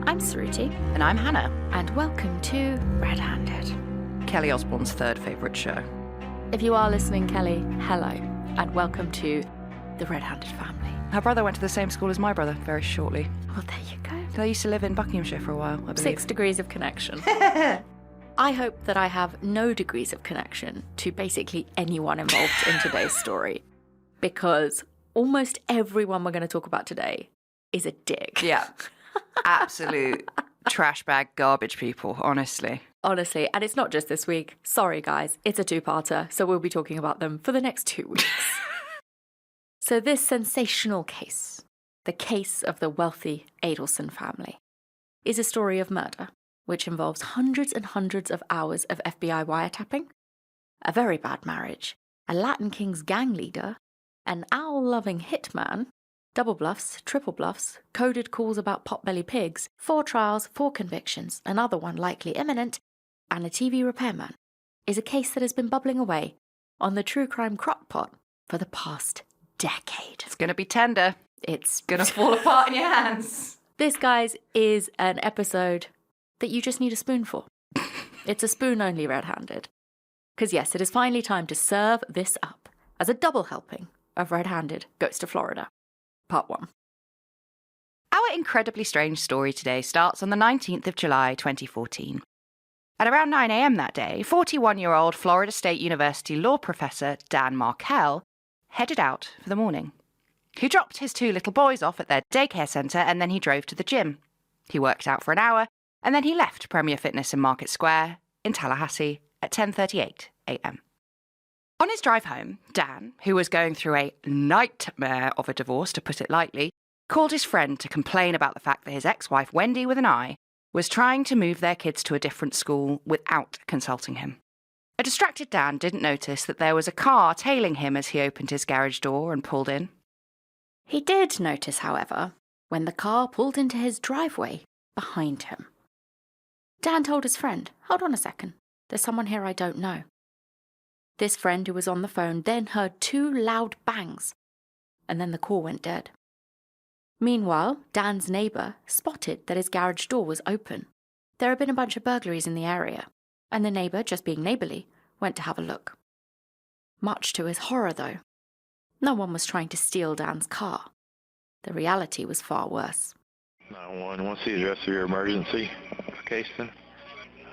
I'm Saruti. And I'm Hannah. And welcome to Red-Handed. Kelly Osbourne's third favourite show. If you are listening, Kelly, hello. And welcome to the Red-Handed family. Her brother went to the same school as my brother very shortly. Well, there you go. They used to live in Buckinghamshire for a while, I believe. 6 degrees of connection. I hope that I have no degrees of connection to basically anyone involved in today's story, because almost everyone we're going to talk about today is a dick. Yeah. Absolute trash bag garbage people, honestly. Honestly, and it's not just this week. Sorry, guys. It's a two-parter, so we'll be talking about them for the next 2 weeks. So this sensational case, the case of the wealthy Adelson family, is a story of murder, which involves hundreds and hundreds of hours of FBI wiretapping, a very bad marriage, a Latin Kings gang leader, an owl-loving hitman, double bluffs, triple bluffs, coded calls about potbelly pigs, 4 trials, 4 convictions, another one likely imminent, and a TV repairman, is a case that has been bubbling away on the true crime crock pot for the past decade. It's going to be tender. It's going to fall apart in your hands. This, guys, is an episode that you just need a spoon for. It's a spoon-only Red-Handed. Because yes, it is finally time to serve this up as a double helping of Red-Handed Goes to Florida, Part 1. Our incredibly strange story today starts on the 19th of July, 2014. At around 9 a.m. that day, 41-year-old Florida State University law professor Dan Markel headed out for the morning. He dropped his 2 little boys off at their daycare centre and then he drove to the gym. He worked out for an hour and then he left Premier Fitness in Market Square in Tallahassee at 10:38 a.m. On his drive home, Dan, who was going through a nightmare of a divorce, to put it lightly, called his friend to complain about the fact that his ex-wife, Wendi with an I, was trying to move their kids to a different school without consulting him. A distracted Dan didn't notice that there was a car tailing him as he opened his garage door and pulled in. He did notice, however, when the car pulled into his driveway behind him. Dan told his friend, "Hold on a second, there's someone here I don't know." This friend who was on the phone then heard 2 loud bangs, and then the call went dead. Meanwhile, Dan's neighbour spotted that his garage door was open. There had been a bunch of burglaries in the area, and the neighbour, just being neighbourly, went to have a look. Much to his horror, though, no one was trying to steal Dan's car. The reality was far worse. 911, what's the address of your emergency case then?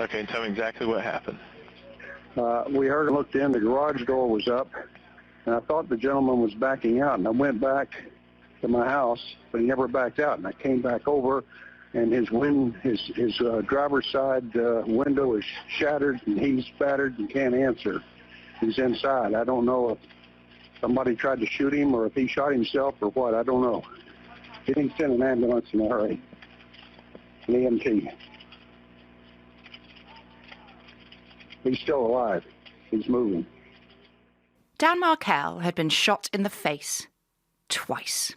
Okay, tell me exactly what happened. We heard and looked in, the garage door was up, and I thought the gentleman was backing out, and I went back to my house, but he never backed out, and I came back over, and his driver's side window is shattered, and he's battered and can't answer. He's inside. I don't know if somebody tried to shoot him or if he shot himself or what. I don't know. He didn't send an ambulance in a hurry. An EMT. He's still alive. He's moving. Dan Markel had been shot in the face twice.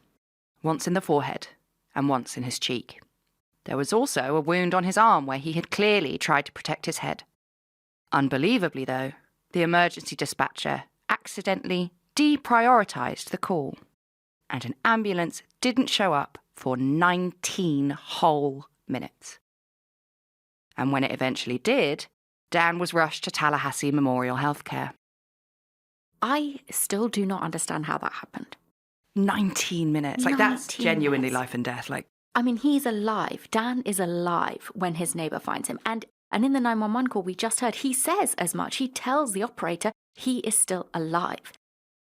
Once in the forehead and once in his cheek. There was also a wound on his arm where he had clearly tried to protect his head. Unbelievably, though, the emergency dispatcher accidentally deprioritised the call, and an ambulance didn't show up for 19 whole minutes. And when it eventually did, Dan was rushed to Tallahassee Memorial Healthcare. I still do not understand how that happened. 19 minutes. Like, that's genuinely life and death. Like, I mean, he's alive. Dan is alive when his neighbour finds him. And in the 911 call we just heard, he says as much. He tells the operator he is still alive.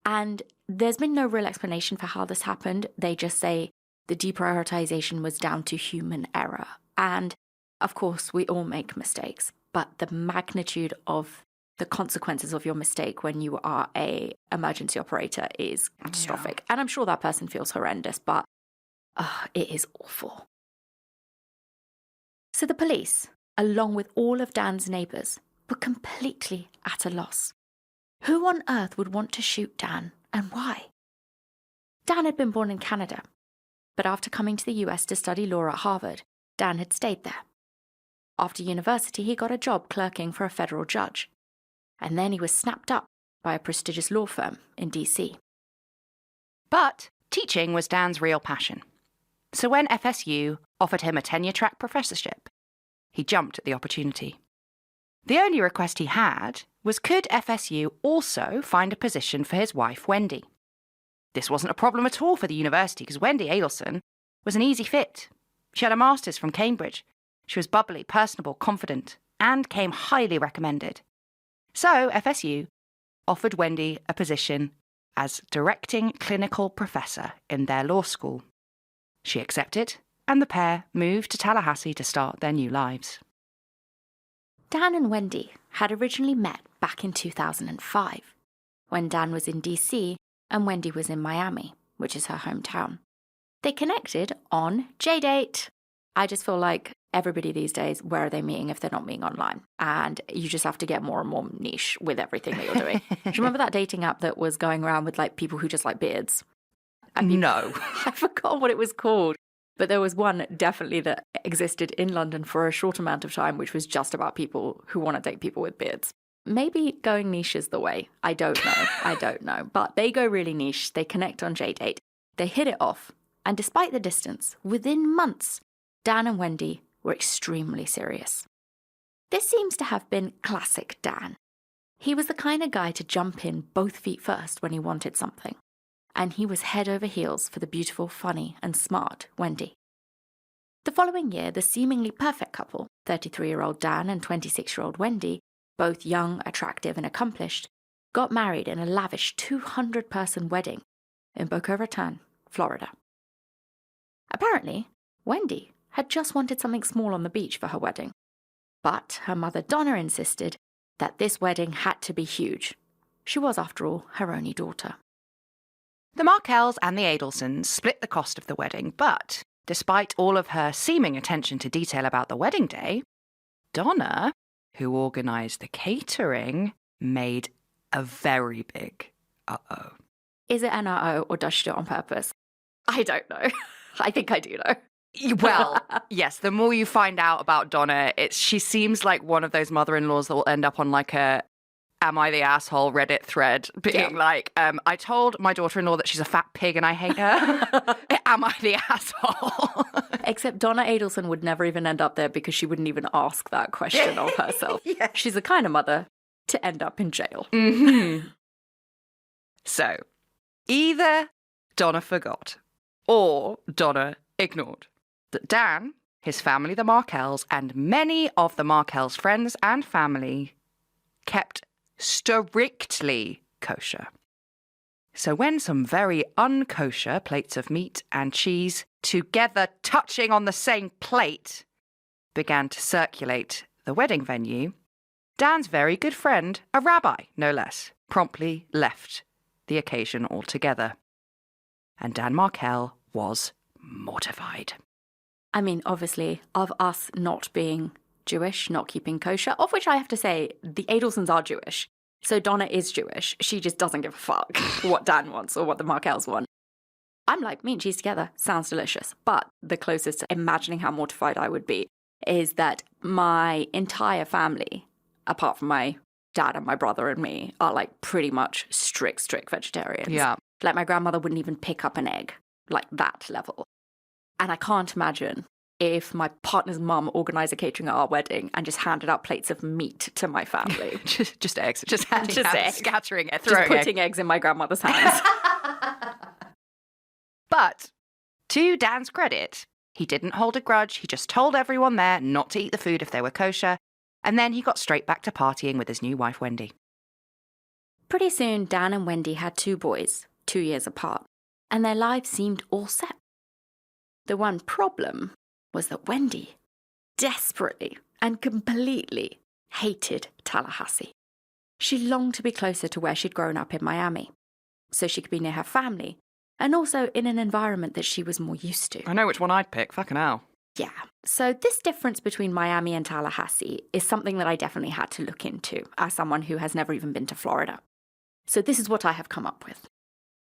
And there's been no real explanation for how this happened. They just say the deprioritization was down to human error. And, of course, we all make mistakes. But the magnitude of the consequences of your mistake when you are a emergency operator is catastrophic. Yeah. And I'm sure that person feels horrendous, but it is awful. So the police, along with all of Dan's neighbours, were completely at a loss. Who on earth would want to shoot Dan, and why? Dan had been born in Canada, but after coming to the US to study law at Harvard, Dan had stayed there. After university, he got a job clerking for a federal judge, and then he was snapped up by a prestigious law firm in DC. But teaching was Dan's real passion. So when FSU offered him a tenure-track professorship, he jumped at the opportunity. The only request he had was could FSU also find a position for his wife, Wendi. This wasn't a problem at all for the university because Wendi Adelson was an easy fit. She had a master's from Cambridge. She was bubbly, personable, confident, and came highly recommended. So FSU offered Wendi a position as directing clinical professor in their law school. She accepted, and the pair moved to Tallahassee to start their new lives. Dan and Wendi had originally met back in 2005, when Dan was in DC and Wendi was in Miami, which is her hometown. They connected on JDate. I just feel like everybody these days, where are they meeting if they're not meeting online? And you just have to get more and more niche with everything that you're doing. Do you remember that dating app that was going around with like people who just like beards? No. I forgot what it was called. But there was one definitely that existed in London for a short amount of time, which was just about people who want to date people with beards. Maybe going niche is the way. I don't know. But they go really niche. They connect on JDate. They hit it off. And despite the distance, within months, Dan and Wendi were extremely serious. This seems to have been classic Dan. He was the kind of guy to jump in both feet first when he wanted something. And he was head over heels for the beautiful, funny, and smart Wendi. The following year, the seemingly perfect couple, 33-year-old Dan and 26-year-old Wendi, both young, attractive, and accomplished, got married in a lavish 200-person wedding in Boca Raton, Florida. Apparently, Wendi had just wanted something small on the beach for her wedding. But her mother Donna insisted that this wedding had to be huge. She was, after all, her only daughter. The Markels and the Adelsons split the cost of the wedding, but despite all of her seeming attention to detail about the wedding day, Donna, who organised the catering, made a very big uh-oh. Is it an uh-oh or does she do it on purpose? I don't know. I think I do know. Well, yes, the more you find out about Donna, she seems like one of those mother-in-laws that will end up on like a Am I the Asshole Reddit thread being like, I told my daughter-in-law that she's a fat pig and I hate her. Am I the asshole? Except Donna Adelson would never even end up there because she wouldn't even ask that question of herself. Yeah. She's the kind of mother to end up in jail. Mm-hmm. So, either Donna forgot or Donna ignored that Dan, his family, the Markels, and many of the Markels' friends and family kept strictly kosher. So when some very unkosher plates of meat and cheese, together touching on the same plate, began to circulate the wedding venue, Dan's very good friend, a rabbi no less, promptly left the occasion altogether. And Dan Markel was mortified. I mean, obviously, of us not being Jewish, not keeping kosher, of which I have to say, the Adelsons are Jewish. So Donna is Jewish. She just doesn't give a fuck what Dan wants or what the Markels want. I'm like, meat and cheese together sounds delicious. But the closest to imagining how mortified I would be is that my entire family, apart from my dad and my brother and me, are like pretty much strict vegetarians. Yeah. Like my grandmother wouldn't even pick up an egg, like that level. And I can't imagine if my partner's mum organised a catering at our wedding and just handed out plates of meat to my family. just eggs. Just handing Just out, eggs. scattering it, Just putting eggs in my grandmother's hands. But to Dan's credit, he didn't hold a grudge. He just told everyone there not to eat the food if they were kosher. And then he got straight back to partying with his new wife, Wendi. Pretty soon, Dan and Wendi had 2 boys, 2 years apart, and their lives seemed all set. The one problem was that Wendi desperately and completely hated Tallahassee. She longed to be closer to where she'd grown up in Miami, so she could be near her family, and also in an environment that she was more used to. I know which one I'd pick. Fucking hell. Yeah, so this difference between Miami and Tallahassee is something that I definitely had to look into as someone who has never even been to Florida. So this is what I have come up with.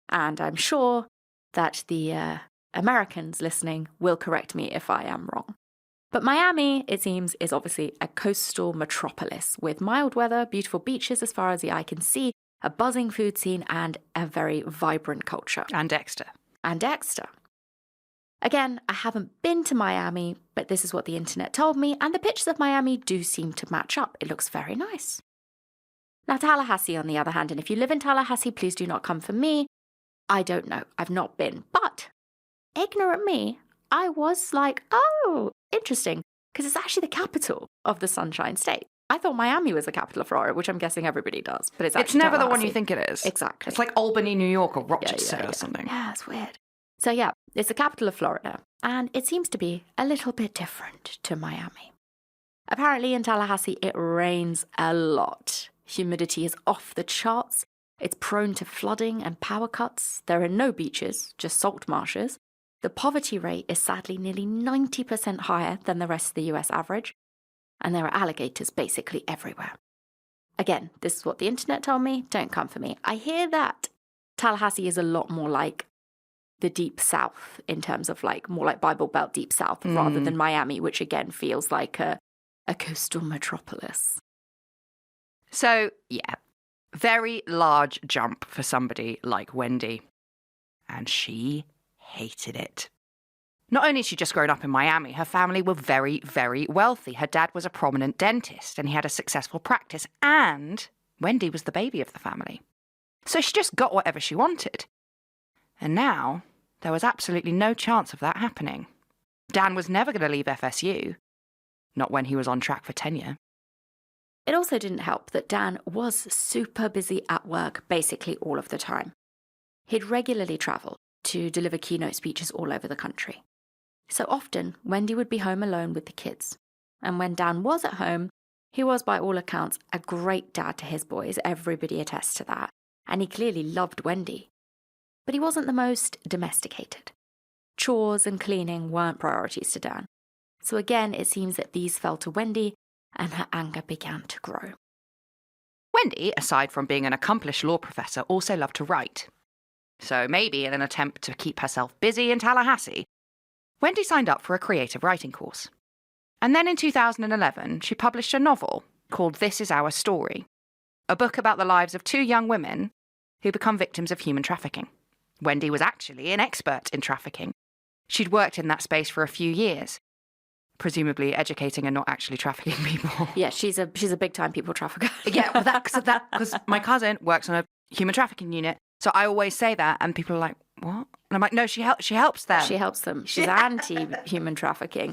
And I'm sure that the Americans listening will correct me if I am wrong. But Miami, it seems, is obviously a coastal metropolis with mild weather, beautiful beaches as far as the eye can see, a buzzing food scene, and a very vibrant culture. And Dexter. And Dexter. Again, I haven't been to Miami, but this is what the internet told me, and the pictures of Miami do seem to match up. It looks very nice. Now, Tallahassee, on the other hand, and if you live in Tallahassee, please do not come for me. I don't know. I've not been. But, ignorant me, I was like, oh, interesting, because it's actually the capital of the Sunshine State. I thought Miami was the capital of Florida, which I'm guessing everybody does, but it's actually never the one Tallahassee. you think it is. Exactly. It's like Albany, New York, or Rochester or something. Yeah, it's weird. So yeah, it's the capital of Florida, and it seems to be a little bit different to Miami. Apparently in Tallahassee, it rains a lot. Humidity is off the charts. It's prone to flooding and power cuts. There are no beaches, just salt marshes. The poverty rate is sadly nearly 90% higher than the rest of the US average. And there are alligators basically everywhere. Again, this is what the internet told me. Don't come for me. I hear that Tallahassee is a lot more like the Deep South in terms of like more like Bible Belt Deep South rather than Miami, which again feels like a coastal metropolis. So, yeah, very large jump for somebody like Wendi. And she hated it. Not only had she just grown up in Miami, her family were very, very wealthy. Her dad was a prominent dentist and he had a successful practice, and Wendi was the baby of the family. So she just got whatever she wanted. And now there was absolutely no chance of that happening. Dan was never going to leave FSU, not when he was on track for tenure. It also didn't help that Dan was super busy at work basically all of the time. He'd regularly travel to deliver keynote speeches all over the country. So often, Wendi would be home alone with the kids. And when Dan was at home, he was by all accounts a great dad to his boys. Everybody attests to that. And he clearly loved Wendi. But he wasn't the most domesticated. Chores and cleaning weren't priorities to Dan. So again, it seems that these fell to Wendi, and her anger began to grow. Wendi, aside from being an accomplished law professor, also loved to write. So maybe in an attempt to keep herself busy in Tallahassee, Wendi signed up for a creative writing course. And then in 2011, she published a novel called This Is Our Story, a book about the lives of two young women who become victims of human trafficking. Wendi was actually an expert in trafficking. She'd worked in that space for a few years, presumably educating and not actually trafficking people. Yeah, she's a big-time people trafficker. Yeah, well, because my cousin works on a human trafficking unit, so I always say that, and people are like, what? And I'm like, no, she helps them. She helps them. She's anti-human trafficking.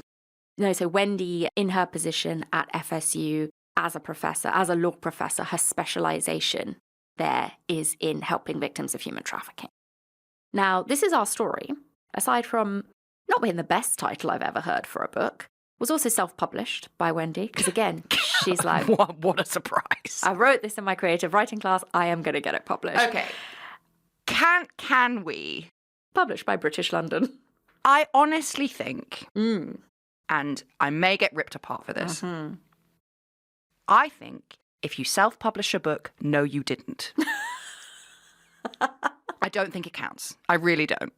No, so Wendi, in her position at FSU as a professor, as a law professor, her specialization there is in helping victims of human trafficking. Now, This Is Our Story, aside from not being the best title I've ever heard for a book, was also self-published by Wendi, because again, she's like, what a surprise. I wrote this in my creative writing class, I am going to get it published. Okay. Can we? Published by British London. I honestly think, and I may get ripped apart for this, I think if you self-publish a book, no, you didn't. I don't think it counts. I really don't.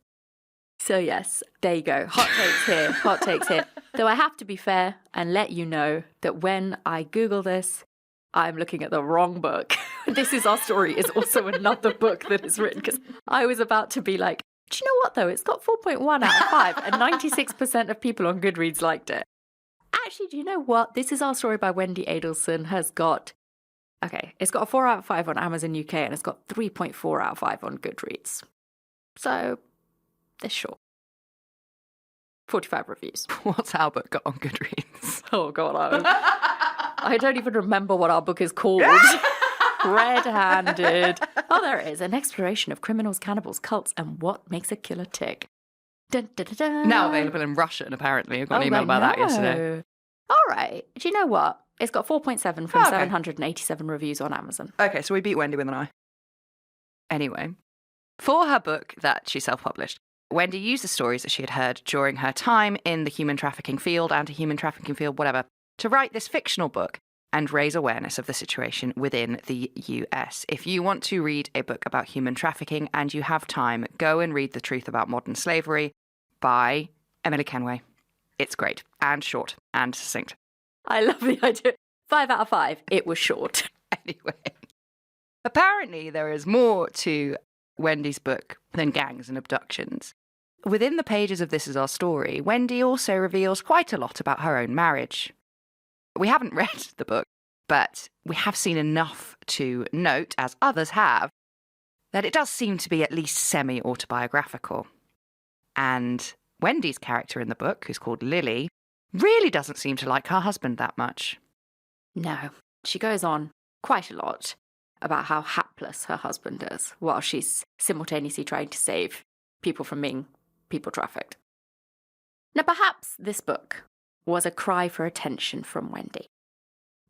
So yes, there you go. Hot takes here, hot takes here. Though I have to be fair and let you know that when I Google this, I'm looking at the wrong book. This Is Our Story is also another book that is written, because I was about to be like, do you know what though? It's got 4.1 out of 5 and 96% of people on Goodreads liked it. Actually, do you know what? This Is Our Story by Wendi Adelson has got, it's got a 4 out of 5 on Amazon UK and it's got 3.4 out of 5 on Goodreads. So, it's short. 45 reviews. What's our book got on Goodreads? Oh, God. I don't even remember what our book is called. Red-handed. Oh, there it is. An exploration of criminals, cannibals, cults, and what makes a killer tick. Dun, dun, dun, dun. Now available in Russian, apparently. I got an email about that yesterday. All right. Do you know what? It's got 4.7 from 787 reviews on Amazon. Okay, so we beat Wendi with an eye. Anyway, for her book that she self-published, Wendi used the stories that she had heard during her time in the human trafficking field, anti-human trafficking field, whatever, to write this fictional book and raise awareness of the situation within the US. If you want to read a book about human trafficking and you have time, go and read The Truth About Modern Slavery by Emily Kenway. It's great and short and succinct. I love the idea. 5 out of 5. It was short. Anyway, apparently there is more to Wendi's book than gangs and abductions. Within the pages of This Is Our Story, Wendi also reveals quite a lot about her own marriage. We haven't read the book, but we have seen enough to note, as others have, that it does seem to be at least semi-autobiographical. And Wendy's character in the book, who's called Lily, really doesn't seem to like her husband that much. No, she goes on quite a lot about how hapless her husband is while she's simultaneously trying to save people from being people trafficked. Now, perhaps this book was a cry for attention from Wendi.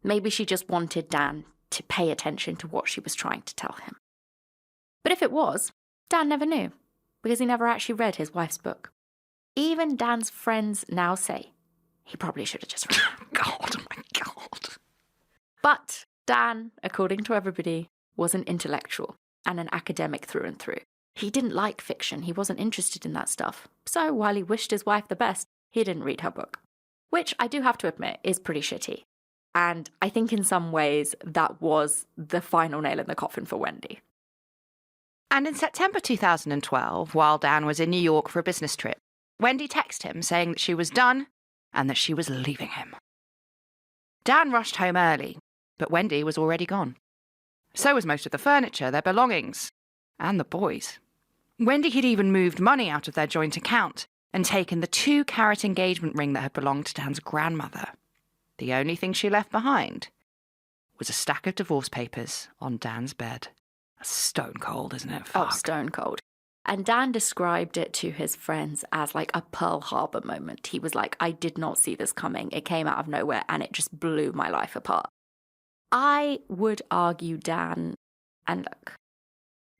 Maybe she just wanted Dan to pay attention to what she was trying to tell him. But if it was, Dan never knew, because he never actually read his wife's book. Even Dan's friends now say he probably should have just read it. God, oh my God. But Dan, according to everybody, was an intellectual and an academic through and through. He didn't like fiction. He wasn't interested in that stuff. So while he wished his wife the best, he didn't read her book, which I do have to admit is pretty shitty. And I think in some ways that was the final nail in the coffin for Wendi. And in September 2012, while Dan was in New York for a business trip, Wendi texted him saying that she was done and that she was leaving him. Dan rushed home early, but Wendi was already gone. So was most of the furniture, their belongings, and the boys. Wendi had even moved money out of their joint account and taken the 2-carat engagement ring that had belonged to Dan's grandmother. The only thing she left behind was a stack of divorce papers on Dan's bed. Stone cold, isn't it? Fuck. Oh, stone cold. And Dan described it to his friends as like a Pearl Harbor moment. He was like, I did not see this coming. It came out of nowhere and it just blew my life apart. I would argue Dan, and look,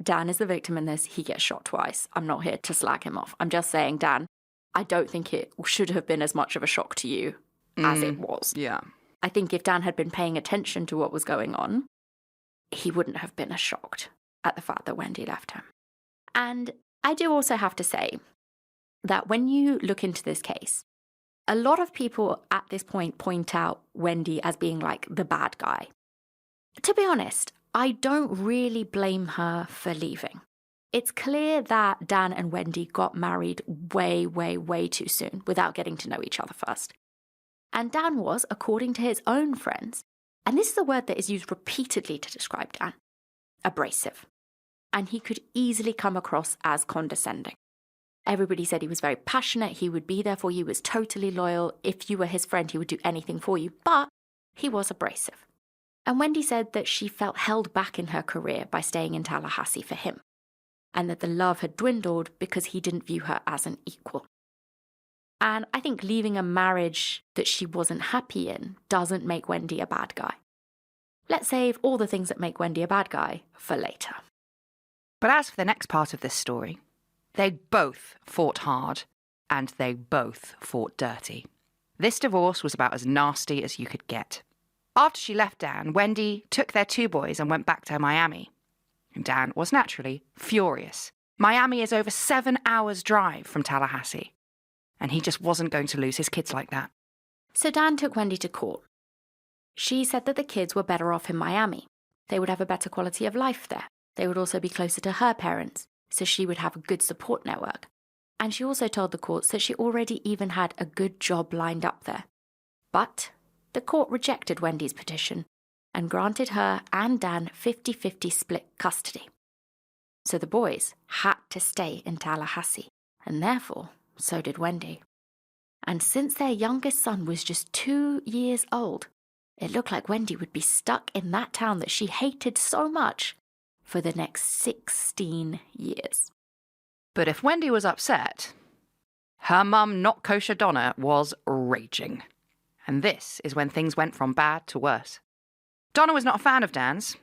Dan is the victim in this. He gets shot twice. I'm not here to slag him off. I'm just saying, Dan, I don't think it should have been as much of a shock to you as it was. Yeah. I think if Dan had been paying attention to what was going on, he wouldn't have been as shocked at the fact that Wendi left him. And I do also have to say that when you look into this case, a lot of people at this point out Wendi as being like the bad guy. To be honest, I don't really blame her for leaving. It's clear that Dan and Wendi got married way, way, way too soon without getting to know each other first. And Dan was, according to his own friends, and this is a word that is used repeatedly to describe Dan, abrasive. And he could easily come across as condescending. Everybody said he was very passionate, he would be there for you, he was totally loyal. If you were his friend, he would do anything for you, but he was abrasive. And Wendi said that she felt held back in her career by staying in Tallahassee for him, and that the love had dwindled because he didn't view her as an equal. And I think leaving a marriage that she wasn't happy in doesn't make Wendi a bad guy. Let's save all the things that make Wendi a bad guy for later. But as for the next part of this story, they both fought hard, and they both fought dirty. This divorce was about as nasty as you could get. After she left Dan, Wendi took their 2 boys and went back to Miami. And Dan was naturally furious. Miami is over 7 hours' drive from Tallahassee, and he just wasn't going to lose his kids like that. So Dan took Wendi to court. She said that the kids were better off in Miami. They would have a better quality of life there. They would also be closer to her parents, so she would have a good support network. And she also told the courts that she already even had a good job lined up there. But the court rejected Wendi's petition and granted her and Dan 50-50 split custody. So the boys had to stay in Tallahassee, and therefore, so did Wendi. And since their youngest son was just 2 years old, it looked like Wendi would be stuck in that town that she hated so much for the next 16 years. But if Wendi was upset, her mum, not kosher Donna, was raging. And this is when things went from bad to worse. Donna was not a fan of Dan's.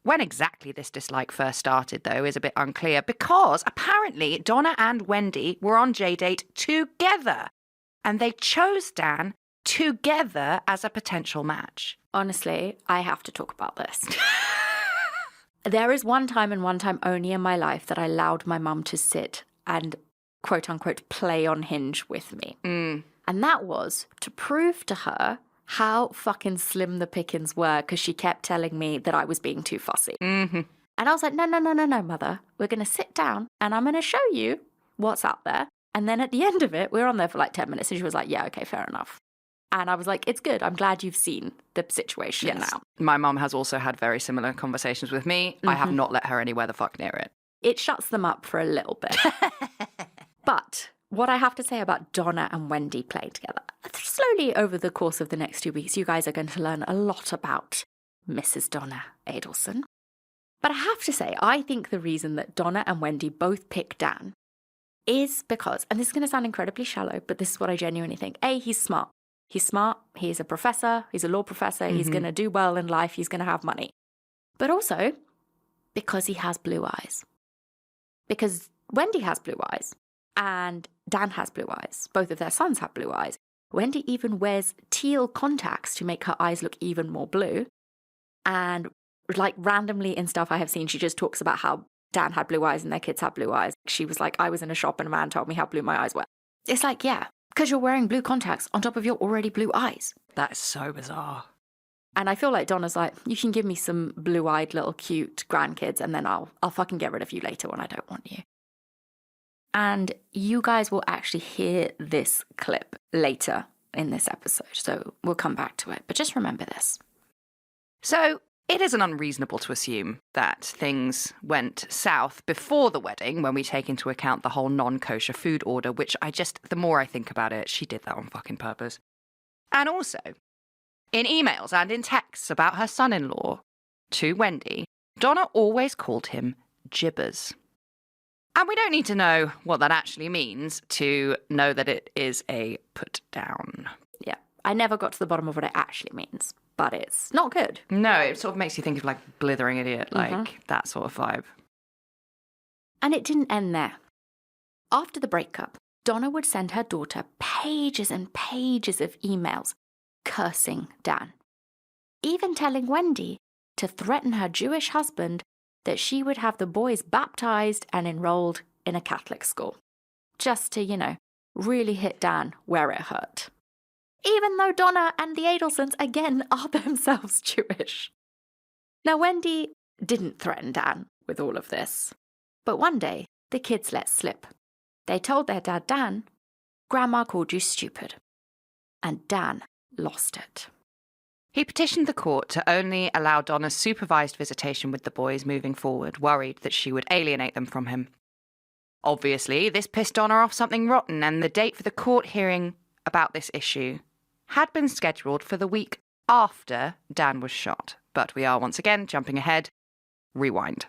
When exactly this dislike first started, though, is a bit unclear, because apparently Donna and Wendi were on J-Date together, and they chose Dan together as a potential match. Honestly, I have to talk about this. There is one time and one time only in my life that I allowed my mum to sit and, quote-unquote, play on Hinge with me. And that was to prove to her how fucking slim the pickings were, because she kept telling me that I was being too fussy. And I was like, no, mother. We're going to sit down and I'm going to show you what's out there. And then at the end of it, we were on there for like 10 minutes and she was like, yeah, okay, fair enough. And I was like, it's good. I'm glad you've seen the situation now. My mum has also had very similar conversations with me. I have not let her anywhere the fuck near it. It shuts them up for a little bit. But what I have to say about Donna and Wendi playing together, slowly over the course of the next 2 weeks, you guys are going to learn a lot about Mrs. Donna Adelson. But I have to say, I think the reason that Donna and Wendi both pick Dan is because, and this is going to sound incredibly shallow, but this is what I genuinely think. A, he's smart. He's smart. He's a professor. He's a law professor. He's going to do well in life. He's going to have money. But also because he has blue eyes. Because Wendi has blue eyes and Dan has blue eyes. Both of their sons have blue eyes. Wendi even wears teal contacts to make her eyes look even more blue. And like randomly in stuff I have seen, she just talks about how Dan had blue eyes and their kids had blue eyes. She was like, I was in a shop and a man told me how blue my eyes were. It's like, yeah, because you're wearing blue contacts on top of your already blue eyes. That is so bizarre. And I feel like Donna's like, you can give me some blue-eyed little cute grandkids and then I'll fucking get rid of you later when I don't want you. And you guys will actually hear this clip later in this episode, so we'll come back to it. But just remember this. So it isn't unreasonable to assume that things went south before the wedding when we take into account the whole non-kosher food order, which the more I think about it, she did that on fucking purpose. And also, in emails and in texts about her son-in-law to Wendi, Donna always called him Jibbers. And we don't need to know what that actually means to know that it is a put down. Yeah, I never got to the bottom of what it actually means, but it's not good. No, it sort of makes you think of like blithering idiot, like that sort of vibe. And it didn't end there. After the breakup, Donna would send her daughter pages and pages of emails cursing Dan, even telling Wendi to threaten her Jewish husband that she would have the boys baptized and enrolled in a Catholic school, just to, really hit Dan where it hurt. Even though Donna and the Adelsons, again, are themselves Jewish. Now, Wendi didn't threaten Dan with all of this, but one day the kids let slip. They told their dad, Dan, Grandma called you stupid. And Dan lost it. He petitioned the court to only allow Donna's supervised visitation with the boys moving forward, worried that she would alienate them from him. Obviously, this pissed Donna off something rotten, and the date for the court hearing about this issue had been scheduled for the week after Dan was shot. But we are once again jumping ahead. Rewind.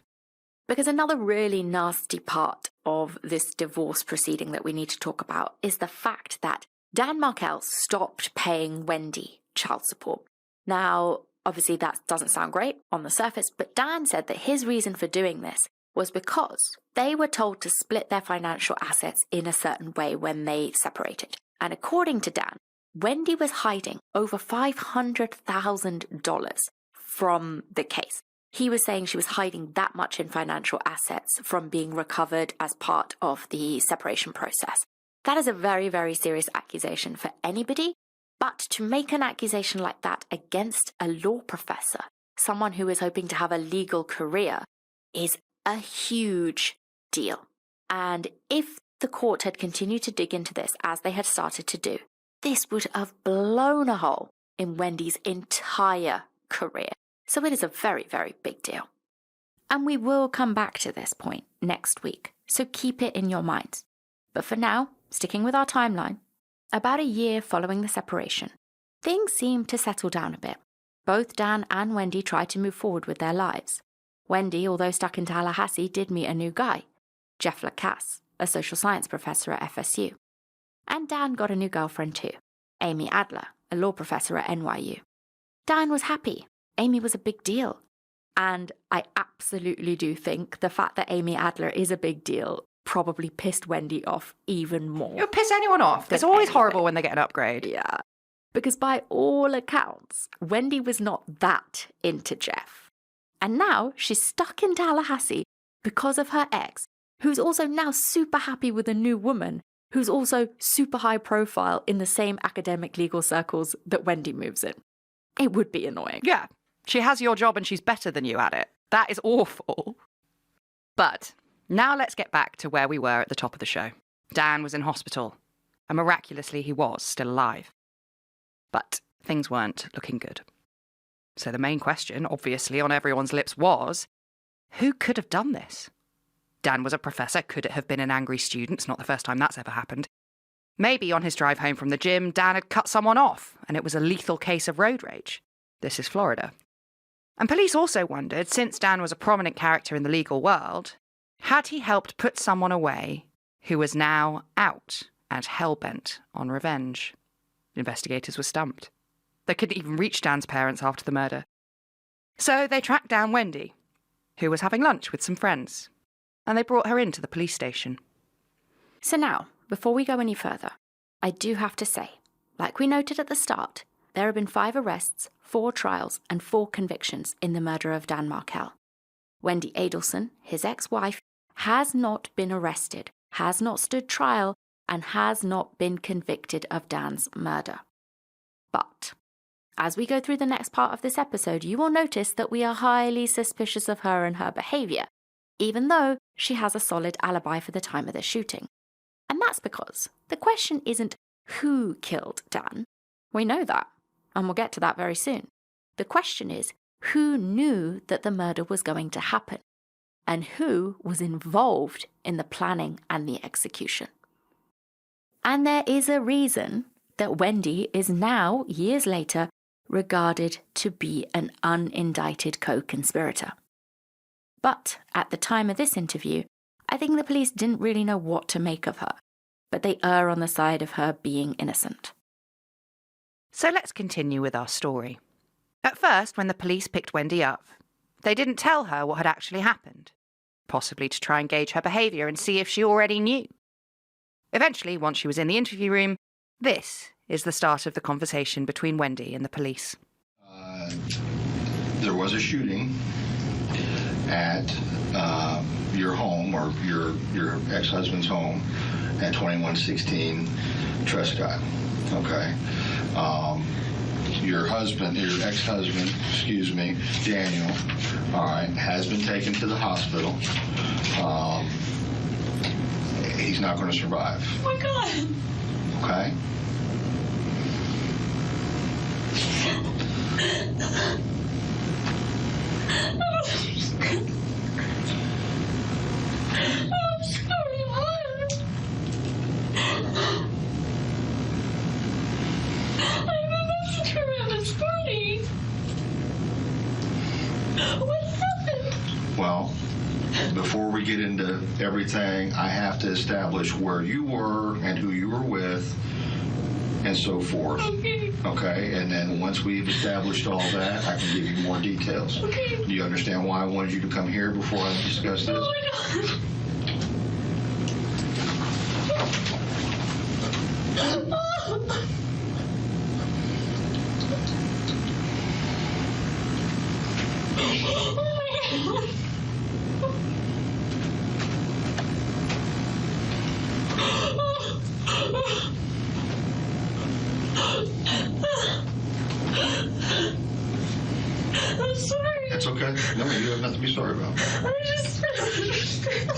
Because another really nasty part of this divorce proceeding that we need to talk about is the fact that Dan Markel stopped paying Wendi child support. Now, obviously that doesn't sound great on the surface, but Dan said that his reason for doing this was because they were told to split their financial assets in a certain way when they separated. And according to Dan, Wendi was hiding over $500,000 from the case. He was saying she was hiding that much in financial assets from being recovered as part of the separation process. That is a very, very serious accusation for anybody, but to make an accusation like that against a law professor, someone who is hoping to have a legal career, is a huge deal. And if the court had continued to dig into this as they had started to do, this would have blown a hole in Wendi's entire career. So it is a very, very big deal. And we will come back to this point next week, so keep it in your minds. But for now, sticking with our timeline, about a year following the separation, things seemed to settle down a bit. Both Dan and Wendi tried to move forward with their lives. Wendi, although stuck in Tallahassee, did meet a new guy, Jeff Lacasse, a social science professor at FSU. And Dan got a new girlfriend too, Amy Adler, a law professor at NYU. Dan was happy. Amy was a big deal. And I absolutely do think the fact that Amy Adler is a big deal probably pissed Wendi off even more. It'll piss anyone off. It's always horrible when they get an upgrade. Yeah. Because by all accounts, Wendi was not that into Jeff. And now she's stuck in Tallahassee because of her ex, who's also now super happy with a new woman, who's also super high profile in the same academic legal circles that Wendi moves in. It would be annoying. Yeah. She has your job and she's better than you at it. That is awful. But Now let's get back to where we were at the top of the show. Dan was in hospital, and miraculously he was still alive. But things weren't looking good. So the main question, obviously on everyone's lips, was, who could have done this? Dan was a professor. Could it have been an angry student? It's not the first time that's ever happened. Maybe on his drive home from the gym, Dan had cut someone off, and it was a lethal case of road rage. This is Florida. And police also wondered, since Dan was a prominent character in the legal world, had he helped put someone away who was now out and hell-bent on revenge? Investigators were stumped. They couldn't even reach Dan's parents after the murder. So they tracked down Wendi, who was having lunch with some friends, and they brought her into the police station. So now, before we go any further, I do have to say, like we noted at the start, there have been 5 arrests, 4 trials, and 4 convictions in the murder of Dan Markel. Wendi Adelson, his ex-wife, has not been arrested, has not stood trial, and has not been convicted of Dan's murder. But as we go through the next part of this episode, you will notice that we are highly suspicious of her and her behaviour, even though she has a solid alibi for the time of the shooting. And that's because the question isn't who killed Dan. We know that, and we'll get to that very soon. The question is, who knew that the murder was going to happen? And who was involved in the planning and the execution? And there is a reason that Wendi is now, years later, regarded to be an unindicted co-conspirator. But at the time of this interview, I think the police didn't really know what to make of her, but they err on the side of her being innocent. So let's continue with our story. At first, when the police picked Wendi up, they didn't tell her what had actually happened, possibly to try and gauge her behaviour and see if she already knew. Eventually, once she was in the interview room, this is the start of the conversation between Wendi and the police. There was a shooting at your home, or your ex-husband's home, at 2116 Trescott. Okay. Your ex-husband, Daniel, all right, has been taken to the hospital. He's not going to survive. Oh my God. Okay? I'm sorry, Mom. I'm about to turn around this party. What happened? Well, before we get into everything, I have to establish where you were and who you were with and so forth. Okay. Okay? And then once we've established all that, I can give you more details. Okay. Do you understand why I wanted you to come here before I discuss this? Oh my God. I'm sorry. That's okay. No, you have nothing to be sorry about. I just don't understand.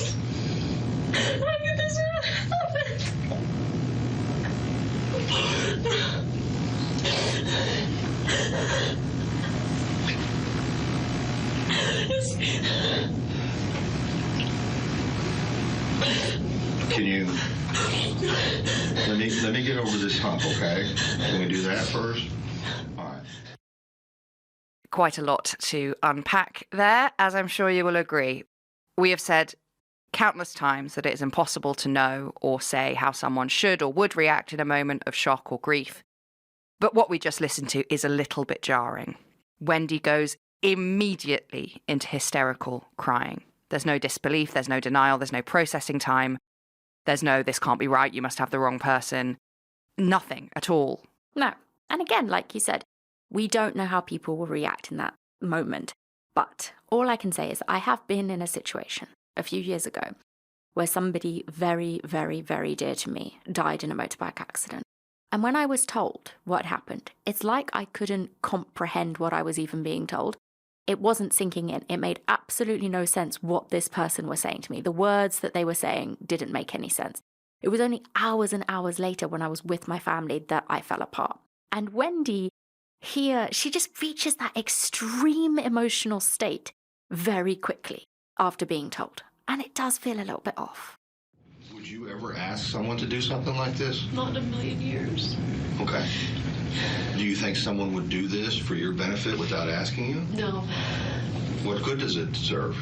How did this happen? Can you let me get over this hump, okay? Can we do that first? All right. Quite a lot to unpack there, as I'm sure you will agree. We have said countless times that it is impossible to know or say how someone should or would react in a moment of shock or grief. But what we just listened to is a little bit jarring. Wendi goes immediately into hysterical crying. There's no disbelief, there's no denial, there's no processing time. There's no, this can't be right, you must have the wrong person. Nothing at all. No. And again, like you said, we don't know how people will react in that moment. But all I can say is I have been in a situation a few years ago where somebody very, very, very dear to me died in a motorbike accident. And when I was told what happened, it's like I couldn't comprehend what I was even being told. It wasn't sinking in. It made absolutely no sense what this person was saying to me. The words that they were saying didn't make any sense. It was only hours and hours later when I was with my family that I fell apart. And Wendi here, she just reaches that extreme emotional state very quickly after being told. And it does feel a little bit off. Would you ever ask someone to do something like this? Not in a million years. Okay. Do you think someone would do this for your benefit without asking you? No. What good does it serve?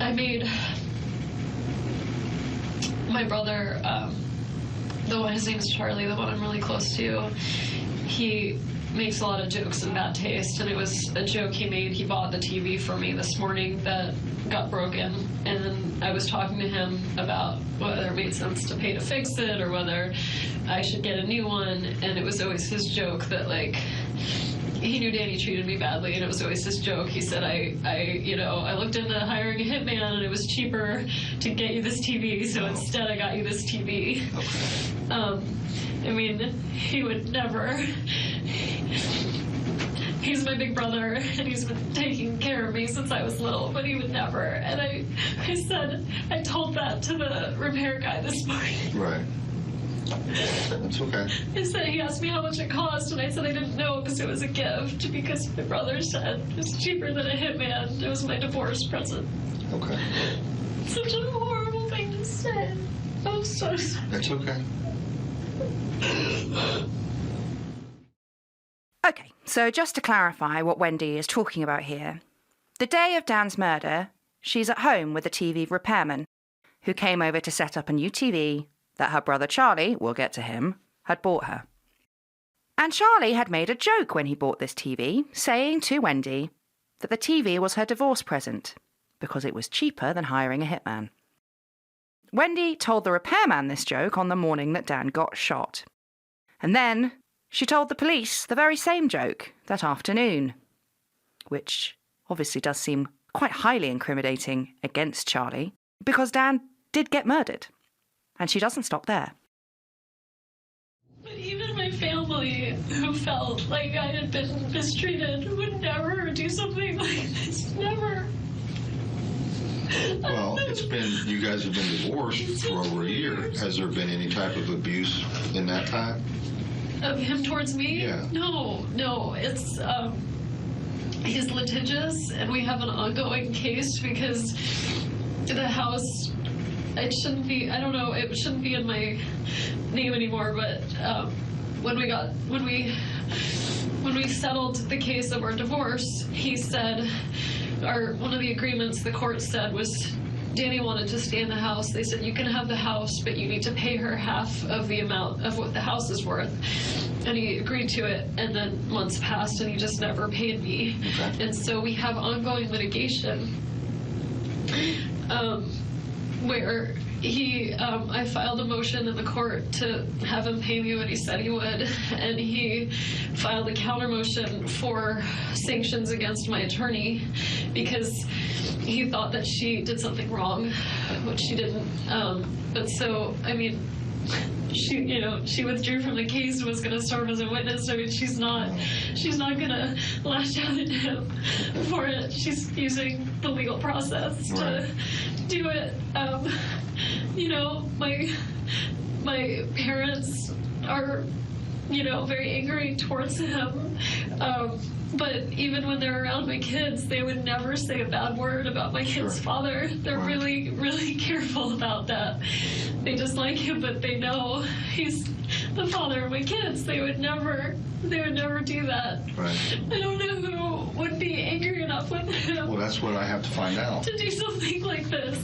I made my brother, his name's Charlie, the one I'm really close to, he makes a lot of jokes in bad taste, and it was a joke he made. He bought the TV for me this morning that got broken, and I was talking to him about whether it made sense to pay to fix it or whether I should get a new one, and it was always his joke that, like, he knew Danny treated me badly, and it was always his joke. He said, I looked into hiring a hitman, and it was cheaper to get you this TV, so instead I got you this TV. I mean, he would never. He's my big brother, and he's been taking care of me since I was little, but he would never. And I told that to the repair guy this morning. Right. That's okay. I said, he asked me how much it cost, and I said I didn't know because it was a gift, because my brother said it's cheaper than a hitman. It was my divorce present. Okay. Such a horrible thing to say. I'm so sorry. That's okay. Okay, so just to clarify what Wendi is talking about here, the day of Dan's murder, she's at home with a TV repairman who came over to set up a new TV that her brother Charlie, we'll get to him, had bought her. And Charlie had made a joke when he bought this TV, saying to Wendi that the TV was her divorce present because it was cheaper than hiring a hitman. Wendi told the repairman this joke on the morning that Dan got shot. And then she told the police the very same joke that afternoon, which obviously does seem quite highly incriminating against Charlie, because Dan did get murdered. And she doesn't stop there. But even my family, who felt like I had been mistreated, would never do something like this. Never. Well, you guys have been divorced for over a year. Has there been any type of abuse in that time? Of him towards me? Yeah. No. It's, he's litigious, and we have an ongoing case because the house, it shouldn't be in my name anymore, but when we settled the case of our divorce, he said, one of the agreements the court said was Danny wanted to stay in the house. They said, you can have the house, but you need to pay her half of the amount of what the house is worth. And he agreed to it, and then months passed, and he just never paid me. Okay. And so we have ongoing litigation where I filed a motion in the court to have him pay me what he said he would, and he filed a counter motion for sanctions against my attorney because he thought that she did something wrong, which she didn't. But so, I mean, she withdrew from the case and was going to serve as a witness. I mean, she's not going to lash out at him for it. She's using the legal process to do it. My parents are, very angry towards him. But even when they're around my kids, they would never say a bad word about my kid's father. They're really, really careful about that. They just like him, but they know he's the father of my kids. They would never do that. Right. I don't know who would be angry enough with him. Well, that's what I have to find out. To do something like this.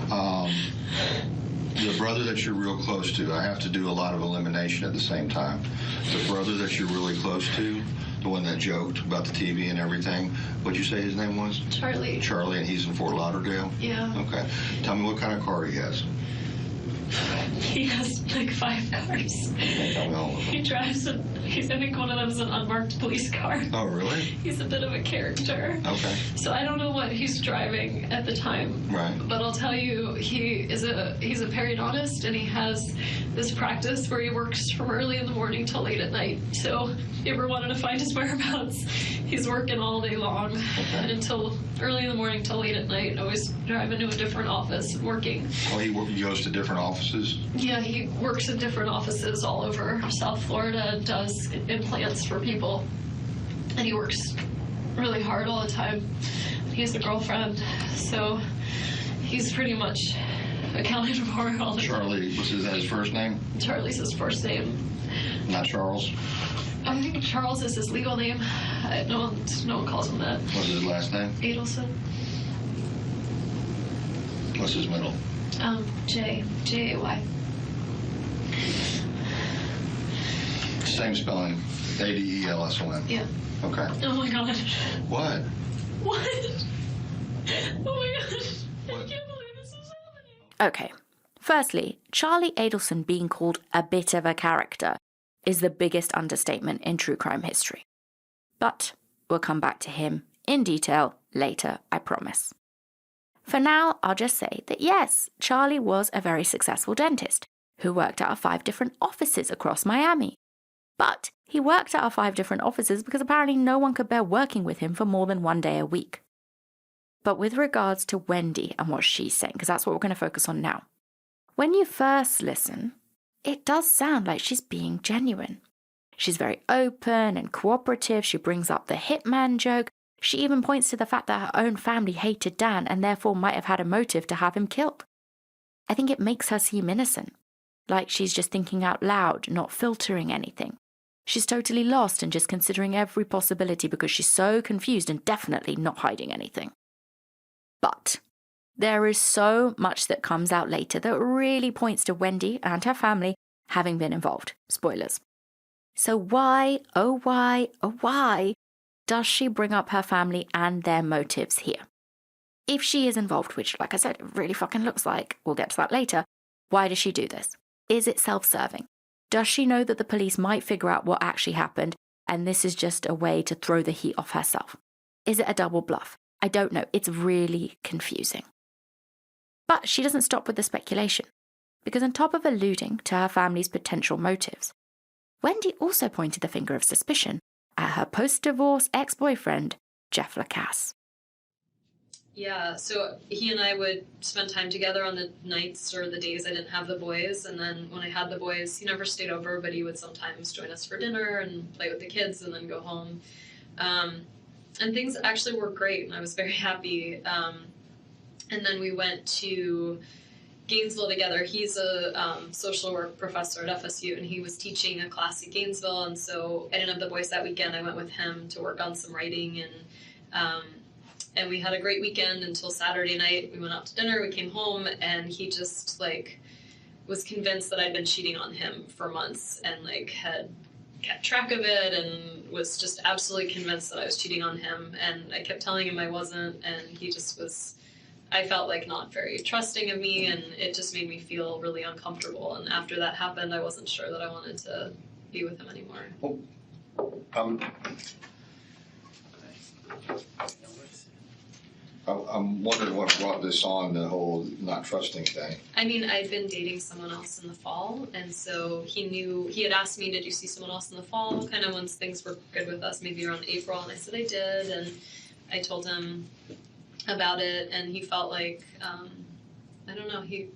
The brother that you're real close to, I have to do a lot of elimination at the same time. The brother that you're really close to, the one that joked about the TV and everything, what'd you say his name was? Charlie. Charlie, and he's in Fort Lauderdale? Yeah. Okay. Tell me what kind of car he has. He has like 5 cars. Tell me all of them. He drives I think one of them is an unmarked police car. Oh, really? He's a bit of a character. Okay. So I don't know what he's driving at the time. Right. But I'll tell you, he's a periodontist, and he has this practice where he works from early in the morning till late at night. So if you ever wanted to find his whereabouts, he's working all day long and until early in the morning till late at night, always driving to a different office and working. Oh, he goes to different offices? Yeah, he works in different offices all over South Florida and does implants for people. And he works really hard all the time. He has a girlfriend, so he's pretty much accounted for all the time. Charlie, is that his first name? Charlie's his first name. Not Charles? I think Charles is his legal name. No one calls him that. What's his last name? Adelson. What's his middle? J-A-Y. Same spelling. Adelson. Yeah. Okay. Oh my god. What? What? Oh my god. What? I can't believe this is happening. Okay. Firstly, Charlie Adelson being called a bit of a character is the biggest understatement in true crime history. But we'll come back to him in detail later, I promise. For now, I'll just say that yes, Charlie was a very successful dentist who worked out of 5 different offices across Miami. But he worked out of 5 different offices because apparently no one could bear working with him for more than 1 day a week. But with regards to Wendi and what she's saying, because that's what we're going to focus on now. When you first listen, it does sound like she's being genuine. She's very open and cooperative. She brings up the hitman joke. She even points to the fact that her own family hated Dan and therefore might have had a motive to have him killed. I think it makes her seem innocent, like she's just thinking out loud, not filtering anything. She's totally lost and just considering every possibility because she's so confused and definitely not hiding anything. But there is so much that comes out later that really points to Wendi and her family having been involved. Spoilers. So why, oh why, does she bring up her family and their motives here? If she is involved, which, like I said, it really fucking looks like, we'll get to that later, why does she do this? Is it self-serving? Does she know that the police might figure out what actually happened and this is just a way to throw the heat off herself? Is it a double bluff? I don't know. It's really confusing. But she doesn't stop with the speculation, because on top of alluding to her family's potential motives, Wendi also pointed the finger of suspicion at her post-divorce ex-boyfriend, Jeff Lacasse. Yeah, so he and I would spend time together on the nights or the days I didn't have the boys, and then when I had the boys, he never stayed over, but he would sometimes join us for dinner and play with the kids and then go home. And things actually were great, and I was very happy. And then we went to Gainesville together. He's a social work professor at FSU, and he was teaching a class at Gainesville, and so I didn't have the boys that weekend. I went with him to work on some writing, and we had a great weekend until Saturday night. We went out to dinner, we came home, and he just, was convinced that I'd been cheating on him for months and, had kept track of it and was just absolutely convinced that I was cheating on him. And I kept telling him I wasn't, and he just was, I felt not very trusting of me, and it just made me feel really uncomfortable. And after that happened, I wasn't sure that I wanted to be with him anymore. I'm wondering what brought this on, the whole not trusting thing. I mean, I'd been dating someone else in the fall, and so he had asked me, did you see someone else in the fall? Kind of once things were good with us, maybe around April, and I said I did, and I told him about it, and he felt like, I don't know, he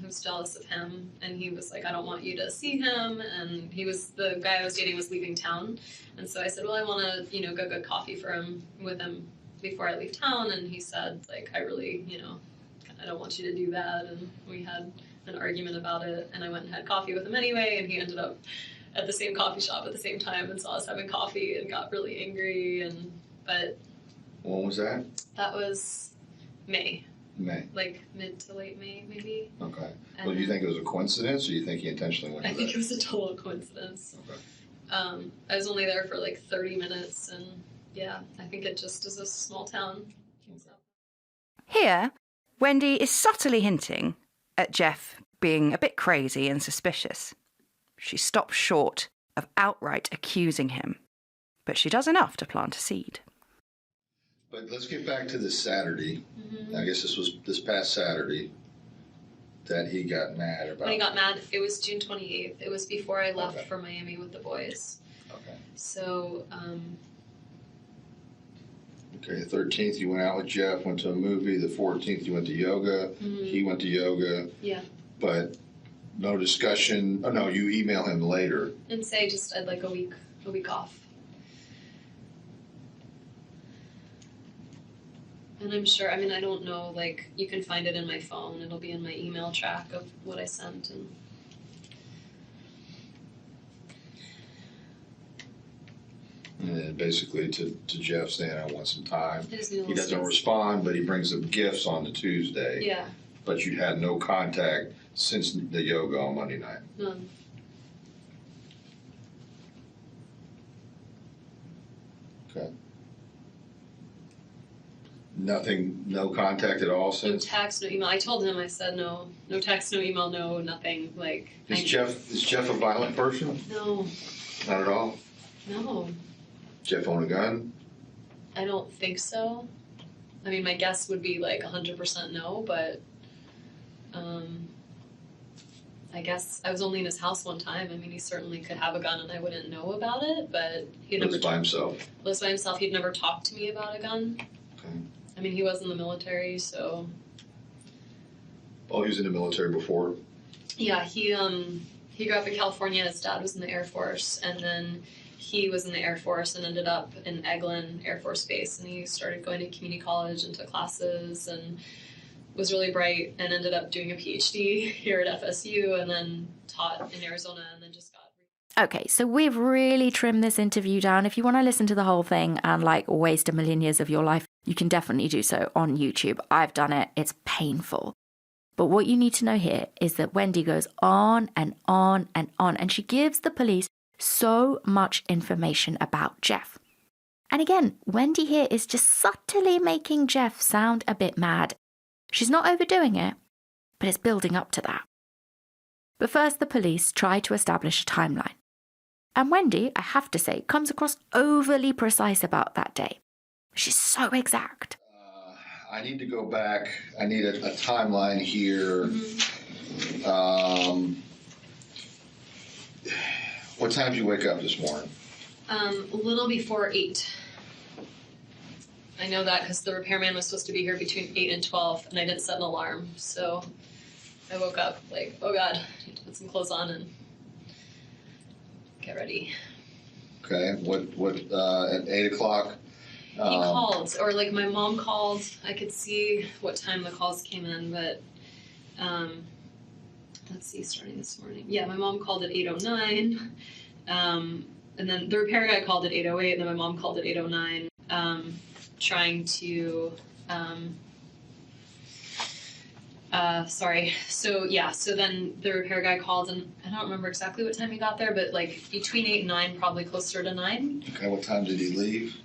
was jealous of him, and he was like, I don't want you to see him, and the guy I was dating was leaving town, and so I said, well, I want to, go get coffee with him before I leave town, and he said, I really, I don't want you to do that, and we had an argument about it, and I went and had coffee with him anyway, and he ended up at the same coffee shop at the same time and saw us having coffee and got really angry, but... When was that? That was May. May. Mid to late May, maybe. Okay. Well, do you think it was a coincidence, or do you think he intentionally went to I think it was a total coincidence. Okay. I was only there for 30 minutes, and yeah, I think it just is a small town. So. Here, Wendi is subtly hinting at Jeff being a bit crazy and suspicious. She stops short of outright accusing him, but she does enough to plant a seed. But let's get back to this Saturday. Mm-hmm. I guess this was this past Saturday that he got mad about. When he got mad, it was June 28th. It was before I left for Miami with the boys. Okay. So, Okay, the 13th you went out with Jeff, went to a movie. The 14th you went to yoga. Mm-hmm. He went to yoga. Yeah. But no discussion. Oh no, you email him later. And say just I'd like a week off. And I'm sure, I mean, I don't know, like, you can find it in my phone. It'll be in my email track of what I sent. And then basically to Jeff saying, I want some time. I just need a He little doesn't space. respond, but he brings up gifts on the Tuesday. Yeah, But you had no contact since the yoga on Monday night. none. Okay. Nothing, no contact at all No since? text, no email. I told him, I said no text, no email, no nothing. Like, Is Jeff a violent person? No, Not at all? no, Jeff own a gun? I don't think so. I mean, my guess would be like 100% no, but I guess I was only in his house one time. I mean, he certainly could have a gun and I wouldn't know about it, but he never Lives by himself. lives by himself. He'd never talked to me about a gun. Okay. I mean, he was in the military, so Oh, he was in the military before? yeah, he grew up in California. His dad was in the Air Force, and then he was in the Air Force and ended up in Eglin Air Force Base, and he started going to community college and took classes and was really bright and ended up doing a PhD here at FSU and then taught in Arizona and then just got... Okay, so we've really trimmed this interview down. If you want to listen to the whole thing and like waste a million years of your life, you can definitely do so on YouTube. I've done it. It's painful. But what you need to know here is that Wendi goes on and on and on, and she gives the police so much information about Jeff. And again, Wendi here is just subtly making Jeff sound a bit mad. She's not overdoing it, but it's building up to that. But first, the police try to establish a timeline. And Wendi, I have to say, comes across overly precise about that day. She's so exact. I need to go back. I need a timeline here. What time did you wake up this morning? A little before 8. I know that because the repairman was supposed to be here between 8 and 12, and I didn't set an alarm, so I woke up like, oh God, I need to put some clothes on and get ready. Okay. What? At 8 o'clock. He called, or like my mom called. I could see what time the calls came in, but let's see, starting this morning. Yeah, my mom called at 8:09, and then the repair guy called at 8:08, and then my mom called at 8:09, trying to. So then the repair guy called, and I don't remember exactly what time he got there, but like between 8 and 9, probably closer to 9. Okay. What time did he leave?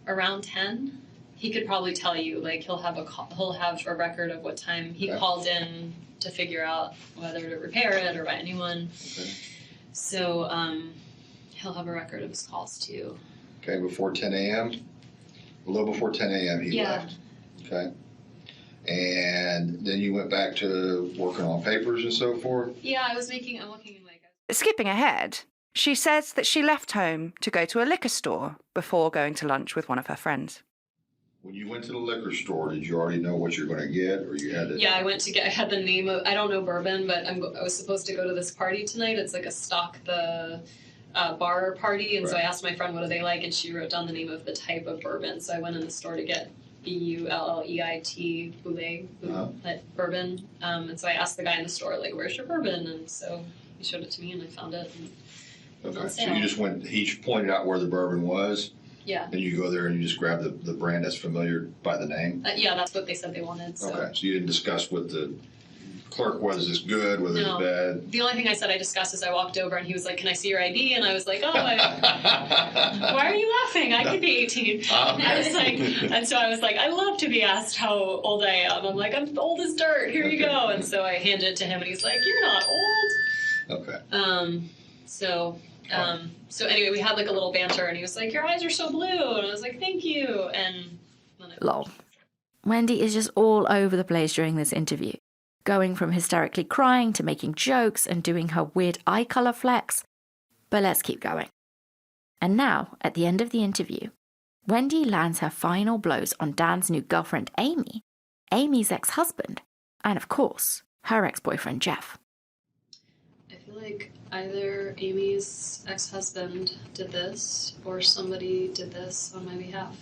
Around 10. He could probably tell you, like he'll have a record of what time he called in to figure out whether to repair it or write a new one. Okay. So he'll have a record of his calls too. Okay. Before 10 a.m. A little before 10 a.m. he left. Okay. And then you went back to working on papers and so forth? Yeah, I'm looking in like... Skipping ahead, she says that she left home to go to a liquor store before going to lunch with one of her friends. When you went to the liquor store, did you already know what you're going to get, or you had to... Yeah, I had the name of... I don't know bourbon, but I was supposed to go to this party tonight. It's like a stock the bar party, and so I asked my friend what do they like, and she wrote down the name of the type of bourbon. So I went in the store to get Bulleit bourbon. And so I asked the guy in the store, like, where's your bourbon? And so he showed it to me, and I found it. And Okay, so you just went, he pointed out where the bourbon was, yeah. and you go there and you just grab the brand that's familiar by the name? Yeah, that's what they said they wanted. So. Okay, so you didn't discuss with the clerk was this good, was No. this bad? The only thing I said I discussed is I walked over and he was like, "Can I see your ID?" And I was like, why are you laughing? I could be 18. And I was like, and so I was like, I love to be asked how old I am. I'm like, I'm old as dirt. Here you go. And so I handed it to him and he's like, "You're not old." Okay. So anyway, we had like a little banter and he was like, "Your eyes are so blue." And I was like, "Thank you." And then Lol. Wendi is just all over the place during this interview, going from hysterically crying to making jokes and doing her weird eye color flex. But let's keep going. And now, at the end of the interview, Wendi lands her final blows on Dan's new girlfriend, Amy, Amy's ex-husband, and of course, her ex-boyfriend, Jeff. I feel like either Amy's ex-husband did this or somebody did this on my behalf.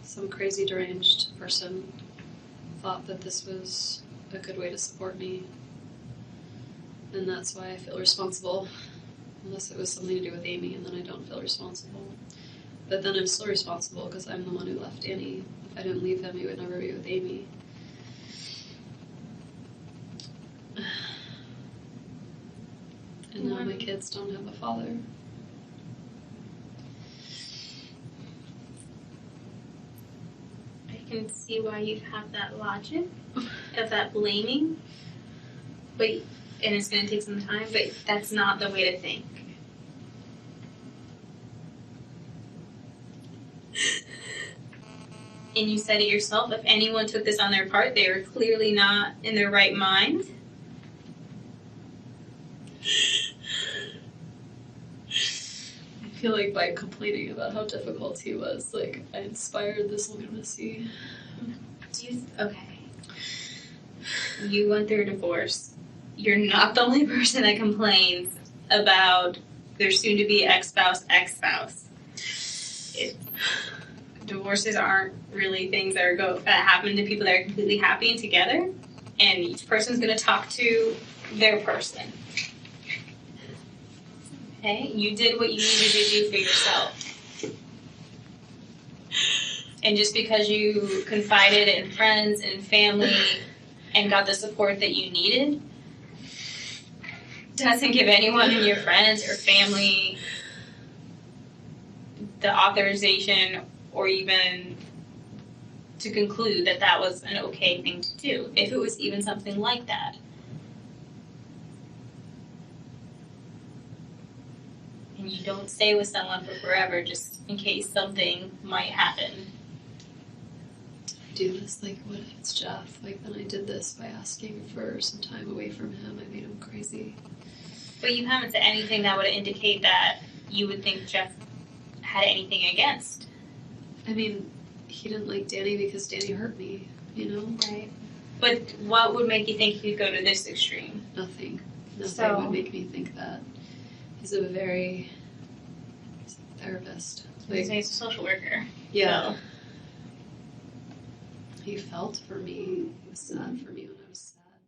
Some crazy deranged person thought that this was a good way to support me. And that's why I feel responsible. Unless it was something to do with Amy, and then I don't feel responsible. But then I'm still responsible because I'm the one who left Danny. If I didn't leave him, he would never be with Amy. And now my kids don't have a father. I can see why you'd have that logic of that blaming, but and it's going to take some time, but that's not the way to think. And you said it yourself, if anyone took this on their part, they were clearly not in their right mind. I feel like by complaining about how difficult he was, like, I inspired this lunacy. Okay. You went through a divorce. You're not the only person that complains about their soon-to-be ex-spouse. Divorces aren't really things that happen to people that are completely happy and together, and each person's going to talk to their person. Okay? You did what you needed to do for yourself. And just because you confided in friends and family and got the support that you needed doesn't give anyone in your friends or family the authorization or even to conclude that that was an okay thing to do, if it was even something like that. And you don't stay with someone for forever just in case something might happen. I do this, like, what if it's Jeff? Like, then I did this by asking for some time away from him. I made him crazy. But you haven't said anything that would indicate that you would think Jeff had anything against. I mean, he didn't like Danny because Danny hurt me, you know? Right. But what would make you think he'd go to this extreme? Nothing. Nothing So- would make me think that. He's a therapist. He's a social worker. Yeah. So. He felt for me. He was sad for me when I was sad.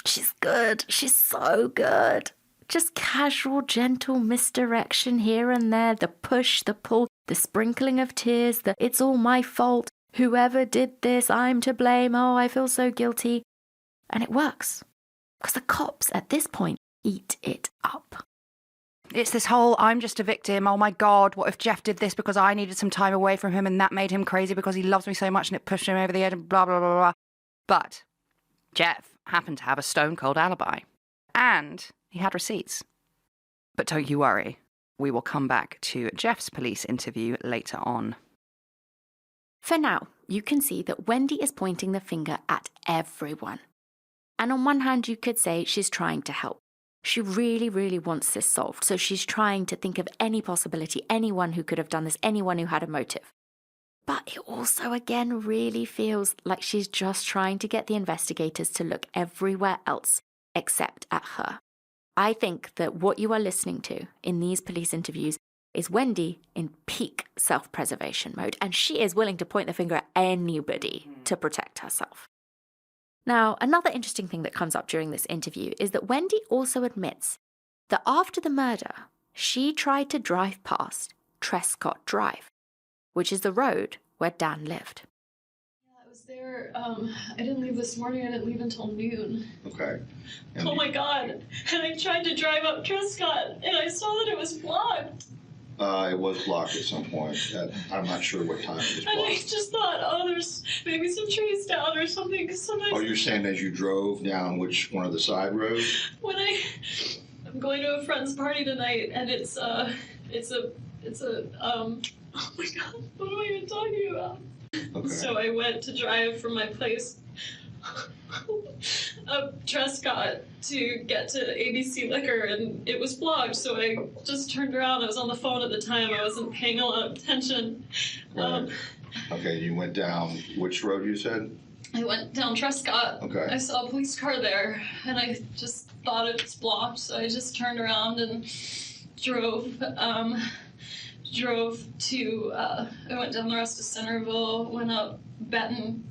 She's good. She's so good. Just casual, gentle misdirection here and there, the push, the pull, the sprinkling of tears, the "it's all my fault, whoever did this, I'm to blame, oh, I feel so guilty." And it works. Because the cops at this point eat it up. It's this whole, I'm just a victim, oh my God, what if Jeff did this because I needed some time away from him and that made him crazy because he loves me so much and it pushed him over the edge and blah, blah, blah, blah. But Jeff happened to have a stone-cold alibi. And he had receipts. But don't you worry, we will come back to Jeff's police interview later on. For now, you can see that Wendi is pointing the finger at everyone. And on one hand, you could say she's trying to help. She really, really wants this solved, so she's trying to think of any possibility, anyone who could have done this, anyone who had a motive. But it also, again, really feels like she's just trying to get the investigators to look everywhere else except at her. I think that what you are listening to in these police interviews is Wendi in peak self-preservation mode, and she is willing to point the finger at anybody to protect herself. Now, another interesting thing that comes up during this interview is that Wendi also admits that after the murder, she tried to drive past Trescott Drive, which is the road where Dan lived. Yeah, I was there Sir, I didn't leave this morning. I didn't leave until noon. Okay. Oh my God. And I tried to drive up Trescott, and I saw that it was blocked. It was blocked at some point. I'm not sure what time it was blocked. And I just thought, oh, there's maybe some trees down or something. Cause sometimes Oh, you're saying as you drove down which one of the side roads? when I'm going to a friend's party tonight, and it's a oh my God, what am I even talking about? Okay. So I went to drive from my place up Trescott to get to ABC Liquor, and it was blocked, so I just turned around. I was on the phone at the time. I wasn't paying a lot of attention. Right. Okay, you went down which road you said? I went down Trescott. Okay. I saw a police car there, and I just thought it was blocked, so I just turned around and drove to, I went down the rest of Centerville, went up Benton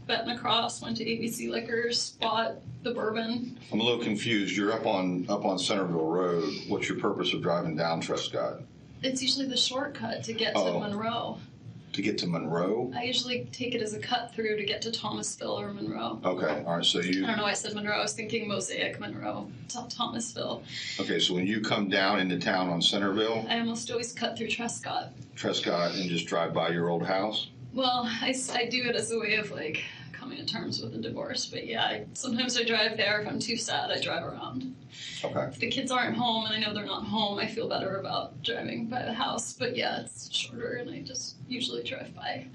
across, went to ABC Liquors, bought the bourbon. I'm a little confused. You're up on Centerville Road. What's your purpose of driving down Trescott? It's usually the shortcut to get to Monroe. To get to Monroe? I usually take it as a cut through to get to Thomasville or Monroe. Okay, all right, so you... I don't know why I said Monroe. I was thinking Mosaic, Monroe, Thomasville. Okay, so when you come down into town on Centerville... I almost always cut through Trescott. And just drive by your old house? Well, I do it as a way of, like, coming to terms with the divorce. But, yeah, sometimes I drive there. If I'm too sad, I drive around. Okay. If the kids aren't home, and I know they're not home, I feel better about driving by the house. But, yeah, it's shorter, and I just usually drive by.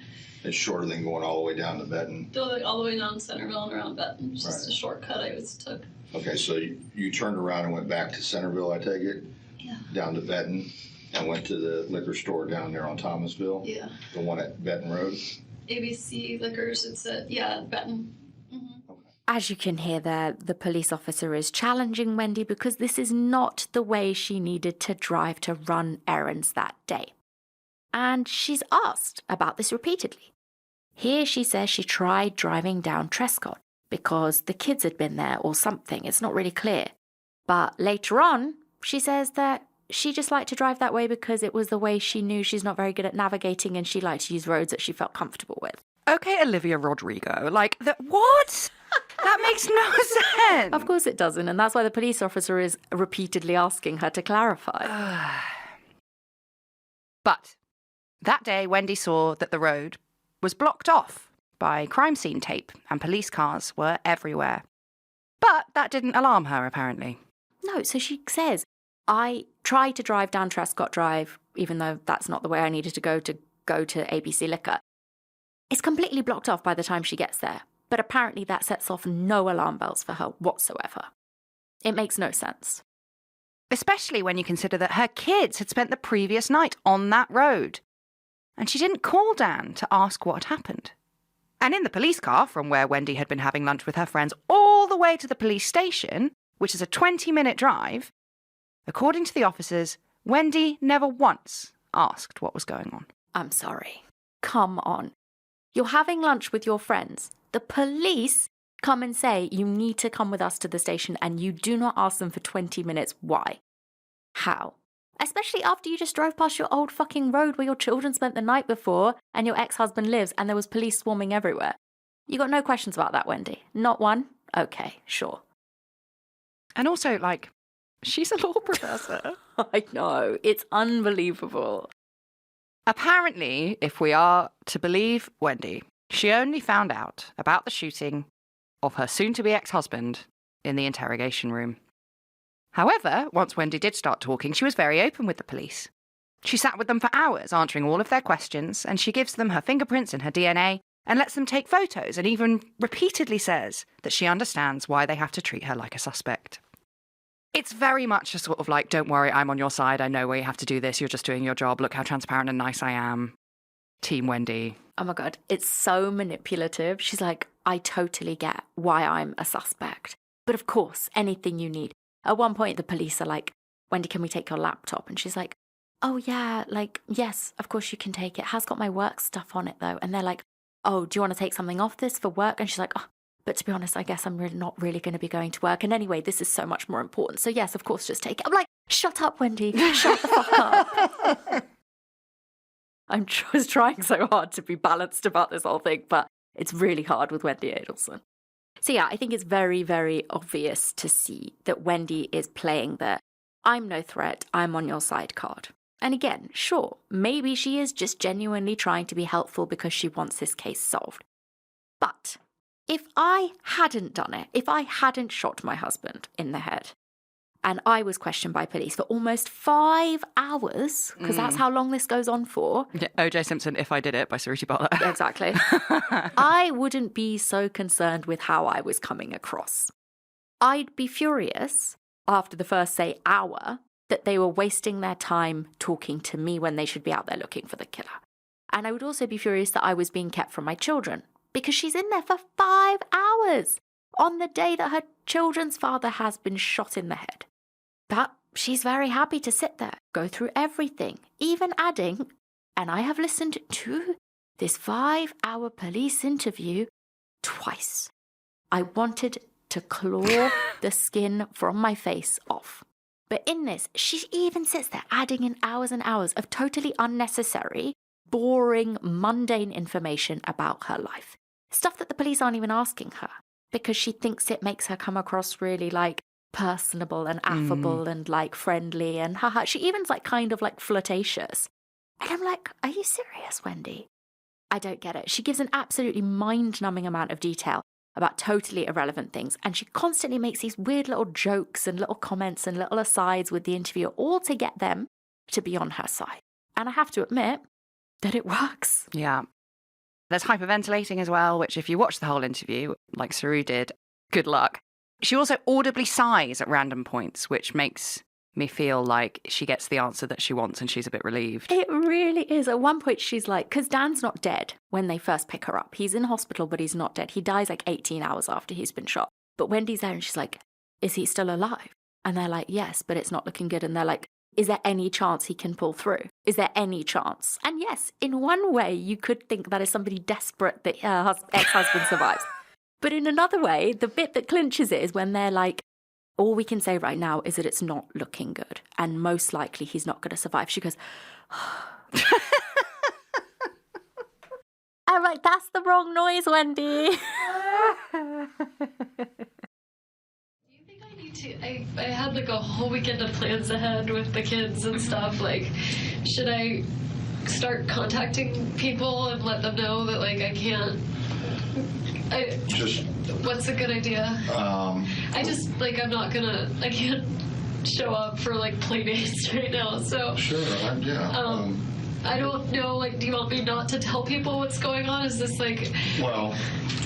It's shorter than going all the way down to Benton? All the way down Centerville and around Benton. It's just Right. a shortcut I always took. Okay, so you turned around and went back to Centerville, I take it? Yeah. Down to Benton, and went to the liquor store down there on Thomasville? Yeah. The one at Benton Road? ABC Liquors, it's at, Benton. Mm-hmm. As you can hear there, the police officer is challenging Wendy because this is not the way she needed to drive to run errands that day. And she's asked about this repeatedly. Here she says she tried driving down Trescott because the kids had been there or something. It's not really clear. But later on, she says that she just liked to drive that way because it was the way she knew. She's not very good at navigating and she liked to use roads that she felt comfortable with. Okay, Olivia Rodrigo, what? That makes no sense. Of course it doesn't, and that's why the police officer is repeatedly asking her to clarify. But that day, Wendy saw that the road was blocked off by crime scene tape and police cars were everywhere. But that didn't alarm her, apparently. No, so she says, I tried to drive down Trescott Drive, even though that's not the way I needed to go to ABC Liquor. It's completely blocked off by the time she gets there, but apparently that sets off no alarm bells for her whatsoever. It makes no sense. Especially when you consider that her kids had spent the previous night on that road. And she didn't call Dan to ask what had happened. And in the police car, from where Wendy had been having lunch with her friends all the way to the police station, which is a 20-minute drive, according to the officers, Wendy never once asked what was going on. I'm sorry. Come on. You're having lunch with your friends. The police come and say you need to come with us to the station and you do not ask them for 20 minutes. Why? How? Especially after you just drove past your old fucking road where your children spent the night before and your ex-husband lives and there was police swarming everywhere. You got no questions about that, Wendy? Not one? Okay, sure. And also, she's a law professor. I know. It's unbelievable. Apparently, if we are to believe Wendy, she only found out about the shooting of her soon-to-be ex-husband in the interrogation room. However, once Wendy did start talking, she was very open with the police. She sat with them for hours, answering all of their questions, and she gives them her fingerprints and her DNA and lets them take photos and even repeatedly says that she understands why they have to treat her like a suspect. It's very much a sort of don't worry, I'm on your side, I know why you have to do this, you're just doing your job, look how transparent and nice I am. Team Wendy. Oh my God, it's so manipulative. She's like, I totally get why I'm a suspect. But of course, anything you need. At one point, the police are like, Wendy, can we take your laptop? And she's like, oh yeah, yes, of course you can take it. It has got my work stuff on it though. And they're like, oh, do you want to take something off this for work? And she's like, oh, but to be honest, I guess I'm not really going to be going to work. And anyway, this is so much more important. So yes, of course, just take it. I'm like, shut up, Wendy. Shut the fuck up. I was trying so hard to be balanced about this whole thing, but It's really hard with Wendi Adelson. So yeah, I think it's very, very obvious to see that Wendi is playing the I'm no threat, I'm on your side card. And again, sure, maybe she is just genuinely trying to be helpful because she wants this case solved. But if I hadn't done it, if I hadn't shot my husband in the head, and I was questioned by police for almost 5 hours, because that's how long this goes on for. Yeah, O.J. Simpson, If I Did It, by Saruti Butler. Exactly. I wouldn't be so concerned with how I was coming across. I'd be furious after the first, say, hour that they were wasting their time talking to me when they should be out there looking for the killer. And I would also be furious that I was being kept from my children, because she's in there for 5 hours on the day that her children's father has been shot in the head. But she's very happy to sit there, go through everything, even adding, and I have listened to this 5-hour police interview twice. I wanted to claw the skin from my face off. But in this, she even sits there adding in hours and hours of totally unnecessary, boring, mundane information about her life. Stuff that the police aren't even asking her, because she thinks it makes her come across really, like, personable and affable and, like, friendly and haha. She even's, like, kind of, like, flirtatious. And I'm like, are you serious, Wendi? I don't get it. She gives an absolutely mind-numbing amount of detail about totally irrelevant things, and she constantly makes these weird little jokes and little comments and little asides with the interviewer, all to get them to be on her side. And I have to admit that it works. Yeah. There's hyperventilating as well, which if you watch the whole interview, like Saru did, good luck. She also audibly sighs at random points, which makes me feel like she gets the answer that she wants and she's a bit relieved. It really is. At one point she's like, because Dan's not dead when they first pick her up. He's in hospital, but he's not dead. He dies like 18 hours after he's been shot. But Wendy's there and she's like, is he still alive? And they're like, yes, but it's not looking good. And they're like, is there any chance he can pull through? Is there any chance? And yes, in one way, you could think that is somebody desperate that her ex-husband survives. But in another way, the bit that clinches it is when they're like, all we can say right now is that it's not looking good. And most likely he's not going to survive. She goes, I'm like, that's the wrong noise, Wendi. I had like a whole weekend of plans ahead with the kids and stuff. Like, should I start contacting people and let them know that like I can't? What's a good idea? I just like I can't show up for like play dates right now. So sure, yeah. I don't know, like, do you want me not to tell people what's going on? Is this like... Well...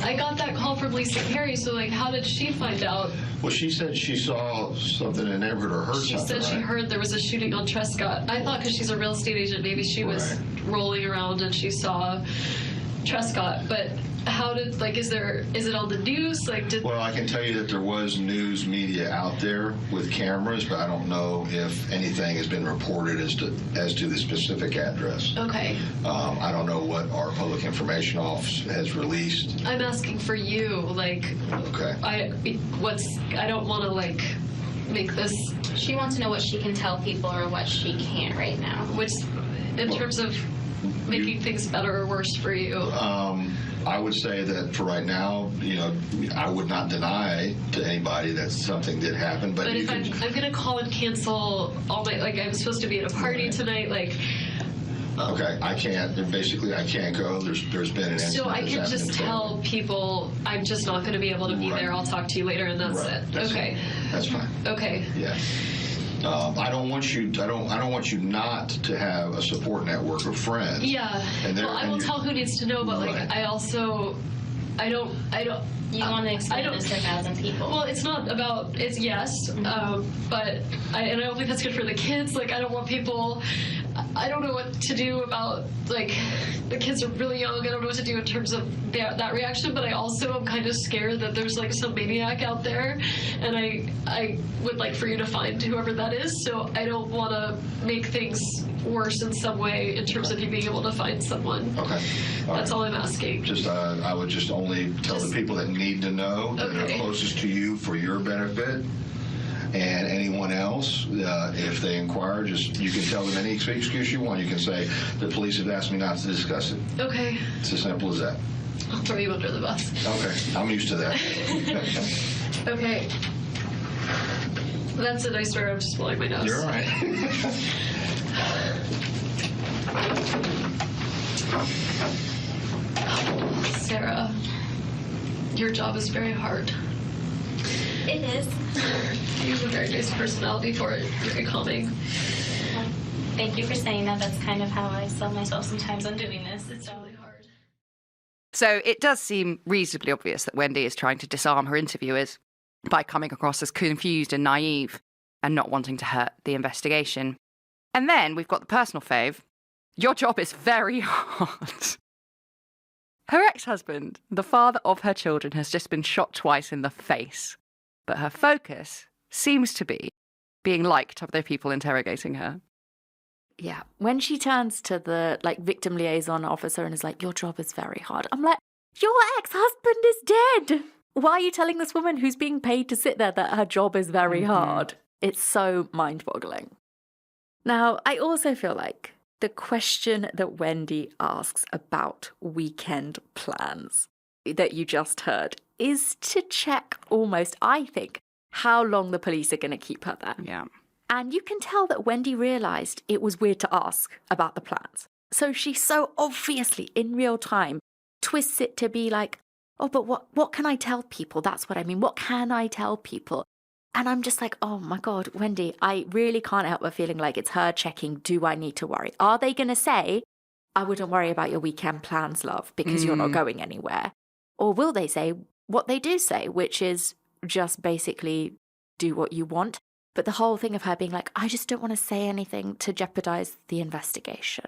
I got that call from Lisa Perry, so, like, how did she find out? Well, she said she saw something in the neighborhood or heard something, She said she heard there was a shooting on Trescott. I thought because she's a real estate agent, maybe she was rolling around and she saw Trescott. But how did, like, is it on the news? Like, Well, I can tell you that there was news media out there with cameras, but I don't know if anything has been reported as to the specific address. Okay. I don't know what our public information office has released. I'm asking for you, like, okay. I don't want to, like, make this... She wants to know what she can tell people or what she can't right now. Which, in terms of making things better or worse for you? I would say that for right now, you know, I would not deny to anybody that something did happen. But if I'm going to call and cancel all my, like, I'm supposed to be at a party tonight, like... Okay, I can't. Basically, I can't go. There's been an incident. So I can just tell people I'm just not going to be able to be there. I'll talk to you later, and that's it. Okay. That's fine. Okay. Yeah. I don't want you. I don't want you not to have a support network of friends. Yeah. Well, I will tell who needs to know, but like I also, I don't. You want to explain this to 1,000 people. Well, it's not about. It's yes, but I don't think that's good for the kids. Like I don't want people. I don't know what to do about, like, the kids are really young. I don't know what to do in terms of that reaction, but I also am kind of scared that there's, like, some maniac out there, and I would like for you to find whoever that is, so I don't want to make things worse in some way in terms of you being able to find someone. Okay. That's all I'm asking. I would just only tell the people that need to know that are closest to you for your benefit. And anyone else, if they inquire, you can tell them any excuse you want. You can say, the police have asked me not to discuss it. Okay. It's as simple as that. I'll throw you under the bus. Okay, I'm used to that. Okay. That's it, I swear, I'm just blowing my nose. You're all right. Sarah, your job is very hard. It is. You have a very nice personality for it. Very calming. Well, thank you for saying that. That's kind of how I sell myself sometimes on doing this. It's really hard. So it does seem reasonably obvious that Wendi is trying to disarm her interviewers by coming across as confused and naive and not wanting to hurt the investigation. And then we've got the personal fave. Your job is very hard. Her ex-husband, the father of her children, has just been shot twice in the face. But her focus seems to be being liked of the people interrogating her. Yeah. When she turns to the victim liaison officer and is like, your job is very hard. I'm like, your ex-husband is dead. Why are you telling this woman who's being paid to sit there that her job is very hard? It's so mind-boggling. Now, I also feel like the question that Wendi asks about weekend plans that you just heard is to check almost, I think, how long the police are going to keep her there. Yeah. And you can tell that Wendi realised it was weird to ask about the plans. So she so obviously, in real time, twists it to be like, oh, but what can I tell people? That's what I mean. What can I tell people? And I'm just like, oh my God, Wendi, I really can't help but feeling like it's her checking, do I need to worry? Are they going to say, I wouldn't worry about your weekend plans, love, because you're not going anywhere? Or will they say what they do say, which is just basically do what you want? But the whole thing of her being like, I just don't want to say anything to jeopardize the investigation.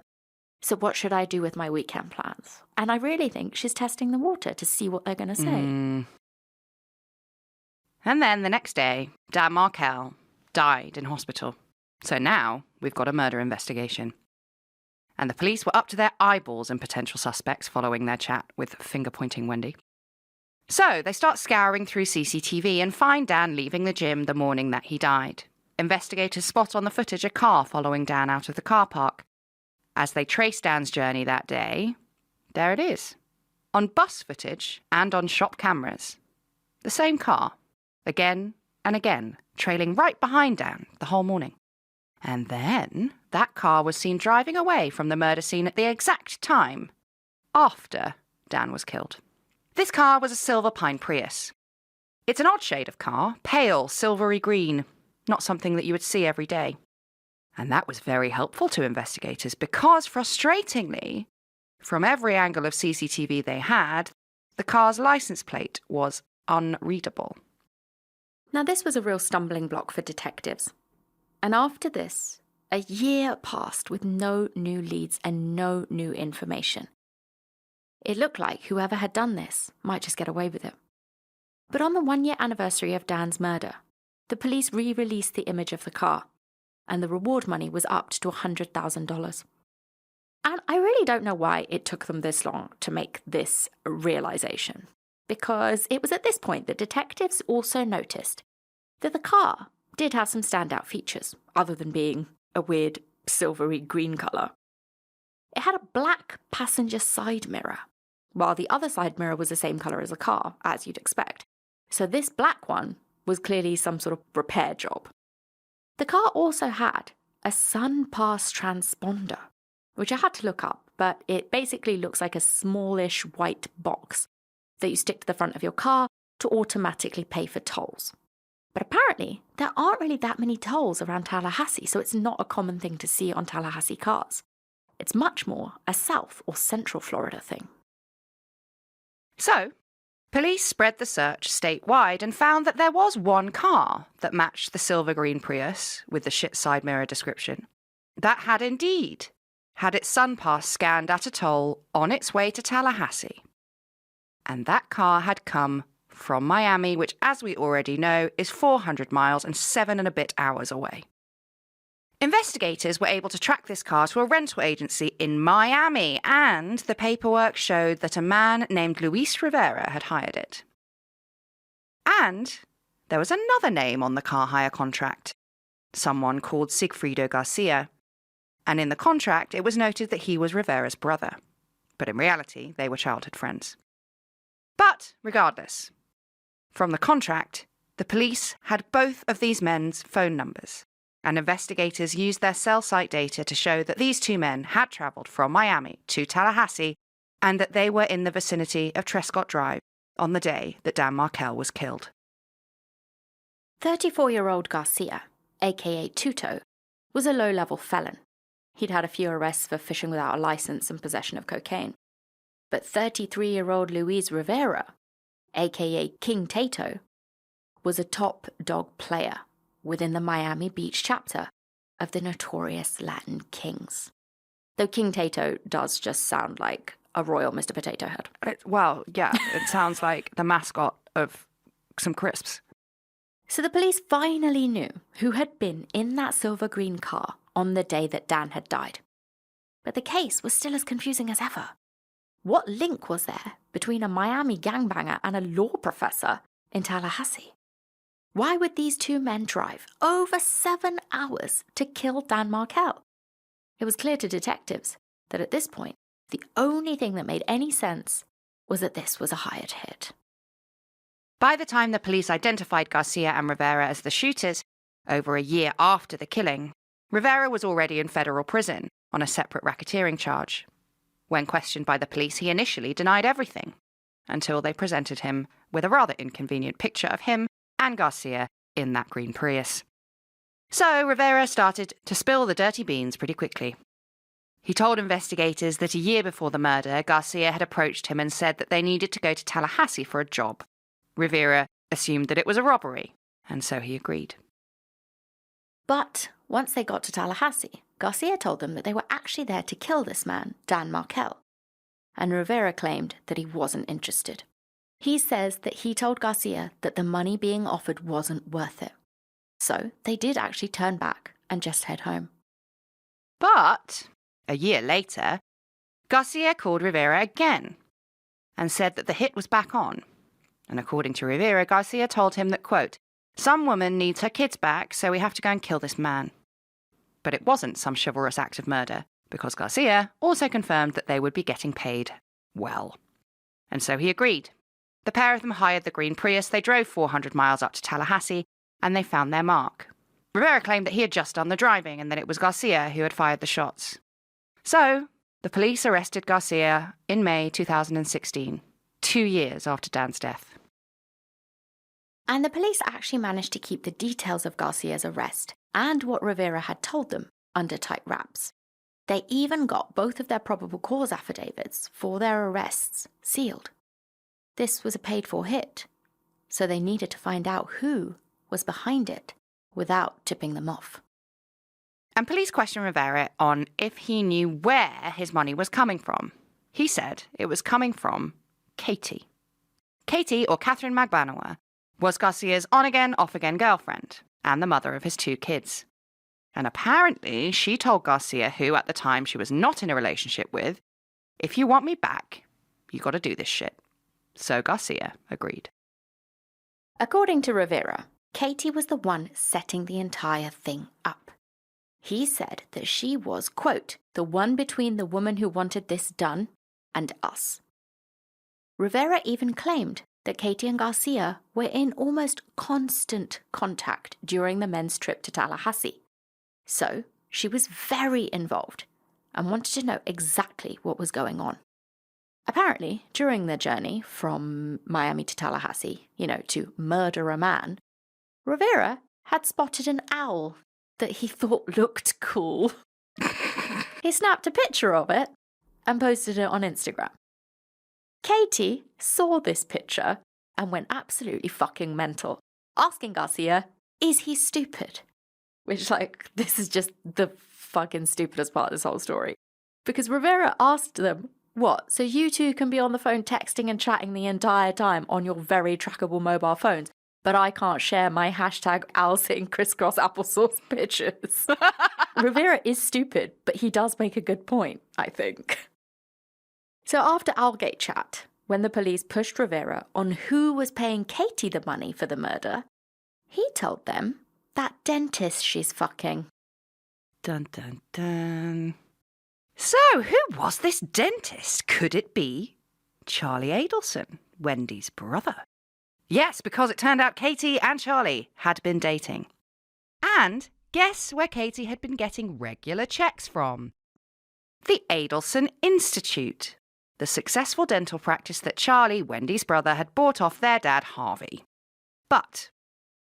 So what should I do with my weekend plans? And I really think she's testing the water to see what they're going to say. And then the next day, Dan Markel died in hospital. So now we've got a murder investigation. And the police were up to their eyeballs in potential suspects following their chat with finger-pointing Wendi. So they start scouring through CCTV and find Dan leaving the gym the morning that he died. Investigators spot on the footage a car following Dan out of the car park. As they trace Dan's journey that day, there it is. On bus footage and on shop cameras. The same car. Again and again, trailing right behind Dan the whole morning. And then that car was seen driving away from the murder scene at the exact time after Dan was killed. This car was a silver pine Prius. It's an odd shade of car, pale, silvery green, not something that you would see every day. And that was very helpful to investigators because, frustratingly, from every angle of CCTV they had, the car's license plate was unreadable. Now, this was a real stumbling block for detectives. And after this, a year passed with no new leads and no new information. It looked like whoever had done this might just get away with it. But on the 1-year anniversary of Dan's murder, the police re-released the image of the car, and the reward money was upped to $100,000. And I really don't know why it took them this long to make this realization. Because it was at this point that detectives also noticed that the car did have some standout features, other than being a weird silvery green colour. It had a black passenger side mirror, while the other side mirror was the same colour as the car, as you'd expect. So this black one was clearly some sort of repair job. The car also had a sun-pass transponder, which I had to look up, but it basically looks like a smallish white box that you stick to the front of your car to automatically pay for tolls. But apparently, there aren't really that many tolls around Tallahassee, so it's not a common thing to see on Tallahassee cars. It's much more a South or Central Florida thing. So, police spread the search statewide and found that there was one car that matched the silver-green Prius with the shit side mirror description that had indeed had its sun-pass scanned at a toll on its way to Tallahassee. And that car had come from Miami, which, as we already know, is 400 miles and 7 and a bit hours away. Investigators were able to track this car to a rental agency in Miami, and the paperwork showed that a man named Luis Rivera had hired it. And there was another name on the car hire contract, someone called Sigfrido Garcia, and in the contract it was noted that he was Rivera's brother. But in reality, they were childhood friends. But regardless, from the contract, the police had both of these men's phone numbers, and investigators used their cell site data to show that these two men had travelled from Miami to Tallahassee and that they were in the vicinity of Trescott Drive on the day that Dan Markel was killed. 34-year-old Garcia, aka Tuto, was a low-level felon. He'd had a few arrests for fishing without a license and possession of cocaine. But 33-year-old Luis Rivera, aka King Tato, was a top dog player within the Miami Beach chapter of the notorious Latin Kings. Though King Tato does just sound like a royal Mr. Potato Head. Well, yeah, it sounds like the mascot of some crisps. So the police finally knew who had been in that silver green car on the day that Dan had died. But the case was still as confusing as ever. What link was there between a Miami gangbanger and a law professor in Tallahassee? Why would these two men drive over 7 hours to kill Dan Markel? It was clear to detectives that at this point, the only thing that made any sense was that this was a hired hit. By the time the police identified Garcia and Rivera as the shooters, over a year after the killing, Rivera was already in federal prison on a separate racketeering charge. When questioned by the police, he initially denied everything, until they presented him with a rather inconvenient picture of him and Garcia in that green Prius. So Rivera started to spill the dirty beans pretty quickly. He told investigators that a year before the murder, Garcia had approached him and said that they needed to go to Tallahassee for a job. Rivera assumed that it was a robbery, and so he agreed. But once they got to Tallahassee, Garcia told them that they were actually there to kill this man, Dan Markel. And Rivera claimed that he wasn't interested. He says that he told Garcia that the money being offered wasn't worth it. So they did actually turn back and just head home. But a year later, Garcia called Rivera again and said that the hit was back on. And according to Rivera, Garcia told him that, quote, "Some woman needs her kids back, so we have to go and kill this man." But it wasn't some chivalrous act of murder, because Garcia also confirmed that they would be getting paid well. And so he agreed. The pair of them hired the green Prius, they drove 400 miles up to Tallahassee, and they found their mark. Rivera claimed that he had just done the driving and that it was Garcia who had fired the shots. So, the police arrested Garcia in May 2016, 2 years after Dan's death. And the police actually managed to keep the details of Garcia's arrest and what Rivera had told them under tight wraps. They even got both of their probable cause affidavits for their arrests sealed. This was a paid-for hit, so they needed to find out who was behind it without tipping them off. And police questioned Rivera on if he knew where his money was coming from. He said it was coming from Katie. Katie, or Catherine Magbanoa, was Garcia's on-again, off-again girlfriend and the mother of his 2 kids. And apparently she told Garcia, who at the time she was not in a relationship with, "If you want me back, you got to do this shit." So Garcia agreed. According to Rivera, Katie was the one setting the entire thing up. He said that she was, quote, "the one between the woman who wanted this done and us." Rivera even claimed that Katie and Garcia were in almost constant contact during the men's trip to Tallahassee. So she was very involved and wanted to know exactly what was going on. Apparently, during their journey from Miami to Tallahassee, to murder a man, Rivera had spotted an owl that he thought looked cool. He snapped a picture of it and posted it on Instagram. Katie saw this picture and went absolutely fucking mental, asking Garcia, is he stupid? Which, this is just the fucking stupidest part of this whole story. Because Rivera asked them, what, so you two can be on the phone texting and chatting the entire time on your very trackable mobile phones, but I can't share my hashtag #owlsitting crisscross applesauce pictures. Rivera is stupid, but he does make a good point, I think. So after Owlgate chat, when the police pushed Rivera on who was paying Katie the money for the murder, he told them that dentist she's fucking. Dun, dun, dun. So, who was this dentist? Could it be Charlie Adelson, Wendy's brother. Yes, because it turned out Katie and Charlie had been dating. And guess where Katie had been getting regular checks from? The Adelson Institute, the successful dental practice that Charlie, Wendy's brother, had bought off their dad, Harvey. But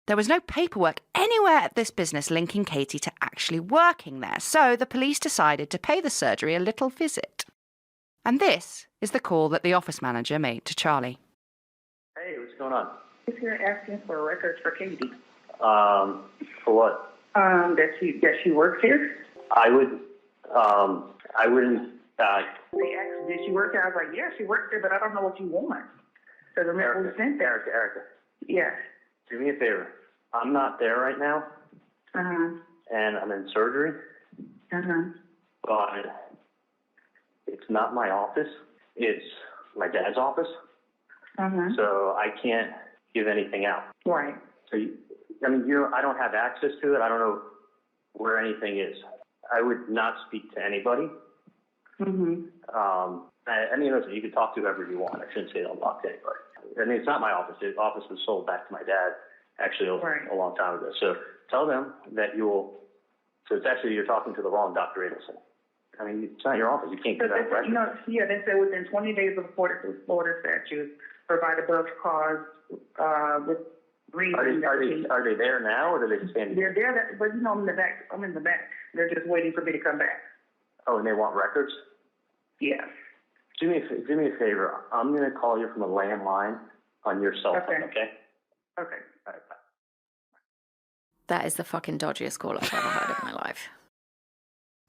there was no paperwork anywhere at this business linking Katie to actually working there, so the police decided to pay the surgery a little visit. And this is the call that the office manager made to Charlie. Hey, what's going on? If you're asking for records for Katie. For what? That she works here. I wouldn't, They asked, did she work there? I was like, yeah, she works there, but I don't know what you want. So remember we sent there. Erica. Yes. Do me a favor. I'm not there right now, Uh-huh. and I'm in surgery, Uh-huh. but it's not my office. It's my dad's office, Uh-huh. so I can't give anything out. Right. So, I don't have access to it. I don't know where anything is. I would not speak to anybody. Mm-hmm. Listen, you can talk to whoever you want. I shouldn't say don't talk to anybody. It's not my office. The office was sold back to my dad, actually, a long time ago. So tell them that you're talking to the wrong Dr. Adelson. It's not your office. You can't give that record. They said within 20 days of the Florida statute, provide above cause with grieving. Are they there now, or are they standing? They're there, but I'm in the back. I'm in the back. They're just waiting for me to come back. Oh, and they want records? Yes. Do me a favor. I'm going to call you from a landline on your cell phone, okay? Okay. All right, bye. That is the fucking dodgiest call I've ever heard in my life.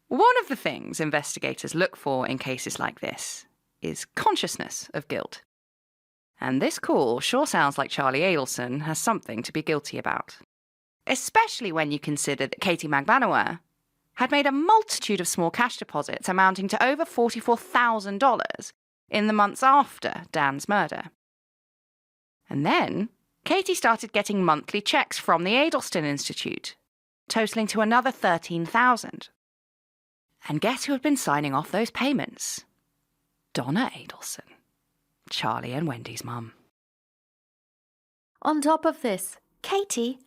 One of the things investigators look for in cases like this is consciousness of guilt. And this call sure sounds like Charlie Adelson has something to be guilty about. Especially when you consider that Katie Magbanua had made a multitude of small cash deposits amounting to over $44,000 in the months after Dan's murder. And then Katie started getting monthly checks from the Adelson Institute, totaling to another $13,000. And guess who had been signing off those payments? Donna Adelson, Charlie and Wendy's mum. On top of this, Katie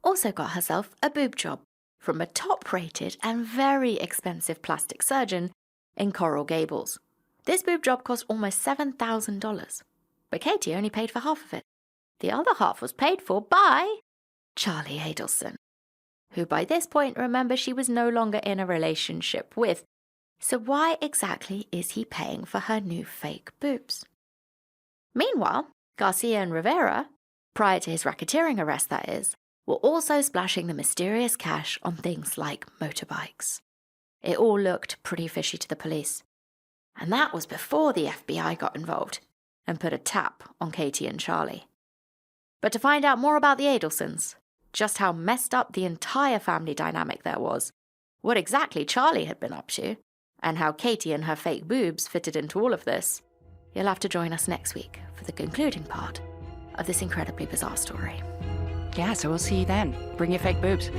also got herself a boob job from a top-rated and very expensive plastic surgeon in Coral Gables. This boob job cost almost $7,000, but Katie only paid for half of it. The other half was paid for by Charlie Adelson, who by this point, remember, she was no longer in a relationship with. So why exactly is he paying for her new fake boobs? Meanwhile, Garcia and Rivera, prior to his racketeering arrest that is, were also splashing the mysterious cash on things like motorbikes. It all looked pretty fishy to the police. And that was before the FBI got involved and put a tap on Katie and Charlie. But to find out more about the Adelsons, just how messed up the entire family dynamic there was, what exactly Charlie had been up to, and how Katie and her fake boobs fitted into all of this, you'll have to join us next week for the concluding part of this incredibly bizarre story. Yeah, so we'll see you then. Bring your fake boobs.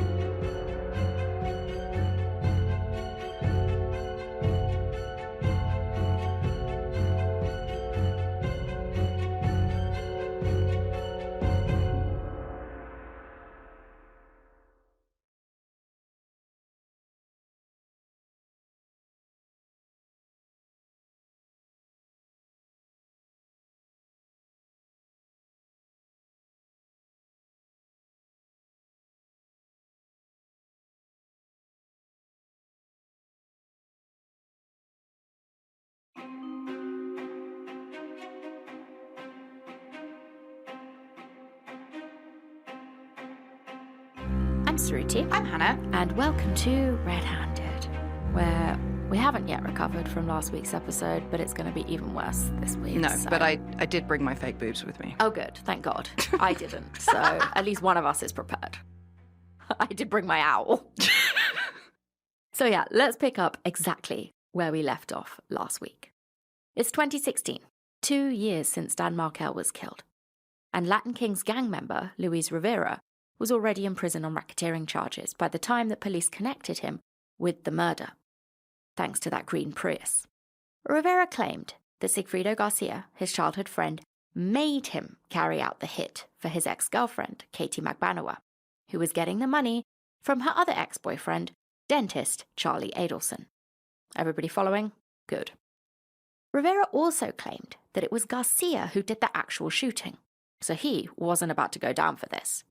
I'm Sruti. I'm Hannah. And welcome to Red-Handed, where we haven't yet recovered from last week's episode, but it's going to be even worse this week. No, but I did bring my fake boobs with me. Oh, good. Thank God. I didn't. So at least one of us is prepared. I did bring my owl. So yeah, let's pick up exactly where we left off last week. It's 2016, 2 years since Dan Markel was killed. And Latin King's gang member, Luis Rivera, was already in prison on racketeering charges by the time that police connected him with the murder, thanks to that green Prius. Rivera claimed that Sigfrido Garcia, his childhood friend, made him carry out the hit for his ex-girlfriend, Katie Magbanowa, who was getting the money from her other ex-boyfriend, dentist Charlie Adelson. Everybody following? Good. Rivera also claimed that it was Garcia who did the actual shooting, so he wasn't about to go down for this.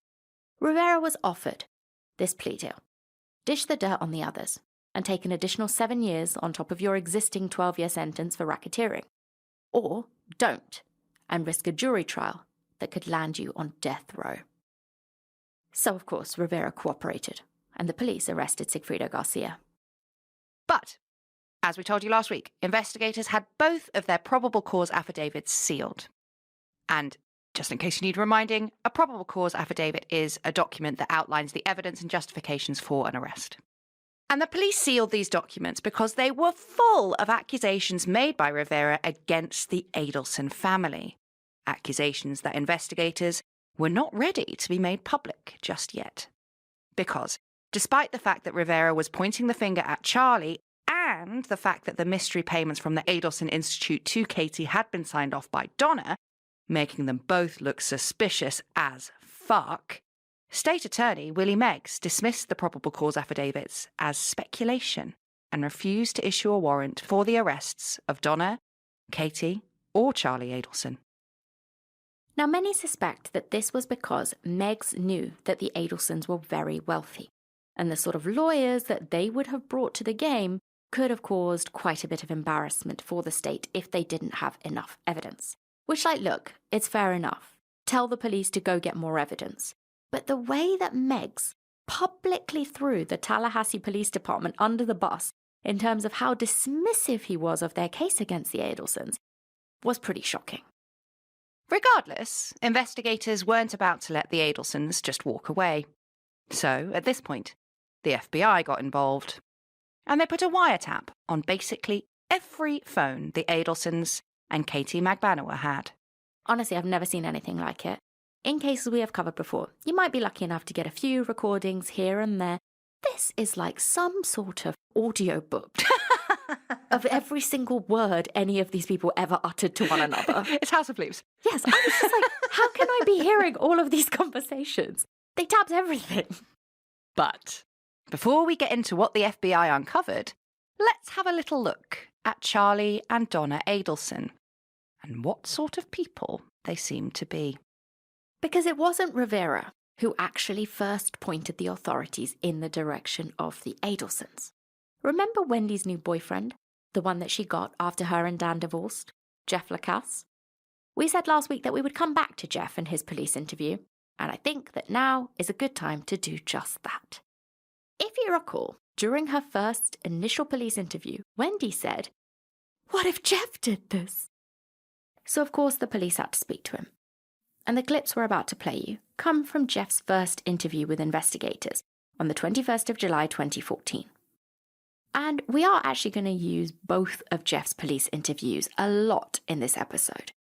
Rivera was offered this plea deal: dish the dirt on the others and take an additional 7 years on top of your existing 12-year sentence for racketeering, or don't and risk a jury trial that could land you on death row. So, of course, Rivera cooperated, and the police arrested Sigfrido Garcia. But, as we told you last week, investigators had both of their probable cause affidavits sealed. And, just in case you need reminding, a probable cause affidavit is a document that outlines the evidence and justifications for an arrest. And the police sealed these documents because they were full of accusations made by Rivera against the Adelson family. Accusations that investigators were not ready to be made public just yet. Because, despite the fact that Rivera was pointing the finger at Charlie and the fact that the mystery payments from the Adelson Institute to Katie had been signed off by Donna, making them both look suspicious as fuck, State Attorney Willie Meggs dismissed the probable cause affidavits as speculation and refused to issue a warrant for the arrests of Donna, Katie, or Charlie Adelson. Now, many suspect that this was because Meggs knew that the Adelsons were very wealthy, and the sort of lawyers that they would have brought to the game could have caused quite a bit of embarrassment for the state if they didn't have enough evidence. Which, look, it's fair enough. Tell the police to go get more evidence. But the way that Meggs publicly threw the Tallahassee Police Department under the bus in terms of how dismissive he was of their case against the Adelsons was pretty shocking. Regardless, investigators weren't about to let the Adelsons just walk away. So, at this point, the FBI got involved. And they put a wiretap on basically every phone the Adelsons and Katie Magbanowa had. Honestly, I've never seen anything like it. In cases we have covered before, you might be lucky enough to get a few recordings here and there. This is like some sort of audio book of every single word any of these people ever uttered to one another. It's House of Blues. Yes, I was just like, how can I be hearing all of these conversations? They tapped everything. But before we get into what the FBI uncovered, let's have a little look at Charlie and Donna Adelson and what sort of people they seem to be. Because it wasn't Rivera who actually first pointed the authorities in the direction of the Adelsons. Remember Wendy's new boyfriend, the one that she got after her and Dan divorced, Jeff Lacasse? We said last week that we would come back to Jeff and his police interview, and I think that now is a good time to do just that. If you recall, during her first initial police interview, Wendi said, "What if Jeff did this?" So of course the police had to speak to him. And the clips we're about to play you come from Jeff's first interview with investigators on the 21st of July 2014. And we are actually going to use both of Jeff's police interviews a lot in this episode.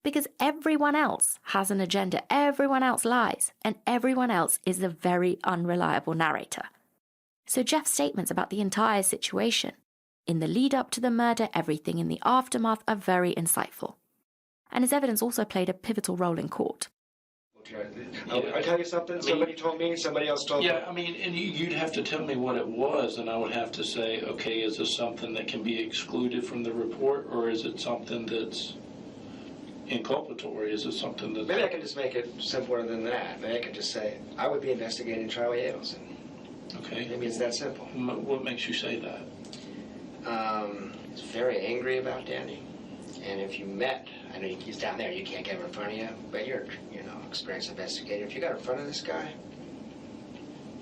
Because everyone else has an agenda, everyone else lies, and everyone else is a very unreliable narrator. So Jeff's statements about the entire situation, in the lead up to the murder, everything in the aftermath, are very insightful. And his evidence also played a pivotal role in court. I'll tell you something. Somebody told me, somebody else told me. Yeah, I mean, and you'd have to tell me what it was, and I would have to say, okay, is this something that can be excluded from the report, or is it something that's inculpatory? Is it something that... Maybe I can just make it simpler than that. Maybe I can just say, I would be investigating Charlie Adelson. Okay. Maybe it's that simple. What makes you say that? He's very angry about Danny. And if you met, I know he's down there, you can't get him in front of you, but you're, experienced investigator. If you got in front of this guy,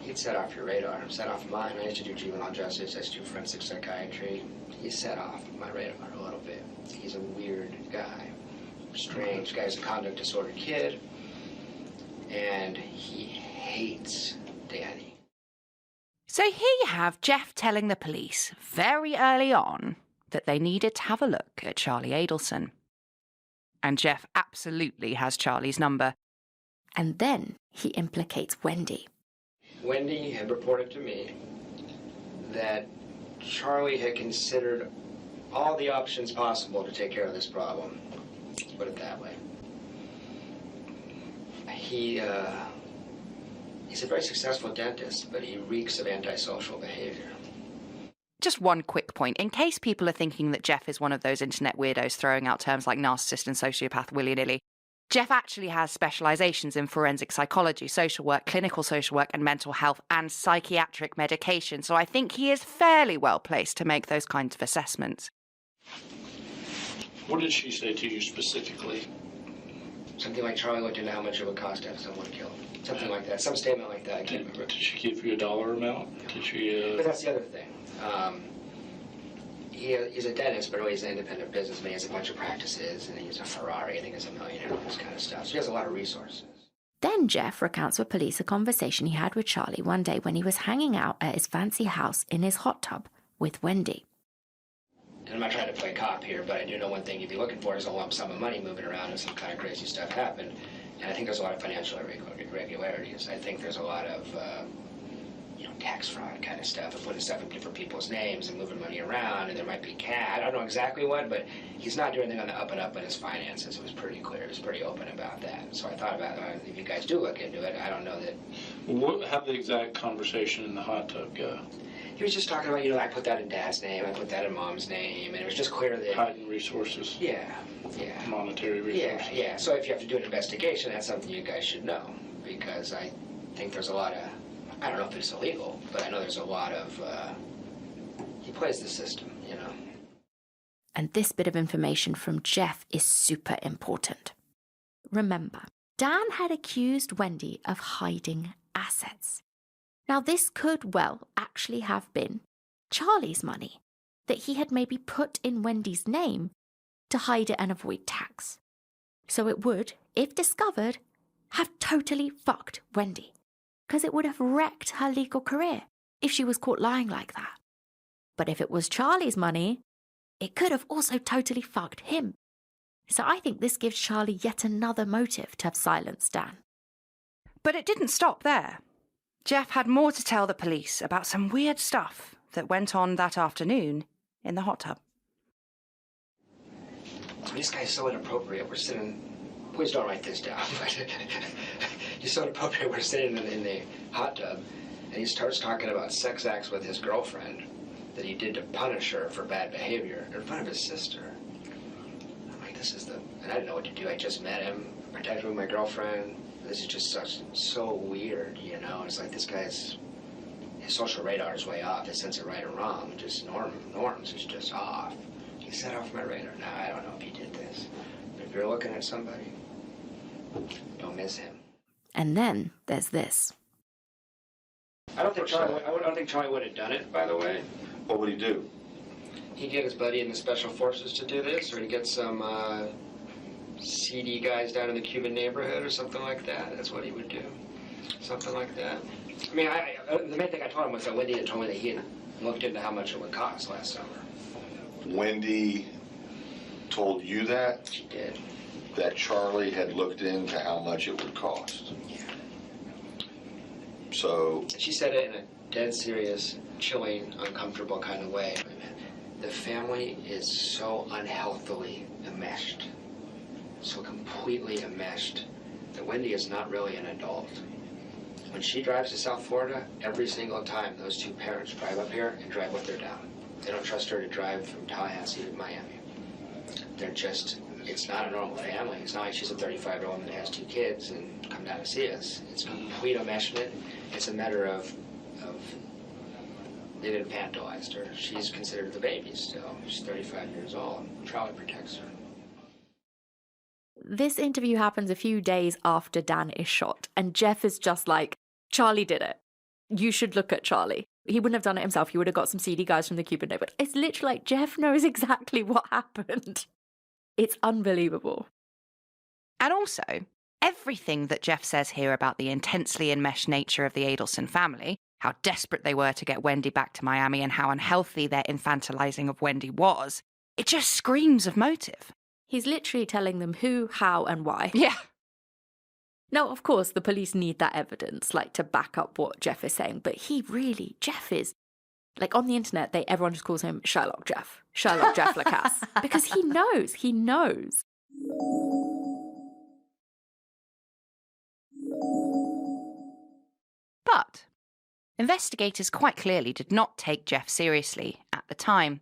he'd set off your radar, set off mine. I used to do juvenile justice, I used to do forensic psychiatry. He set off my radar a little bit. He's a weird guy, strange guy. He's a conduct disorder kid, and he hates Danny. So here you have Jeff telling the police very early on that they needed to have a look at Charlie Adelson. And Jeff absolutely has Charlie's number. And then he implicates Wendi. Wendi had reported to me that Charlie had considered all the options possible to take care of this problem. Let's put it that way. He's a very successful dentist, but he reeks of antisocial behavior. Just one quick point, in case people are thinking that Jeff is one of those internet weirdos throwing out terms like narcissist and sociopath willy-nilly. Jeff actually has specializations in forensic psychology, social work, clinical social work, and mental health and psychiatric medication, so I think he is fairly well placed to make those kinds of assessments. What did she say to you specifically? Something like Charlie looked into how much it would cost to have someone killed. Something like that. Some statement like that. I can't remember. Did she give you a dollar amount? Did she? But that's the other thing. He's a dentist, but he's an independent businessman. He has a bunch of practices, and he's a Ferrari. I think he's a millionaire, all this kind of stuff. So he has a lot of resources. Then Jeff recounts for police a conversation he had with Charlie one day when he was hanging out at his fancy house in his hot tub with Wendi. And I'm not trying to play cop here, but I do know one thing you'd be looking for is a lump sum of money moving around and some kind of crazy stuff happened. And I think there's a lot of financial irregularities. I think there's a lot of, tax fraud kind of stuff, and putting stuff in different people's names and moving money around, and there might be cash. I don't know exactly what, but he's not doing anything on the up and up in his finances. It was pretty clear. He was pretty open about that. So I thought about if you guys do look into it, I don't know that... How did the exact conversation in the hot tub go? He was just talking about, I put that in Dad's name, I put that in Mom's name, and it was just clear that... Hiding resources. Yeah. Monetary resources. Yeah. So if you have to do an investigation, that's something you guys should know, because I think there's a lot of... I don't know if it's illegal, but I know there's a lot of... he plays the system, And this bit of information from Jeff is super important. Remember, Dan had accused Wendi of hiding assets. Now, this could well actually have been Charlie's money that he had maybe put in Wendi's name to hide it and avoid tax. So it would, if discovered, have totally fucked Wendi, because it would have wrecked her legal career if she was caught lying like that. But if it was Charlie's money, it could have also totally fucked him. So I think this gives Charlie yet another motive to have silenced Dan. But it didn't stop there. Jeff had more to tell the police about some weird stuff that went on that afternoon in the hot tub. This guy's so inappropriate. We're sitting... Please don't write this down. He's so inappropriate. We're sitting in the hot tub, and he starts talking about sex acts with his girlfriend that he did to punish her for bad behavior in front of his sister. I'm like, this is the... And I didn't know what to do. I just met him, protected him with my girlfriend. This is just so weird, It's like this guy's... His social radar is way off. His sense of right and wrong, just norms is just off. He set off my radar. Now, I don't know if he did this. But if you're looking at somebody, don't miss him. And then there's this. I don't think Charlie would have done it, by the way. What would he do? He'd get his buddy in the Special Forces to do this, or he'd get some seedy guys down in the Cuban neighborhood or something like that. That's what he would do. Something like that. I mean, the main thing I told him was that Wendi had told me that he had looked into how much it would cost last summer. Wendi told you that? She did. That Charlie had looked into how much it would cost? Yeah. So... She said it in a dead serious, chilling, uncomfortable kind of way. The family is so unhealthily enmeshed, so completely enmeshed, that Wendi is not really an adult. When she drives to South Florida, every single time those two parents drive up here and drive with her down. They don't trust her to drive from Tallahassee to Miami. They're just, it's not a normal family. It's not like she's a 35-year-old woman that has 2 kids and come down to see us. It's complete enmeshment. It's a matter of they didn't infantilize her. She's considered the baby still. She's 35 years old. Charlie protects her. This interview happens a few days after Dan is shot, and Jeff is just like, Charlie did it. You should look at Charlie. He wouldn't have done it himself. He would have got some seedy guys from the Cuban neighborhood. It's literally like Jeff knows exactly what happened. It's unbelievable. And also, everything that Jeff says here about the intensely enmeshed nature of the Adelson family, how desperate they were to get Wendi back to Miami, and how unhealthy their infantilizing of Wendi was, it just screams of motive. He's literally telling them who, how, and why. Yeah. Now, of course, the police need that evidence, to back up what Jeff is saying. But Jeff is, on the internet, everyone just calls him Sherlock Jeff Lacasse. Because he knows. Investigators quite clearly did not take Jeff seriously at the time.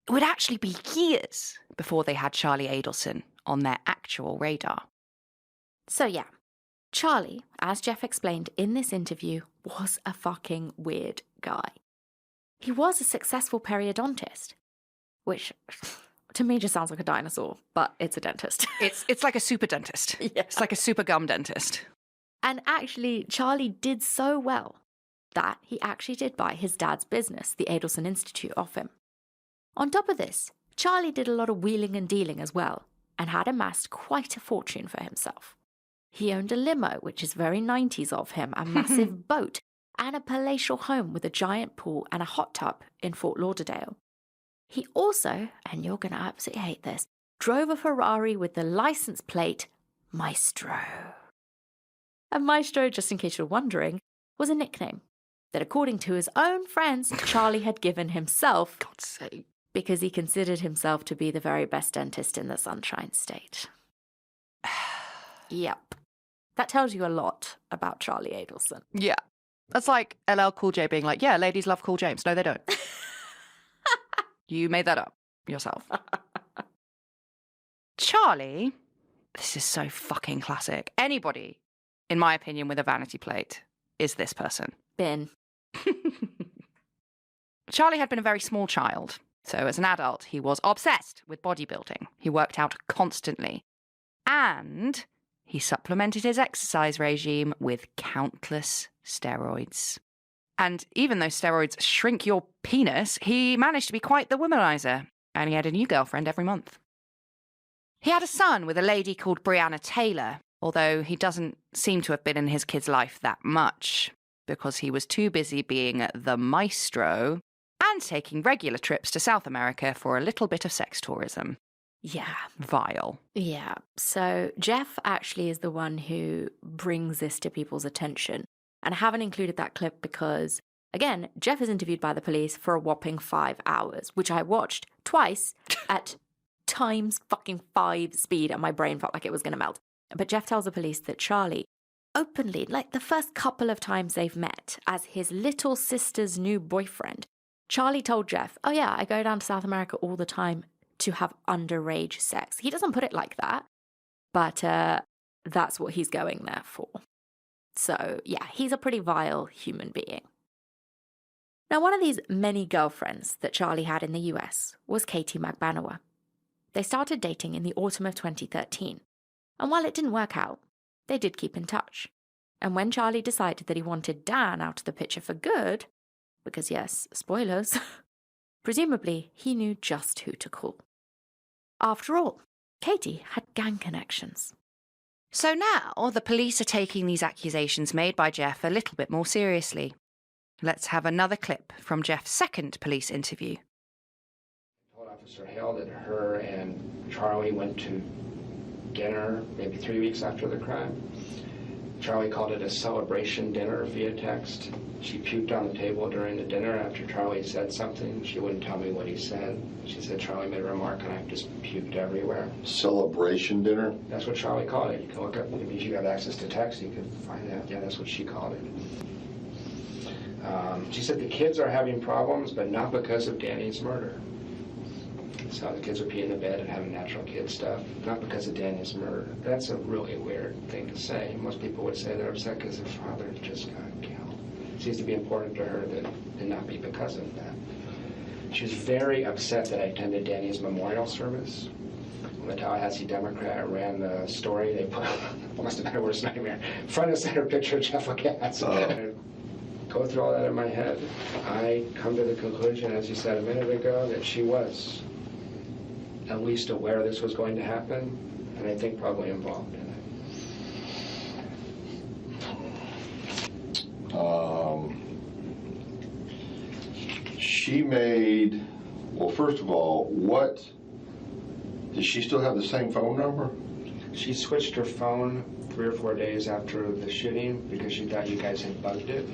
It would actually be years before they had Charlie Adelson on their actual radar. So yeah, Charlie, as Jeff explained in this interview, was a fucking weird guy. He was a successful periodontist, which to me just sounds like a dinosaur, but it's a dentist. It's like a super dentist. Yeah. It's like a super gum dentist. And actually, Charlie did so well that he actually did buy his dad's business, the Adelson Institute, off him. On top of this, Charlie did a lot of wheeling and dealing as well, and had amassed quite a fortune for himself. He owned a limo, which is very 90s of him, a massive boat, and a palatial home with a giant pool and a hot tub in Fort Lauderdale. He also, and you're going to absolutely hate this, drove a Ferrari with the license plate Maestro. And Maestro, just in case you're wondering, was a nickname that, according to his own friends, Charlie had given himself. God's sake. Because he considered himself to be the very best dentist in the Sunshine State. Yep. That tells you a lot about Charlie Adelson. Yeah. That's like LL Cool J being like, yeah, ladies love Cool James. No, they don't. You made that up yourself. Charlie, this is so fucking classic. Anybody, in my opinion, with a vanity plate is this person. Bin. Charlie had been a very small child. So as an adult, he was obsessed with bodybuilding. He worked out constantly. And he supplemented his exercise regime with countless steroids. And even though steroids shrink your penis, he managed to be quite the womanizer. And he had a new girlfriend every month. He had a son with a lady called Breonna Taylor, although he doesn't seem to have been in his kid's life that much, because he was too busy being the maestro and taking regular trips to South America for a little bit of sex tourism. Yeah. Vile. Yeah. So Jeff actually is the one who brings this to people's attention. And I haven't included that clip because, again, Jeff is interviewed by the police for a whopping 5 hours, which I watched twice at times fucking 5 speed, and my brain felt like it was going to melt. But Jeff tells the police that Charlie openly, like the first couple of times they've met, as his little sister's new boyfriend, Charlie told Jeff, oh yeah, I go down to South America all the time to have underage sex. He doesn't put it like that, but that's what he's going there for. So yeah, he's a pretty vile human being. Now, one of these many girlfriends that Charlie had in the US was Katie Magbanowa. They started dating in the autumn of 2013. And while it didn't work out, they did keep in touch. And when Charlie decided that he wanted Dan out of the picture for good, because yes, spoilers, presumably he knew just who to call. After all, Katie had gang connections. So now the police are taking these accusations made by Jeff a little bit more seriously. Let's have another clip from Jeff's second police interview. Officer Hale that her and Charlie went to dinner maybe 3 weeks after the crime. Charlie called it a celebration dinner via text. She puked on the table during the dinner after Charlie said something. She wouldn't tell me what he said. She said Charlie made a remark and I just puked everywhere. Celebration dinner? That's what Charlie called it. You can look up, if you got access to text, you can find out. Yeah, that's what she called it. She said the kids are having problems, but not because of Danny's murder. So the kids are peeing the bed and having natural kid stuff, not because of Danny's murder. That's a really weird thing to say. Most people would say they're upset because their father just got killed. It seems to be important to her that it not be because of that. She was very upset that I attended Danny's memorial service. When the Tallahassee Democrat ran the story, they put, it must have been a worst nightmare, front and center picture of Jeff Katz. Go through all that in my head. I come to the conclusion, as you said a minute ago, that she was at least aware this was going to happen, and I think probably involved in it. She made, well, first of all, does she still have the same phone number? She switched her phone 3 or 4 days after the shooting because she thought you guys had bugged it.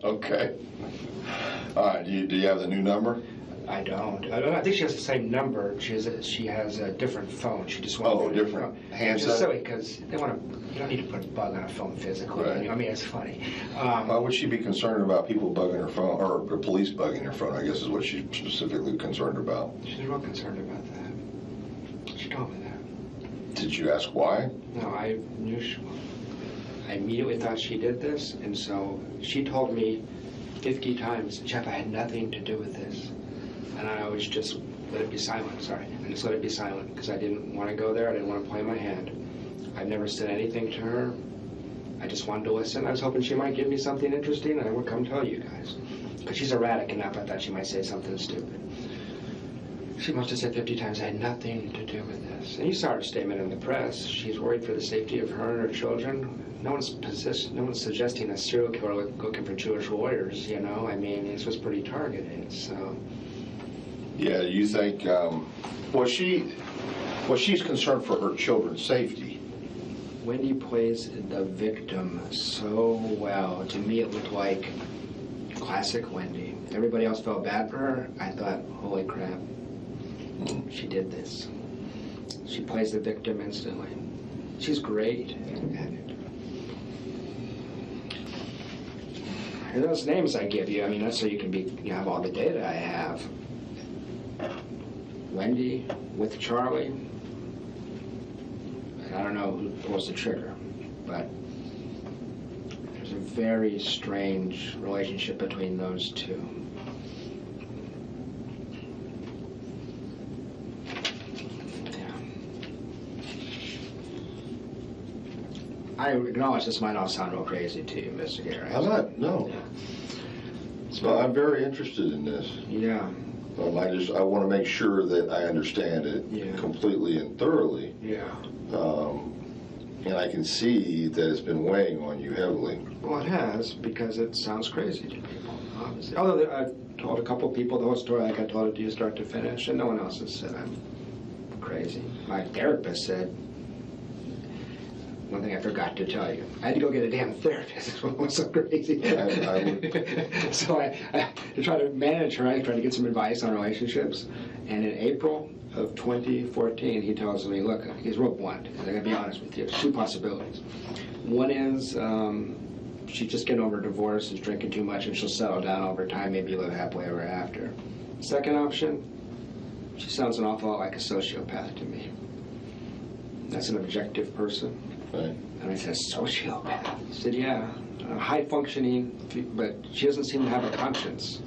Okay. All right, do you have the new number? I don't. I think she has the same number. She has a different phone. She just wants Oh, different handset? It's silly because they want to. You don't need to put a bug on a phone physically. Right. I mean, it's funny. Why would she be concerned about people bugging her phone, or police bugging her phone, I guess is what she's specifically concerned about? She's real concerned about that. She told me that. Did you ask why? No, I knew I immediately thought she did this, and so she told me 50 times, Jeff, I had nothing to do with this. And I always just let it be silent, sorry. I just let it be silent because I didn't want to go there. I didn't want to play my hand. I've never said anything to her. I just wanted to listen. I was hoping she might give me something interesting and I would come tell you guys. Because she's erratic enough, I thought she might say something stupid. She must have said 50 times, I had nothing to do with this. And you saw her statement in the press. She's worried for the safety of her and her children. No one's suggesting a serial killer looking for Jewish warriors, you know? I mean, this was pretty targeted, so... Yeah, you think, she's concerned for her children's safety. Wendi plays the victim so well. To me, it looked like classic Wendi. Everybody else felt bad for her. I thought, holy crap, she did this. She plays the victim instantly. She's great at it. And those names I give you, I mean, that's so you can you have all the data I have. Wendi with Charlie. And I don't know who pulls the trigger, but there's a very strange relationship between those two. Yeah. I acknowledge this might all sound real crazy to you, Mr. Gary. I'm not, no. So I'm very interested in this. Yeah. I want to make sure that I understand it completely and thoroughly. Yeah. And I can see that it's been weighing on you heavily. Well, it has, because it sounds crazy to people, obviously. Although I've told a couple people the whole story like I told it to you start to finish, and no one else has said I'm crazy. My therapist said, one thing I forgot to tell you. I had to go get a damn therapist. It was so crazy. So I to try to manage her, I tried to get some advice on relationships. And in April of 2014, he tells me, look, he's real blunt. I'm going to be honest with you. There's two possibilities. One is she's just getting over a divorce, is drinking too much, and she'll settle down over time, maybe live happily ever after. Second option, she sounds an awful lot like a sociopath to me. That's an objective person. Right. And I said, sociopath? He said, yeah, high functioning, but she doesn't seem to have a conscience.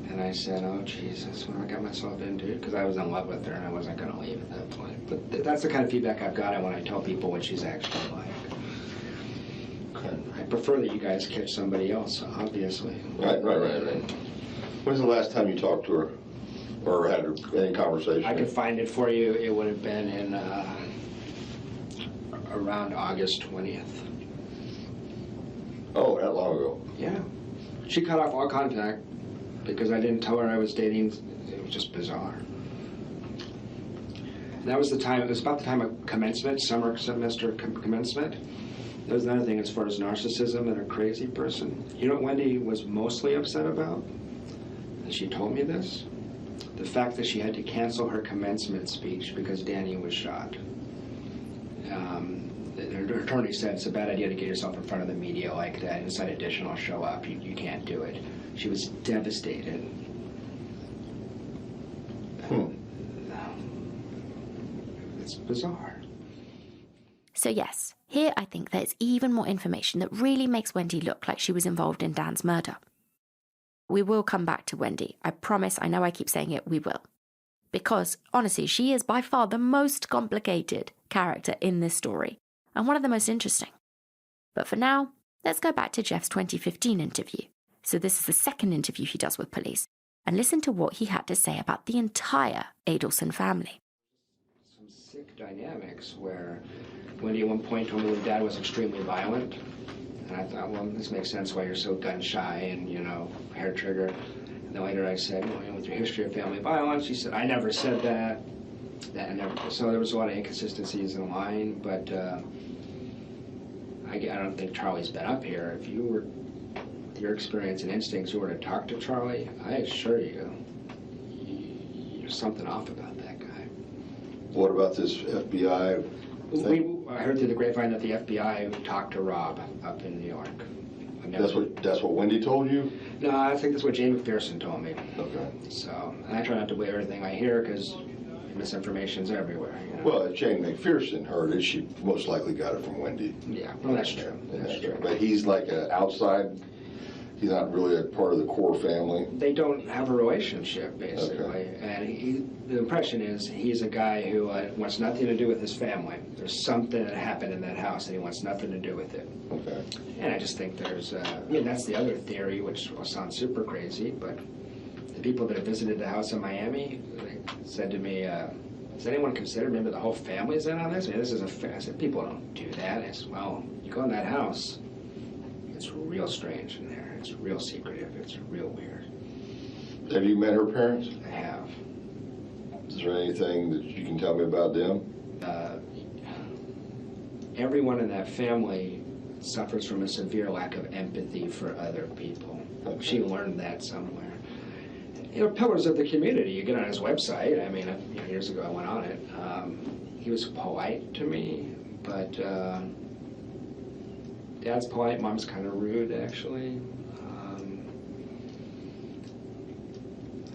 And I said, oh, Jesus, what have I got myself into? Because I was in love with her and I wasn't going to leave at that point. But that's the kind of feedback I've got when I tell people what she's actually like. Okay. I prefer that you guys catch somebody else, obviously. Right. When's the last time you talked to her or had any conversation? I could find it for you. It would have been in around August 20th. Oh, that long ago? Yeah. She cut off all contact because I didn't tell her I was dating. It was just bizarre. That was the time, it was about the time of commencement, summer semester commencement. That was another thing as far as narcissism and a crazy person. You know what Wendi was mostly upset about? And she told me this. The fact that she had to cancel her commencement speech because Danny was shot. Her attorney said it's a bad idea to get yourself in front of the media like that. Inside Edition will show up. You can't do it. She was devastated. It's bizarre. So yes, here I think there's even more information that really makes Wendi look like she was involved in Dan's murder. We will come back to Wendi. I promise. I know I keep saying it. We will. Because, honestly, she is by far the most complicated character in this story, and one of the most interesting. But for now, let's go back to Jeff's 2015 interview. So this is the second interview he does with police, and listen to what he had to say about the entire Adelson family. Some sick dynamics where Wendi at one point told me when Dad was extremely violent, and I thought, well, this makes sense why you're so gun-shy and, hair trigger. And then later I said, with your history of family violence, she said, I never said that. So there was a lot of inconsistencies in line, but I don't think Charlie's been up here. If you were, with your experience and instincts, you were to talk to Charlie, I assure you, There's something off about that guy. What about this FBI thing? I heard through the grapevine that the FBI talked to Rob up in New York. That's what Wendi told you? No, I think that's what Jane McPherson told me. Okay. So, and I try not to believe everything I hear because misinformation's everywhere. You know? Well, if Jane McPherson heard it, she most likely got it from Wendi. Yeah, well, that's true. That's true. But he's like an outside, he's not really a part of the core family. They don't have a relationship, basically. Okay. And the impression is he's a guy who wants nothing to do with his family. There's something that happened in that house and he wants nothing to do with it. Okay. And I just think there's, that's the other theory, which will sound super crazy, but the people that have visited the house in Miami, they said to me, does anyone consider maybe the whole family's in on this? I mean, this is I said, people don't do that. I said, well, you go in that house, it's real strange in there. It's real secretive. It's real weird. Have you met her parents? I have. Is there anything that you can tell me about them? Everyone in that family suffers from a severe lack of empathy for other people. Okay. She learned that somewhere. Pillars of the community. You get on his website. I mean, years ago I went on it. He was polite to me, but Dad's polite, Mom's kind of rude, actually.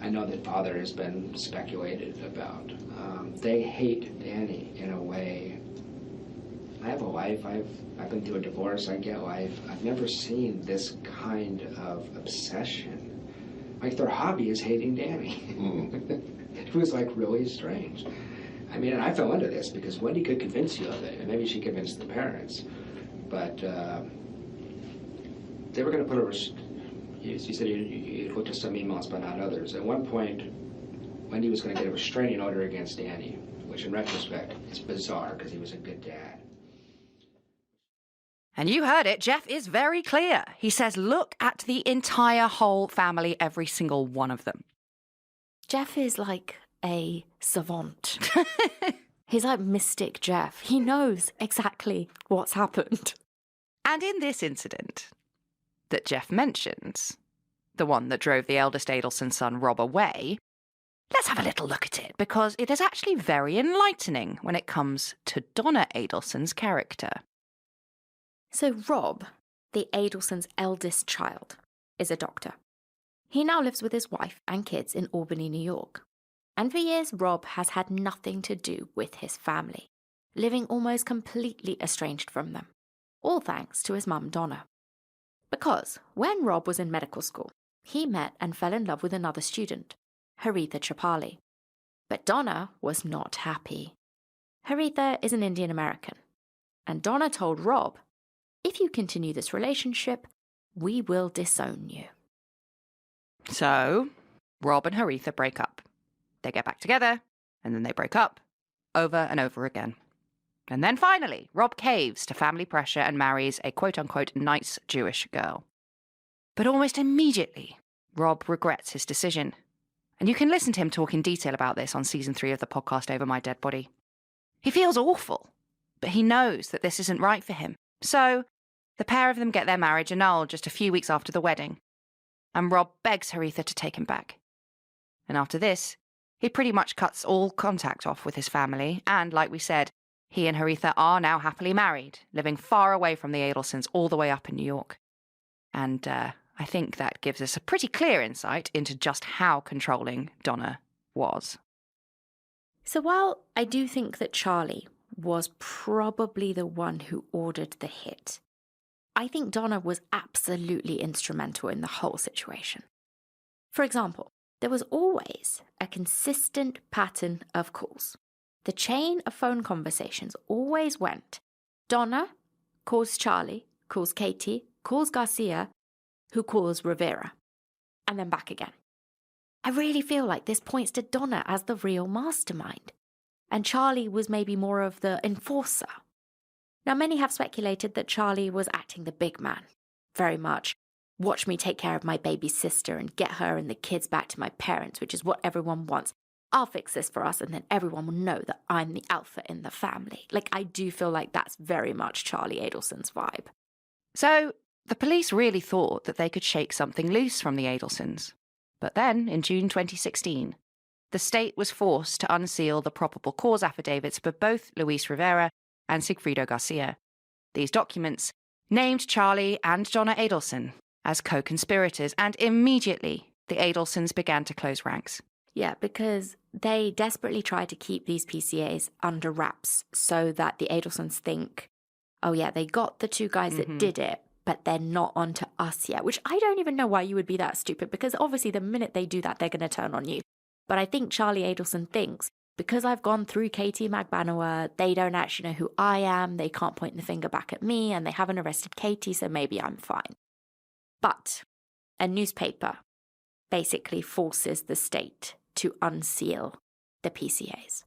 I know that Father has been speculated about. They hate Danny in a way. I have a life. I've been through a divorce. I get life. I've never seen this kind of obsession. Like, their hobby is hating Danny. It was, like, really strange. I mean, and I fell into this because Wendi could convince you of it, and maybe she convinced the parents. But they were going to put a... You said you looked at some emails, but not others. At one point, Wendi was going to get a restraining order against Danny, which in retrospect is bizarre because he was a good dad. And you heard it, Jeff is very clear. He says, look at the entire whole family, every single one of them. Jeff is like a savant. He's like Mystic Jeff. He knows exactly what's happened. And in this incident that Jeff mentions, the one that drove the eldest Adelson son Rob away, let's have a little look at it, because it is actually very enlightening when it comes to Donna Adelson's character. So Rob, the Adelson's eldest child, is a doctor. He now lives with his wife and kids in Albany, New York. And for years, Rob has had nothing to do with his family, living almost completely estranged from them, all thanks to his mum, Donna. Because when Rob was in medical school, he met and fell in love with another student, Haritha Chapali. But Donna was not happy. Haritha is an Indian American, and Donna told Rob, if you continue this relationship, we will disown you. So, Rob and Haritha break up. They get back together, and then they break up, over and over again. And then finally, Rob caves to family pressure and marries a quote-unquote nice Jewish girl. But almost immediately, Rob regrets his decision. And you can listen to him talk in detail about this on Season 3 of the podcast Over My Dead Body. He feels awful, but he knows that this isn't right for him. So, the pair of them get their marriage annulled just a few weeks after the wedding. And Rob begs Haritha to take him back. And after this, he pretty much cuts all contact off with his family, and like we said, he and Haritha are now happily married, living far away from the Adelsons all the way up in New York. And I think that gives us a pretty clear insight into just how controlling Donna was. So while I do think that Charlie was probably the one who ordered the hit, I think Donna was absolutely instrumental in the whole situation. For example, there was always a consistent pattern of calls. The chain of phone conversations always went, Donna calls Charlie, calls Katie, calls Garcia, who calls Rivera, and then back again. I really feel like this points to Donna as the real mastermind, and Charlie was maybe more of the enforcer. Now, many have speculated that Charlie was acting the big man, very much, watch me take care of my baby sister and get her and the kids back to my parents, which is what everyone wants. I'll fix this for us, and then everyone will know that I'm the alpha in the family. Like, I do feel like that's very much Charlie Adelson's vibe. So, the police really thought that they could shake something loose from the Adelsons. But then, in June 2016, the state was forced to unseal the probable cause affidavits for both Luis Rivera and Sigfrido Garcia. These documents named Charlie and Donna Adelson as co-conspirators, and immediately the Adelsons began to close ranks. Yeah, because they desperately try to keep these PCAs under wraps so that the Adelsons think, oh yeah, they got the two guys that did it, but they're not onto us yet, which I don't even know why you would be that stupid, because obviously the minute they do that, they're going to turn on you. But I think Charlie Adelson thinks, because I've gone through Katie Magbanua, they don't actually know who I am, they can't point the finger back at me, and they haven't arrested Katie, so maybe I'm fine. But a newspaper basically forces the state to unseal the PCAs,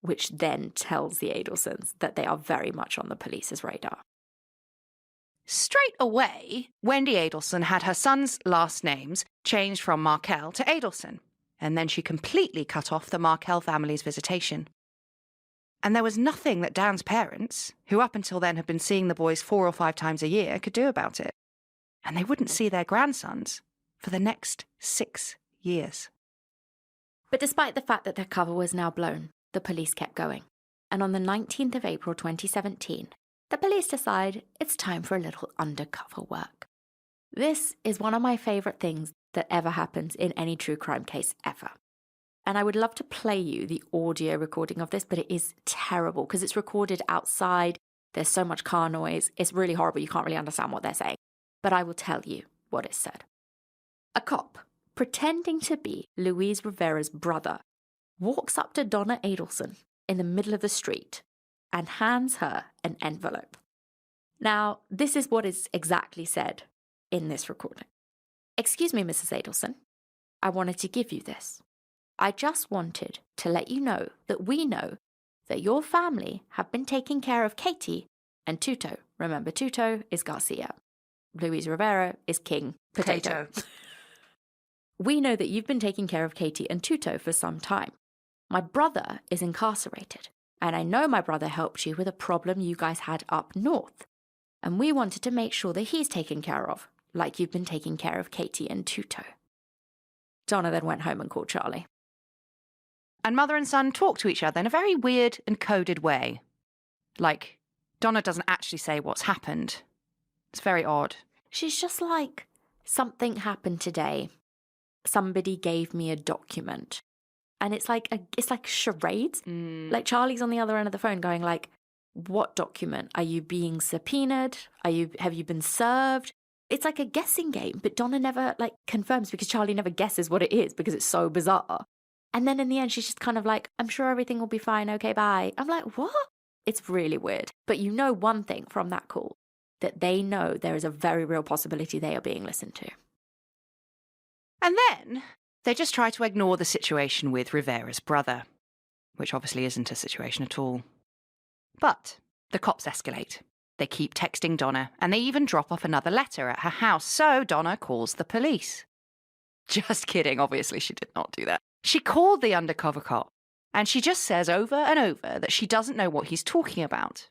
which then tells the Adelsons that they are very much on the police's radar. Straight away, Wendi Adelson had her son's last names changed from Markel to Adelson, and then she completely cut off the Markel family's visitation. And there was nothing that Dan's parents, who up until then had been seeing the boys 4 or 5 times a year, could do about it. And they wouldn't see their grandsons for the next 6 years. But despite the fact that their cover was now blown, the police kept going. And on the 19th of April 2017, the police decide it's time for a little undercover work. This is one of my favourite things that ever happens in any true crime case ever. And I would love to play you the audio recording of this, but it is terrible because it's recorded outside. There's so much car noise. It's really horrible. You can't really understand what they're saying. But I will tell you what it said. A cop, pretending to be Luis Rivera's brother, walks up to Donna Adelson in the middle of the street and hands her an envelope. Now, this is what is exactly said in this recording. "Excuse me, Mrs. Adelson. I wanted to give you this. I just wanted to let you know that we know that your family have been taking care of Katie and Tuto. Remember, Tuto is Garcia. Luis Rivera is King Potato. We know that you've been taking care of Katie and Tuto for some time. My brother is incarcerated, and I know my brother helped you with a problem you guys had up north. And we wanted to make sure that he's taken care of, like you've been taking care of Katie and Tuto." Donna then went home and called Charlie. And mother and son talk to each other in a very weird and coded way. Like, Donna doesn't actually say what's happened. It's very odd. She's just like, something happened today. Somebody gave me a document. And it's like charades. Like Charlie's on the other end of the phone going like, what document? Are you being subpoenaed? Have you been served? It's like a guessing game, but Donna never like confirms because Charlie never guesses what it is because it's so bizarre. And then in the end, she's just kind of like, I'm sure everything will be fine. Okay, bye. I'm like, what? It's really weird. But you know one thing from that call, that they know there is a very real possibility they are being listened to. And then they just try to ignore the situation with Rivera's brother, which obviously isn't a situation at all. But the cops escalate. They keep texting Donna, and they even drop off another letter at her house, so Donna calls the police. Just kidding, obviously she did not do that. She called the undercover cop, and she just says over and over that she doesn't know what he's talking about.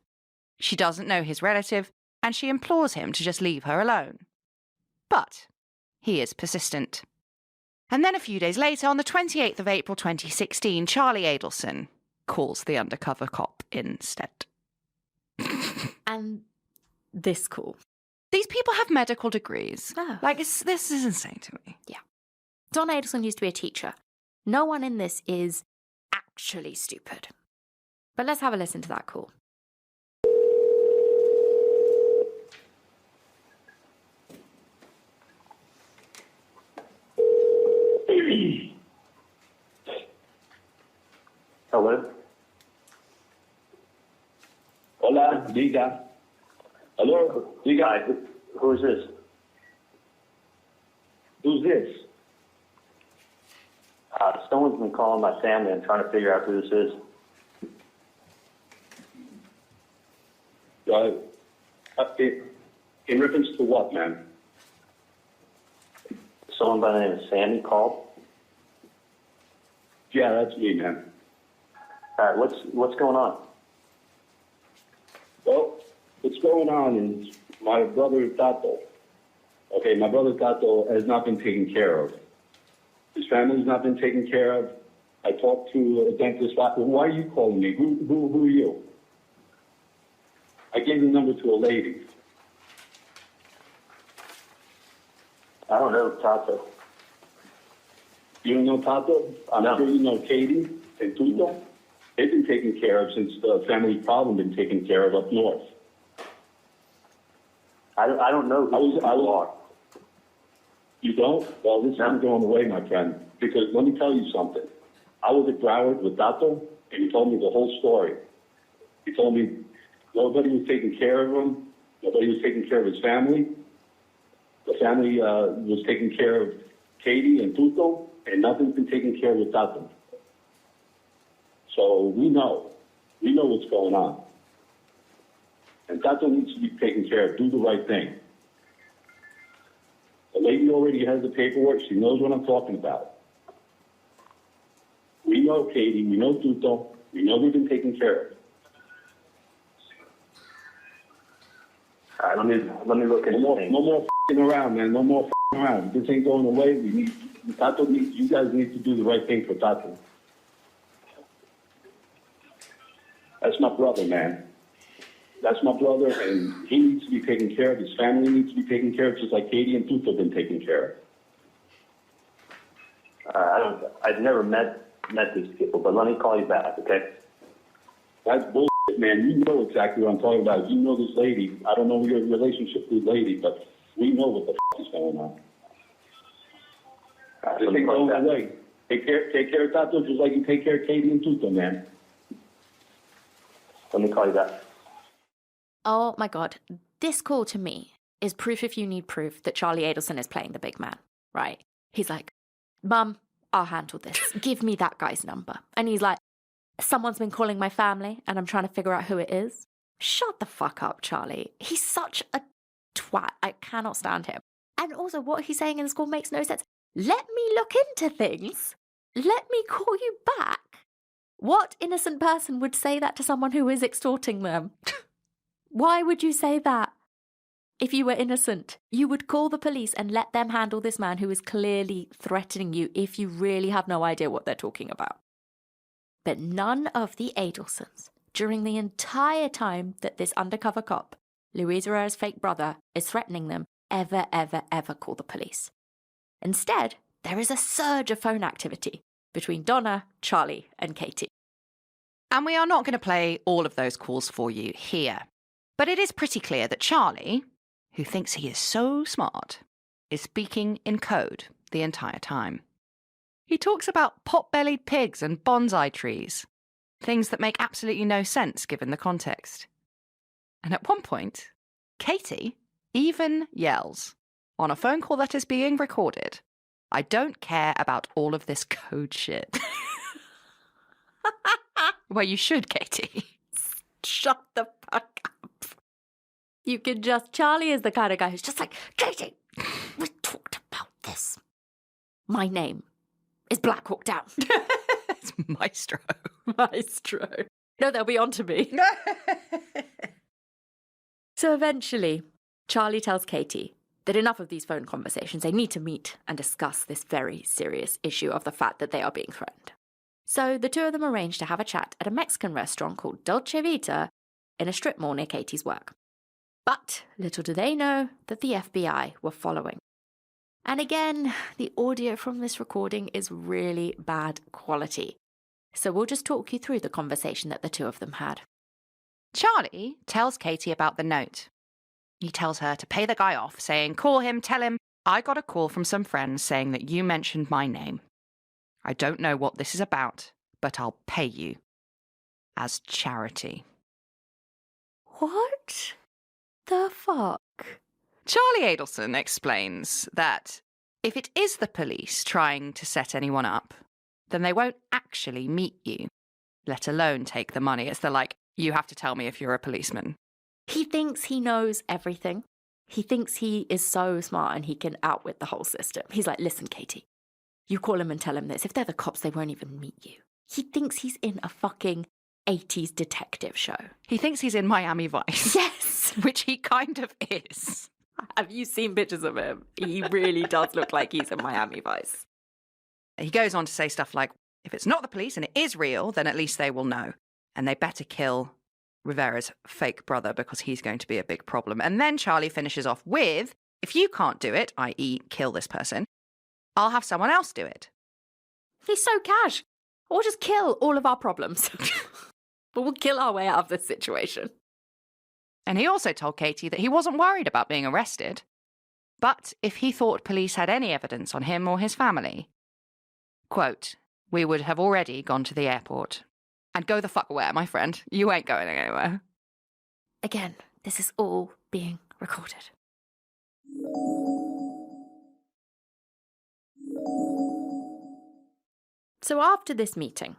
She doesn't know his relative, and she implores him to just leave her alone. But he is persistent. And then a few days later, on the 28th of April 2016, Charlie Adelson calls the undercover cop instead. And this call. These people have medical degrees. Oh. Like, this is insane to me. Yeah. Donna Adelson used to be a teacher. No one in this is actually stupid. But let's have a listen to that call. Hello? Hola, diga. Hello, diga. Hi, who is this? Who's this? Someone's been calling my family. I'm trying to figure out who this is. In reference to what, man? Someone by the name of Sammy called. Yeah, that's me, man. All right, what's going on? Well, what's going on is my brother Tato. Okay, my brother Tato has not been taken care of. His family's not been taken care of. I talked to a dentist. Well, why are you calling me? Who are you? I gave the number to a lady. I don't know Tato. You don't know Tato? I'm sure you know Katie and Tuto. They've been taken care of since the family problem been taken care of up north. I don't know who you are. You don't? Well, this isn't going away, my friend. Because let me tell you something. I was at Broward with Tato, and he told me the whole story. He told me nobody was taking care of him. Nobody was taking care of his family. The family was taking care of Katie and Tuto, and nothing's been taken care of with Tato. So we know what's going on. And Tato needs to be taken care of. Do the right thing. The lady already has the paperwork. She knows what I'm talking about. We know Katie. We know Tuto. We know they've been taken care of. All right, let me look at No more f***ing around, man. No more f***ing around. This ain't going away. You guys need to do the right thing for Tato. That's my brother, man. That's my brother, and he needs to be taken care of. His family needs to be taken care of, just like Katie and Tuto have been taken care of. I've never met these people, but let me call you back, okay? That's bullshit, man. You know exactly what I'm talking about. You know this lady. I don't know your relationship with this lady, but we know what the f*** is going on. This ain't going away. Take care of Tato just like you take care of Katie and Tuto, man. Let me call you back. Oh my God. This call to me is proof, if you need proof, that Charlie Adelson is playing the big man, right? He's like, Mum, I'll handle this. Give me that guy's number. And he's like, someone's been calling my family and I'm trying to figure out who it is. Shut the fuck up, Charlie. He's such a twat. I cannot stand him. And also what he's saying in this call makes no sense. Let me look into things. Let me call you back. What innocent person would say that to someone who is extorting them? Why would you say that? If you were innocent, you would call the police and let them handle this man who is clearly threatening you if you really have no idea what they're talking about. But none of the Adelsons, during the entire time that this undercover cop, Luis Herrera's fake brother, is threatening them, ever call the police. Instead, there is a surge of phone activity between Donna, Charlie, and Katie. And we are not going to play all of those calls for you here. But it is pretty clear that Charlie, who thinks he is so smart, is speaking in code the entire time. He talks about pot-bellied pigs and bonsai trees, things that make absolutely no sense given the context. And at one point, Katie even yells, on a phone call that is being recorded, I don't care about all of this code shit. Well, you should, Katie. Shut the fuck up. You can just... Charlie is the kind of guy who's just like, Katie, we talked about this. My name is Black Hawk Down. It's Maestro. Maestro. No, they'll be on to me. So eventually, Charlie tells Katie that enough of these phone conversations. They need to meet and discuss this very serious issue of the fact that they are being threatened. So the two of them arrange to have a chat at a Mexican restaurant called Dolce Vita in a strip mall near Katie's work. But little do they know that the FBI were following. And again, the audio from this recording is really bad quality. So we'll just talk you through the conversation that the two of them had. Charlie tells Katie about the note. He tells her to pay the guy off, saying, call him, tell him, I got a call from some friends saying that you mentioned my name. I don't know what this is about, but I'll pay you. As charity. What the fuck? Charlie Adelson explains that if it is the police trying to set anyone up, then they won't actually meet you, let alone take the money. It's the like, you have to tell me if you're a policeman. He thinks he knows everything. He thinks he is so smart and he can outwit the whole system. He's like, listen, Katie, you call him and tell him this. If they're the cops, they won't even meet you. He thinks he's in a fucking 80s detective show. He thinks he's in Miami Vice. Yes! Which he kind of is. Have you seen pictures of him? He really does look like he's in Miami Vice. He goes on to say stuff like, If it's not the police and it is real, then at least they will know. And they better kill Rivera's fake brother because he's going to be a big problem. And then Charlie finishes off with, if you can't do it, i.e. kill this person, I'll have someone else do it. He's so cash. Or just kill all of our problems. But we'll kill our way out of this situation. And he also told Katie that he wasn't worried about being arrested. But if he thought police had any evidence on him or his family, quote, we would have already gone to the airport. And go the fuck away, my friend. You ain't going anywhere. Again, this is all being recorded. So after this meeting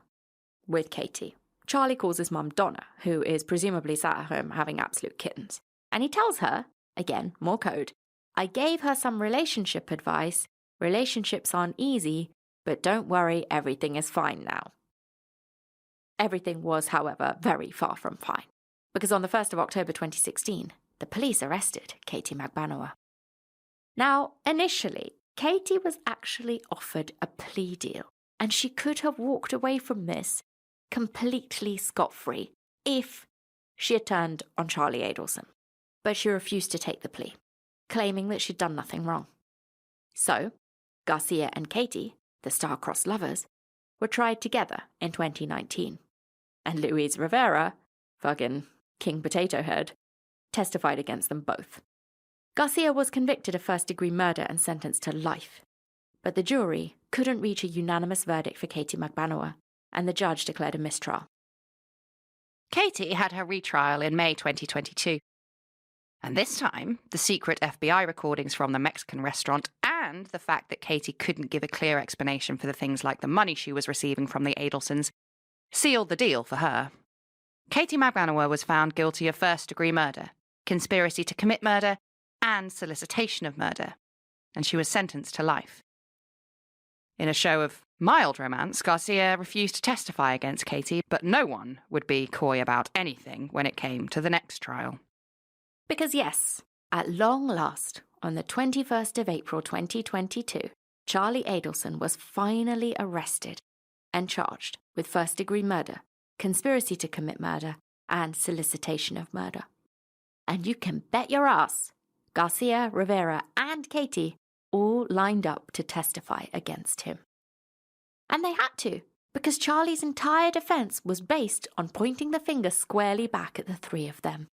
with Katie, Charlie calls his mum Donna, who is presumably sat at home having absolute kittens. And he tells her, again, more code, I gave her some relationship advice. Relationships aren't easy, but don't worry, everything is fine now. Everything was, however, very far from fine, because on the 1st of October 2016, the police arrested Katie Magbanua. Now, initially, Katie was actually offered a plea deal, and she could have walked away from this completely scot-free if she had turned on Charlie Adelson. But she refused to take the plea, claiming that she'd done nothing wrong. So, Garcia and Katie, the star-crossed lovers, were tried together in 2019. And Luis Rivera, fucking King Potato Head, testified against them both. Garcia was convicted of first-degree murder and sentenced to life. But the jury couldn't reach a unanimous verdict for Katie Magbanua, and the judge declared a mistrial. Katie had her retrial in May 2022. And this time, the secret FBI recordings from the Mexican restaurant and the fact that Katie couldn't give a clear explanation for the things like the money she was receiving from the Adelsons sealed the deal for her. Katie Magbanua was found guilty of first-degree murder, conspiracy to commit murder, and solicitation of murder, and she was sentenced to life. In a show of mild romance, Garcia refused to testify against Katie, but no one would be coy about anything when it came to the next trial. Because yes, at long last, on the 21st of April 2022, Charlie Adelson was finally arrested and charged with first-degree murder, conspiracy to commit murder, and solicitation of murder. And you can bet your ass, Garcia, Rivera, and Katie all lined up to testify against him. And they had to, because Charlie's entire defense was based on pointing the finger squarely back at the three of them.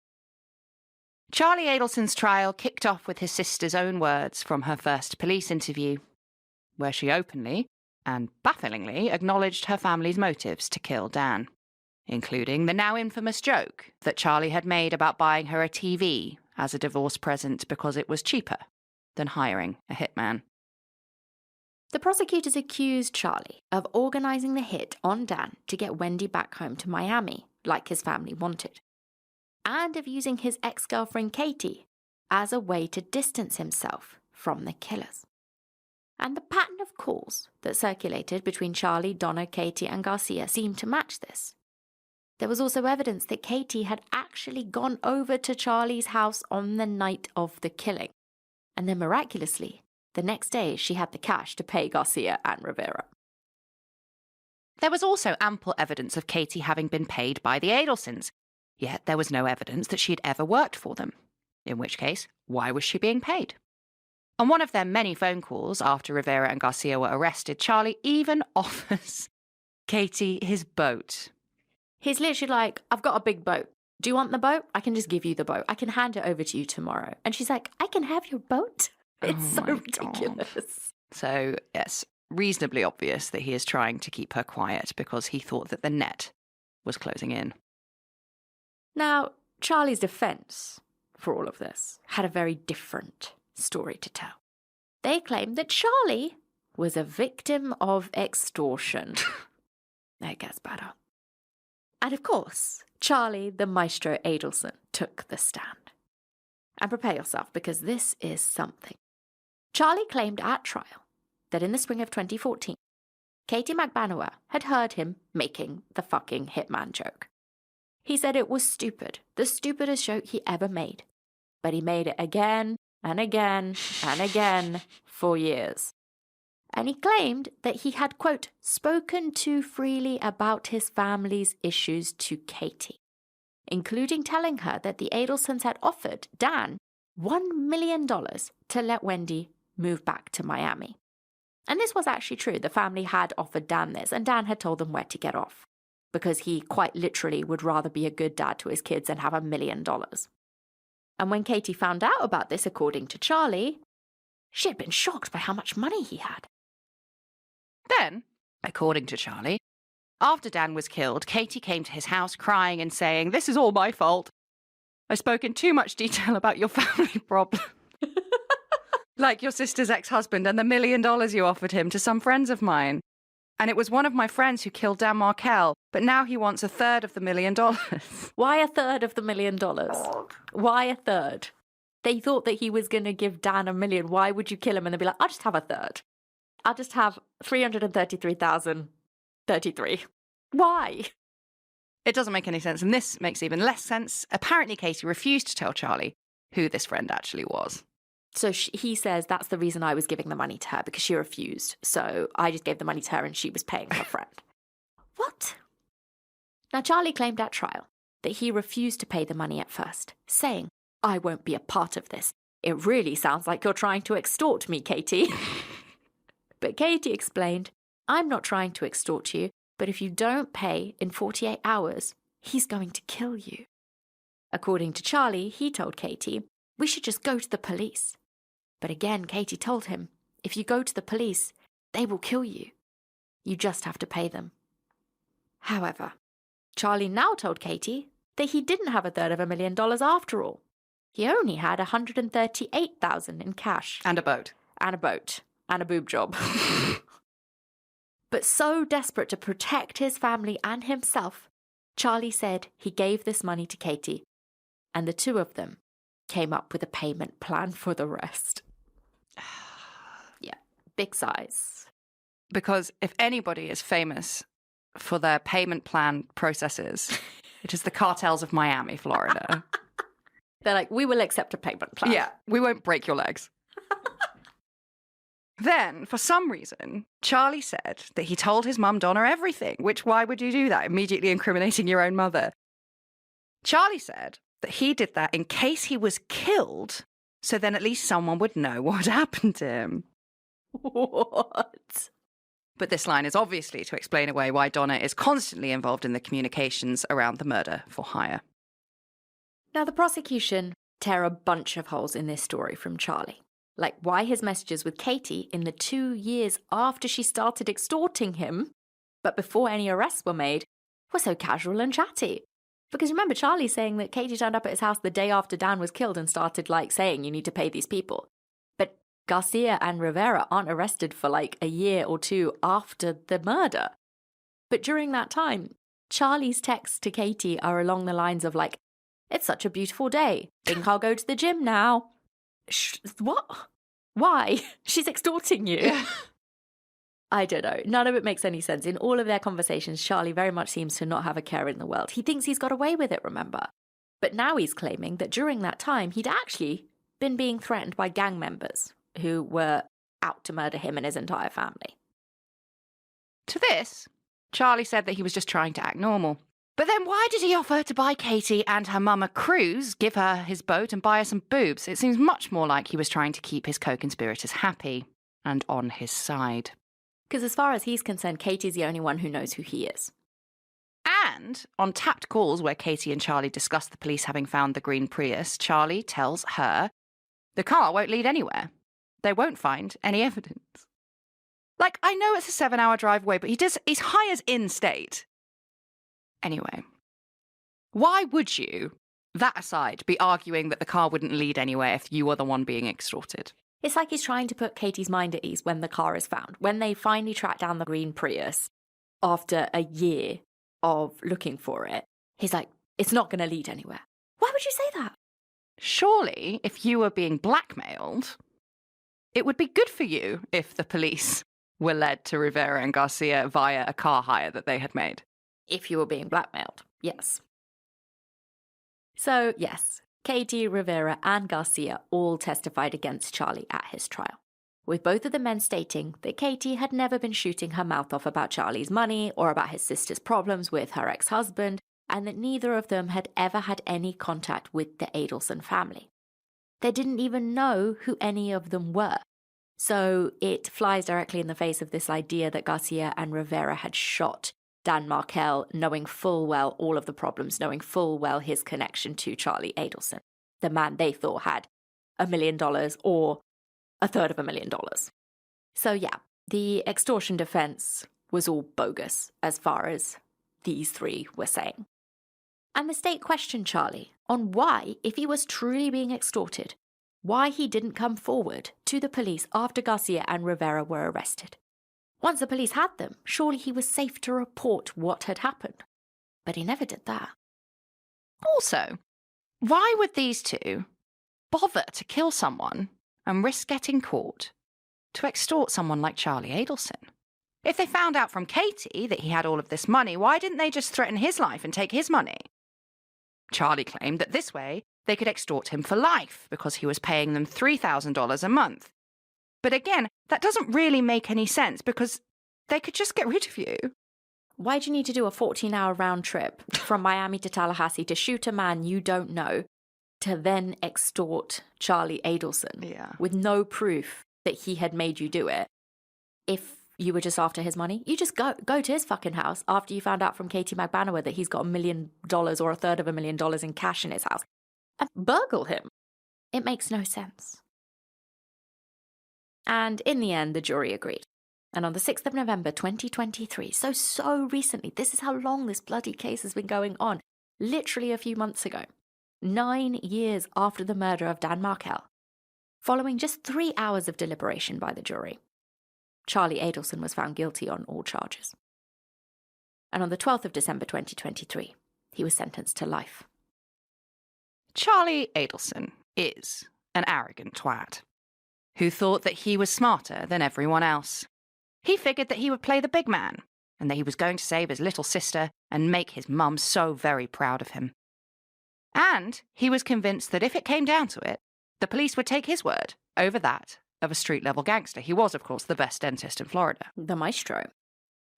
Charlie Adelson's trial kicked off with his sister's own words from her first police interview, where she openly and bafflingly acknowledged her family's motives to kill Dan, including the now infamous joke that Charlie had made about buying her a TV as a divorce present because it was cheaper than hiring a hitman. The prosecutors accused Charlie of organising the hit on Dan to get Wendi back home to Miami, like his family wanted, and of using his ex-girlfriend Katie as a way to distance himself from the killers. And the pattern of calls that circulated between Charlie, Donna, Katie and Garcia seemed to match this. There was also evidence that Katie had actually gone over to Charlie's house on the night of the killing. And then miraculously, the next day she had the cash to pay Garcia and Rivera. There was also ample evidence of Katie having been paid by the Adelsons, yet there was no evidence that she had ever worked for them. In which case, why was she being paid? On one of their many phone calls after Rivera and Garcia were arrested, Charlie even offers Katie his boat. He's literally like, I've got a big boat. Do you want the boat? I can just give you the boat. I can hand it over to you tomorrow. And she's like, I can have your boat? It's so ridiculous. God. So, yes, reasonably obvious that he is trying to keep her quiet because he thought that the net was closing in. Now, Charlie's defence for all of this had a very different story to tell. They claimed that Charlie was a victim of extortion. It gets better. And of course, Charlie, the Maestro Adelson, took the stand. And prepare yourself, because this is something. Charlie claimed at trial that in the spring of 2014, Katie Magbanua had heard him making the fucking hitman joke. He said it was stupid, the stupidest joke he ever made. But he made it again and again and again for years. And he claimed that he had, quote, spoken too freely about his family's issues to Katie, including telling her that the Adelsons had offered Dan $1 million to let Wendi move back to Miami. And this was actually true. The family had offered Dan this, and Dan had told them where to get off, because he quite literally would rather be a good dad to his kids than have $1 million. And when Katie found out about this, according to Charlie, she had been shocked by how much money he had. Then, according to Charlie, after Dan was killed, Katie came to his house crying and saying, "This is all my fault. I spoke in too much detail about your family problem. Like your sister's ex-husband and the $1 million you offered him to some friends of mine. And it was one of my friends who killed Dan Markel, but now he wants 1/3 of the $1 million. Why 1/3 of the $1 million? Why 1/3? They thought that he was going to give Dan $1 million. Why would you kill him? And they'd be like, I'll just have 1/3. I'll just have 333,033. Why? It doesn't make any sense, and this makes even less sense. Apparently, Katie refused to tell Charlie who this friend actually was. So he says that's the reason I was giving the money to her, because she refused. So I just gave the money to her and she was paying her friend. What? Now, Charlie claimed at trial that he refused to pay the money at first, saying, I won't be a part of this. It really sounds like you're trying to extort me, Katie. But Katie explained, I'm not trying to extort you, but if you don't pay in 48 hours, he's going to kill you. According to Charlie, he told Katie, we should just go to the police. But again, Katie told him, if you go to the police, they will kill you. You just have to pay them. However, Charlie now told Katie that he didn't have 1/3 of $1 million after all. He only had $138,000 in cash. And a boat. And a boat. And a boob job. But so desperate to protect his family and himself, Charlie said he gave this money to Katie, and the two of them came up with a payment plan for the rest. Yeah, big size. Because if anybody is famous for their payment plan processes, it is the cartels of Miami, Florida. They're like, we will accept a payment plan. Yeah, we won't break your legs. Then, for some reason, Charlie said that he told his mum, Donna, everything, which why would you do that, immediately incriminating your own mother? Charlie said that he did that in case he was killed, so then at least someone would know what happened to him. What? But this line is obviously to explain away why Donna is constantly involved in the communications around the murder for hire. Now, the prosecution tear a bunch of holes in this story from Charlie. Like why his messages with Katie in the 2 years after she started extorting him, but before any arrests were made, were so casual and chatty. Because remember Charlie saying that Katie turned up at his house the day after Dan was killed and started saying you need to pay these people. But Garcia and Rivera aren't arrested for a year or two after the murder. But during that time, Charlie's texts to Katie are along the lines of it's such a beautiful day. Think I'll go to the gym now. What? Why? She's extorting you. Yeah. I don't know. None of it makes any sense. In all of their conversations, Charlie very much seems to not have a care in the world. He thinks he's got away with it, remember? But now he's claiming that during that time, he'd actually been being threatened by gang members who were out to murder him and his entire family. To this, Charlie said that he was just trying to act normal. But then why did he offer to buy Katie and her mum a cruise, give her his boat and buy her some boobs? It seems much more like he was trying to keep his co-conspirators happy and on his side. Because as far as he's concerned, Katie's the only one who knows who he is. And on tapped calls where Katie and Charlie discuss the police having found the green Prius, Charlie tells her the car won't lead anywhere. They won't find any evidence. I know it's a 7-hour drive away, but he's high as in-state. Anyway, why would you, that aside, be arguing that the car wouldn't lead anywhere if you were the one being extorted? It's like he's trying to put Katie's mind at ease when the car is found. When they finally track down the green Prius after a year of looking for it, he's like, it's not going to lead anywhere. Why would you say that? Surely, if you were being blackmailed, it would be good for you if the police were led to Rivera and Garcia via a car hire that they had made. If you were being blackmailed, yes. So, yes, Katie, Rivera, and Garcia all testified against Charlie at his trial, with both of the men stating that Katie had never been shooting her mouth off about Charlie's money or about his sister's problems with her ex-husband, and that neither of them had ever had any contact with the Adelson family. They didn't even know who any of them were. So it flies directly in the face of this idea that Garcia and Rivera had shot Dan Markel, knowing full well all of the problems, knowing full well his connection to Charlie Adelson, the man they thought had $1 million or $350,000. So yeah, the extortion defense was all bogus as far as these three were saying. And the state questioned Charlie on why, if he was truly being extorted, why he didn't come forward to the police after Garcia and Rivera were arrested. Once the police had them, surely he was safe to report what had happened. But he never did that. Also, why would these two bother to kill someone and risk getting caught to extort someone like Charlie Adelson? If they found out from Katie that he had all of this money, why didn't they just threaten his life and take his money? Charlie claimed that this way they could extort him for life because he was paying them $3,000 a month. But again, that doesn't really make any sense because they could just get rid of you. Why do you need to do a 14-hour round trip from Miami to Tallahassee to shoot a man you don't know to then extort Charlie Adelson with no proof that he had made you do it? If you were just after his money, you just go to his fucking house after you found out from Katie McBanawer that he's got $1 million or $350,000 in cash in his house and burgle him. It makes no sense. And in the end, the jury agreed. And on the 6th of November 2023, so recently, this is how long this bloody case has been going on, literally a few months ago, 9 years after the murder of Dan Markel, following just 3 hours of deliberation by the jury, Charlie Adelson was found guilty on all charges. And on the 12th of December 2023, he was sentenced to life. Charlie Adelson is an arrogant twat who thought that he was smarter than everyone else. He figured that he would play the big man and that he was going to save his little sister and make his mum so very proud of him. And he was convinced that if it came down to it, the police would take his word over that of a street-level gangster. He was, of course, the best dentist in Florida. The maestro.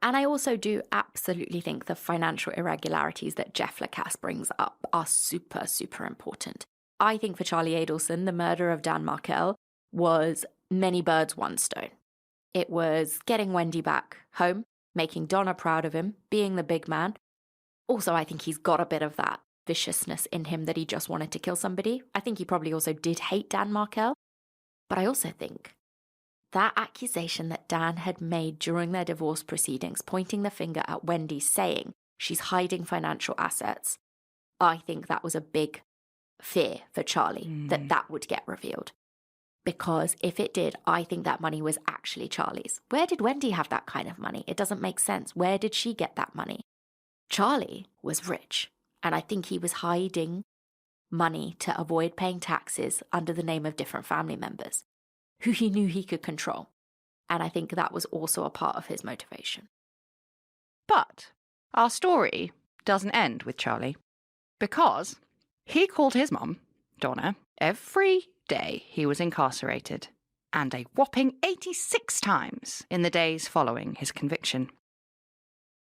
And I also do absolutely think the financial irregularities that Jeff Lacasse brings up are super, super important. I think for Charlie Adelson, the murder of Dan Markel was many birds, one stone. It was getting Wendi back home, making Donna proud of him, being the big man. Also, I think he's got a bit of that viciousness in him that he just wanted to kill somebody. I think he probably also did hate Dan Markel. But I also think that accusation that Dan had made during their divorce proceedings, pointing the finger at Wendi, saying she's hiding financial assets, I think that was a big fear for Charlie, that would get revealed. Because if it did, I think that money was actually Charlie's. Where did Wendi have that kind of money? It doesn't make sense. Where did she get that money? Charlie was rich, and I think he was hiding money to avoid paying taxes under the name of different family members who he knew he could control. And I think that was also a part of his motivation. But our story doesn't end with Charlie, because he called his mum, Donna, every day he was incarcerated, and a whopping 86 times in the days following his conviction.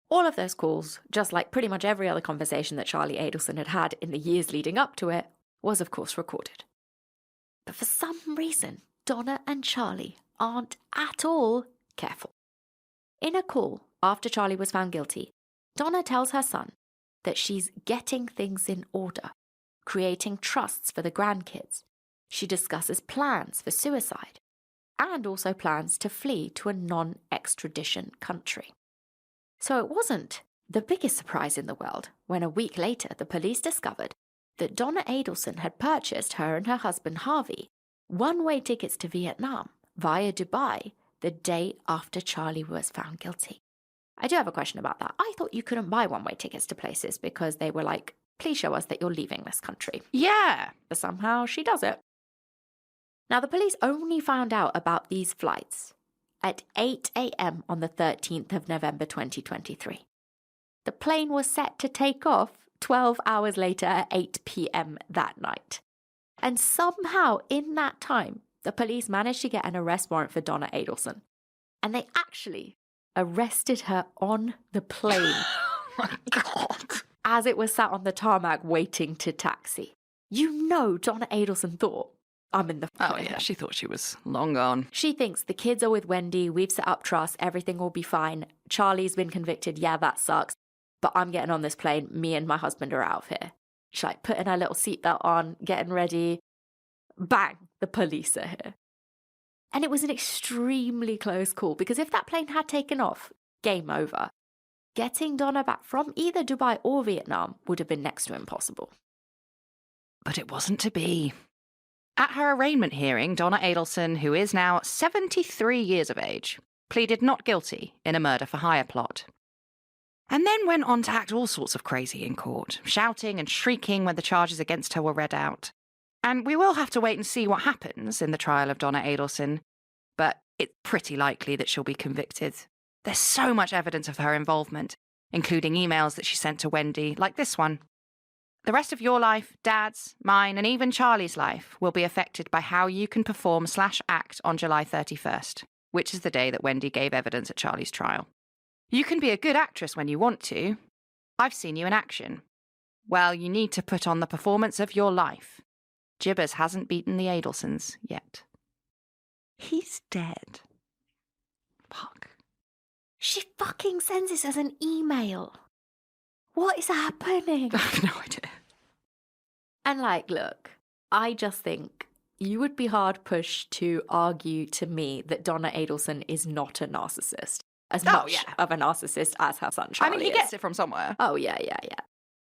All of those calls, just like pretty much every other conversation that Charlie Adelson had had in the years leading up to it, was of course recorded. But for some reason, Donna and Charlie aren't at all careful. In a call after Charlie was found guilty, Donna tells her son that she's getting things in order, creating trusts for the grandkids. She discusses plans for suicide and also plans to flee to a non-extradition country. So it wasn't the biggest surprise in the world when a week later the police discovered that Donna Adelson had purchased her and her husband Harvey one-way tickets to Vietnam via Dubai the day after Charlie was found guilty. I do have a question about that. I thought you couldn't buy one-way tickets to places because they were like, please show us that you're leaving this country. Yeah. But somehow she does it. Now, the police only found out about these flights at 8 a.m. on the 13th of November 2023. The plane was set to take off 12 hours later at 8 p.m. that night. And somehow in that time, the police managed to get an arrest warrant for Donna Adelson. And they actually arrested her on the plane. Oh my God. As it was sat on the tarmac waiting to taxi. You know Donna Adelson thought, I'm in the Oh, yeah, she thought she was long gone. She thinks the kids are with Wendi, we've set up trust, everything will be fine. Charlie's been convicted, yeah, that sucks. But I'm getting on this plane, me and my husband are out of here. She's like putting her little seatbelt on, getting ready. Bang, the police are here. And it was an extremely close call, because if that plane had taken off, game over. Getting Donna back from either Dubai or Vietnam would have been next to impossible. But it wasn't to be. At her arraignment hearing, Donna Adelson, who is now 73 years of age, pleaded not guilty in a murder-for-hire plot. And then went on to act all sorts of crazy in court, shouting and shrieking when the charges against her were read out. And we will have to wait and see what happens in the trial of Donna Adelson, but it's pretty likely that she'll be convicted. There's so much evidence of her involvement, including emails that she sent to Wendi, like this one. The rest of your life, Dad's, mine, and even Charlie's life will be affected by how you can perform/act on July 31st, which is the day that Wendi gave evidence at Charlie's trial. You can be a good actress when you want to. I've seen you in action. Well, you need to put on the performance of your life. Jibbers hasn't beaten the Adelsons yet. He's dead. Fuck. She fucking sends this as an email. What is happening? I have no idea. And look, I just think you would be hard pushed to argue to me that Donna Adelson is not a narcissist. As much of a narcissist as her son Charlie I mean, he gets it from somewhere. Oh, yeah.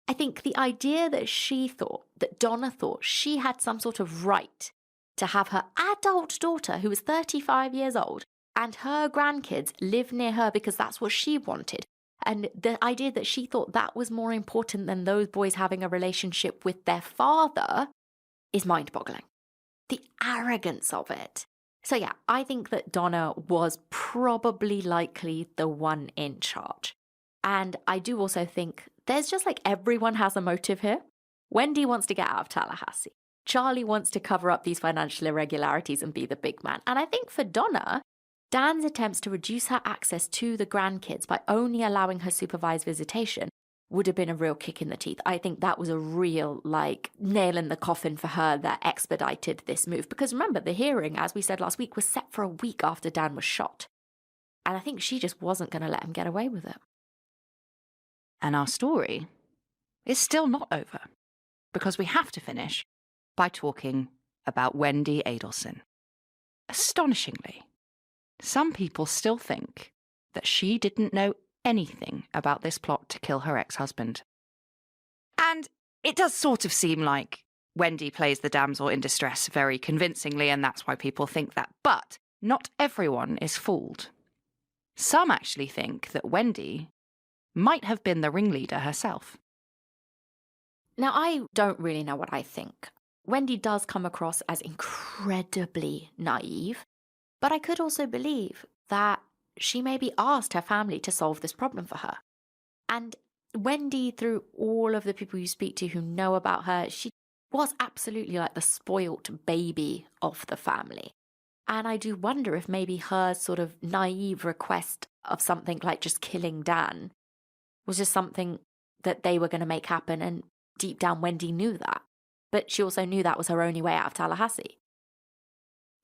I think the idea that Donna thought she had some sort of right to have her adult daughter, who was 35 years old, and her grandkids live near her because that's what she wanted. And the idea that she thought that was more important than those boys having a relationship with their father is mind-boggling. The arrogance of it. So yeah, I think that Donna was probably likely the one in charge. And I do also think there's just everyone has a motive here. Wendi wants to get out of Tallahassee. Charlie wants to cover up these financial irregularities and be the big man. And I think for Donna, Dan's attempts to reduce her access to the grandkids by only allowing her supervised visitation would have been a real kick in the teeth. I think that was a real, nail in the coffin for her that expedited this move. Because remember, the hearing, as we said last week, was set for a week after Dan was shot. And I think she just wasn't going to let him get away with it. And our story is still not over, because we have to finish by talking about Wendi Adelson. Astonishingly, some people still think that she didn't know anything about this plot to kill her ex-husband. And it does sort of seem like Wendi plays the damsel in distress very convincingly, and that's why people think that. But not everyone is fooled. Some actually think that Wendi might have been the ringleader herself. Now, I don't really know what I think. Wendi does come across as incredibly naive, but I could also believe that she maybe asked her family to solve this problem for her. And Wendi, through all of the people you speak to who know about her, she was absolutely the spoilt baby of the family. And I do wonder if maybe her sort of naive request of something like just killing Dan was just something that they were going to make happen, and deep down Wendi knew that. But she also knew that was her only way out of Tallahassee.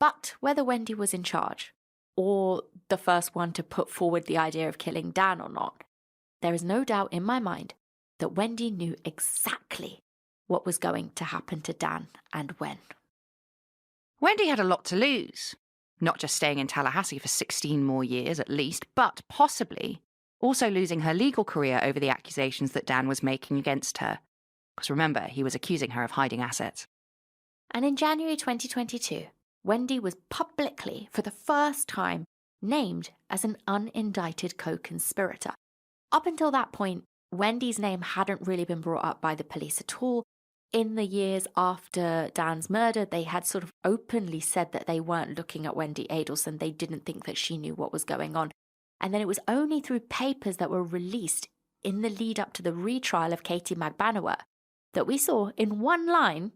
But whether Wendi was in charge, or the first one to put forward the idea of killing Dan or not, there is no doubt in my mind that Wendi knew exactly what was going to happen to Dan and when. Wendi had a lot to lose, not just staying in Tallahassee for 16 more years at least, but possibly also losing her legal career over the accusations that Dan was making against her. Because remember, he was accusing her of hiding assets. And in January 2022, Wendi was publicly, for the first time, named as an unindicted co-conspirator. Up until that point, Wendi's name hadn't really been brought up by the police at all. In the years after Dan's murder, they had sort of openly said that they weren't looking at Wendi Adelson. They didn't think that she knew what was going on. And then it was only through papers that were released in the lead up to the retrial of Katie Magbanua that we saw in one line,